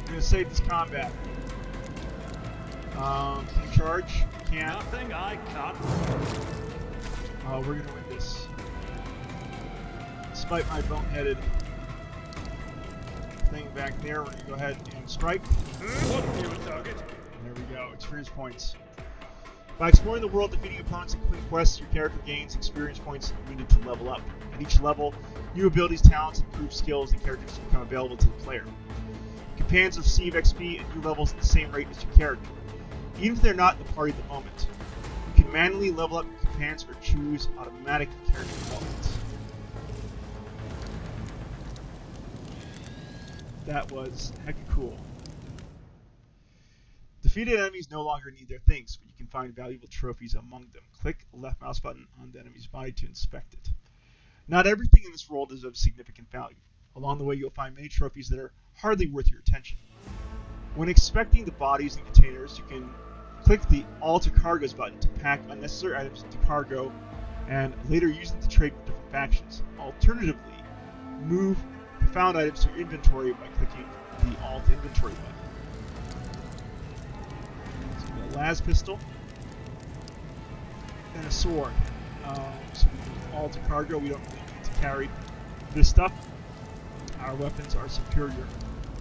I'm gonna save this combat. Can you charge? Can't. Nothing I can't. Oh, we're gonna win this. Despite my boneheaded thing back there, we're gonna go ahead and strike. One new target. There we go. Experience points. By exploring the world, defeating opponents, and completing quests, your character gains experience points needed to level up. At each level, new abilities, talents, improved skills, and characters become available to the player. Companions receive XP at new levels at the same rate as your character, even if they're not in the party at the moment. You can manually level up your companions or choose automatic character development. That was hecka cool. Defeated enemies no longer need their things, but you can find valuable trophies among them. Click the left mouse button on the enemy's body to inspect it. Not everything in this world is of significant value. Along the way, you'll find many trophies that are hardly worth your attention. When inspecting the bodies and containers, you can click the All to Cargoes button to pack unnecessary items into cargo, and later use them to trade with different factions. Alternatively, move found items to your inventory by clicking the Alt Inventory button. las pistol, and a sword. So we can all to cargo. We don't really need to carry this stuff. Our weapons are superior,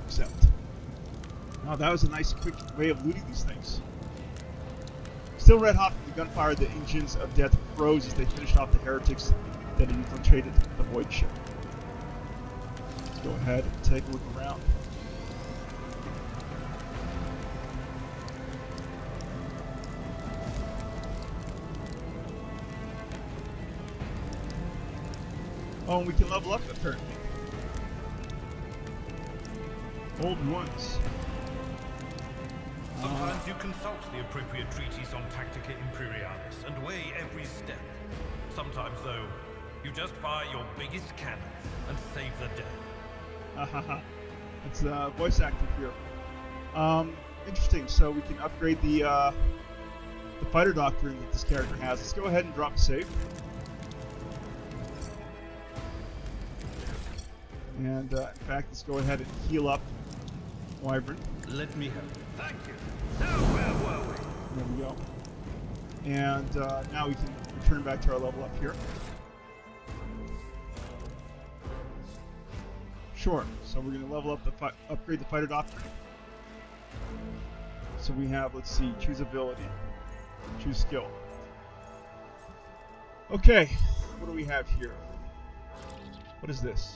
except. Now that was a nice, quick way of looting these things. Still red hot from the gunfire, the engines of death froze as they finished off the heretics that infiltrated the void ship. Let's go ahead and take a look around. Oh, and we can level up apparently. Old ones. Sometimes you consult the appropriate treatise on Tactica Imperialis and weigh every step. Sometimes, though, you just fire your biggest cannon and save the day. Hahaha. It's voice acting here. Interesting. So we can upgrade the fighter doctrine that this character has. Let's go ahead and drop a save. And in fact, let's go ahead and heal up Wyvern. Let me help. Thank you. Now where were we? There we go. And now we can return back to our level up here. Sure. So we're going to level up upgrade the fighter doctrine. So we have, let's see, choose ability, choose skill. Okay, what do we have here? What is this?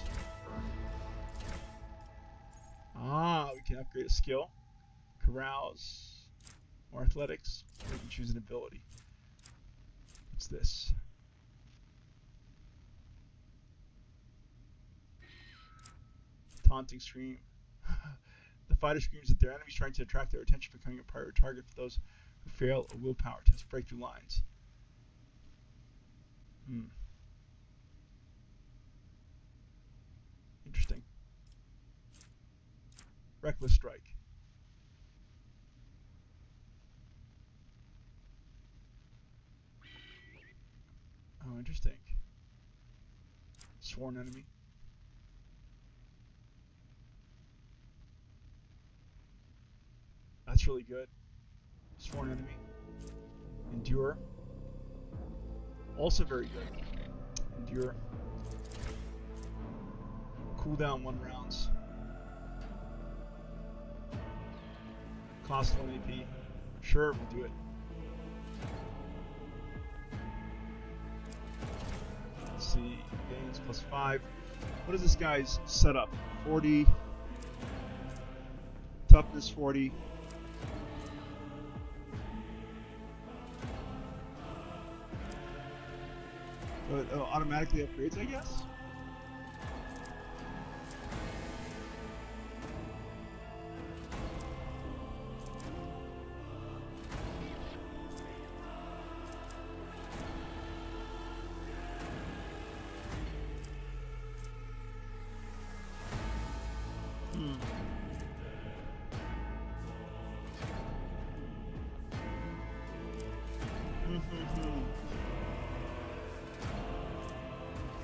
Ah, we can upgrade a skill, carouse, or athletics. We can choose an ability. What's this? Taunting scream. The fighter screams at their enemies, trying to attract their attention, becoming a priority target for those who fail a willpower test. Breakthrough lines. Interesting. Reckless strike. Oh, interesting. Sworn enemy. That's really good. Sworn enemy. Endure. Also very good. Endure. Cooldown 1 rounds. Cost 1 AP. Sure, we'll do it. Let's see. Gains +5. What is this guy's setup? 40. Toughness 40. Automatically upgrades, I guess?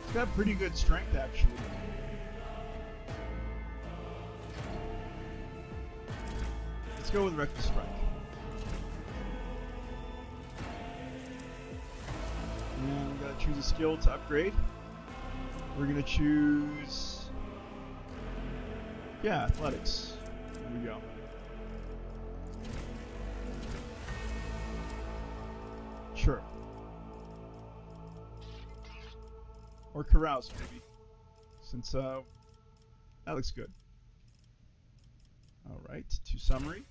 It's got pretty good strength, actually. Let's go with Reckless Strike. And we gotta choose a skill to upgrade. We're gonna choose... yeah, Athletics. There we go. Sure. Or Carouse, maybe. Since, that looks good. Alright, to summary.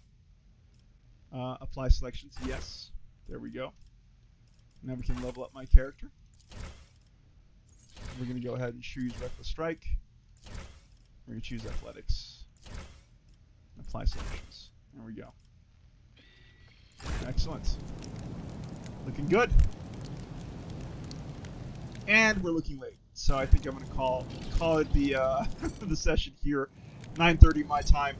Apply selections, yes. There we go. Now we can level up my character. We're going to go ahead and choose Reckless Strike. We're going to choose Athletics. Apply selections. There we go. Excellent. Looking good. And we're looking late, so I think I'm going to call it the the session here. 9:30 my time.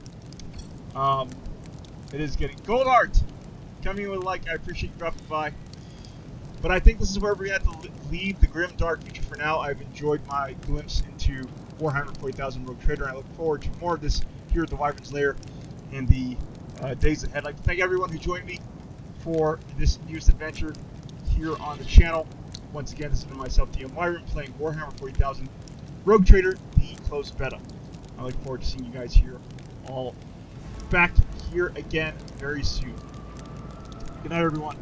It is getting gold art. Coming in with a like, I appreciate you dropping by. But I think this is where we have to leave the grim dark future for now. I've enjoyed my glimpse into Warhammer 40,000 Rogue Trader, and I look forward to more of this here at the Wyvern's Lair in the days ahead. I'd like to thank everyone who joined me for this newest adventure here on the channel. Once again, this is myself, DM Myron, playing Warhammer 40,000 Rogue Trader, the closed beta. I look forward to seeing you guys here all back here again very soon. Good night, everyone.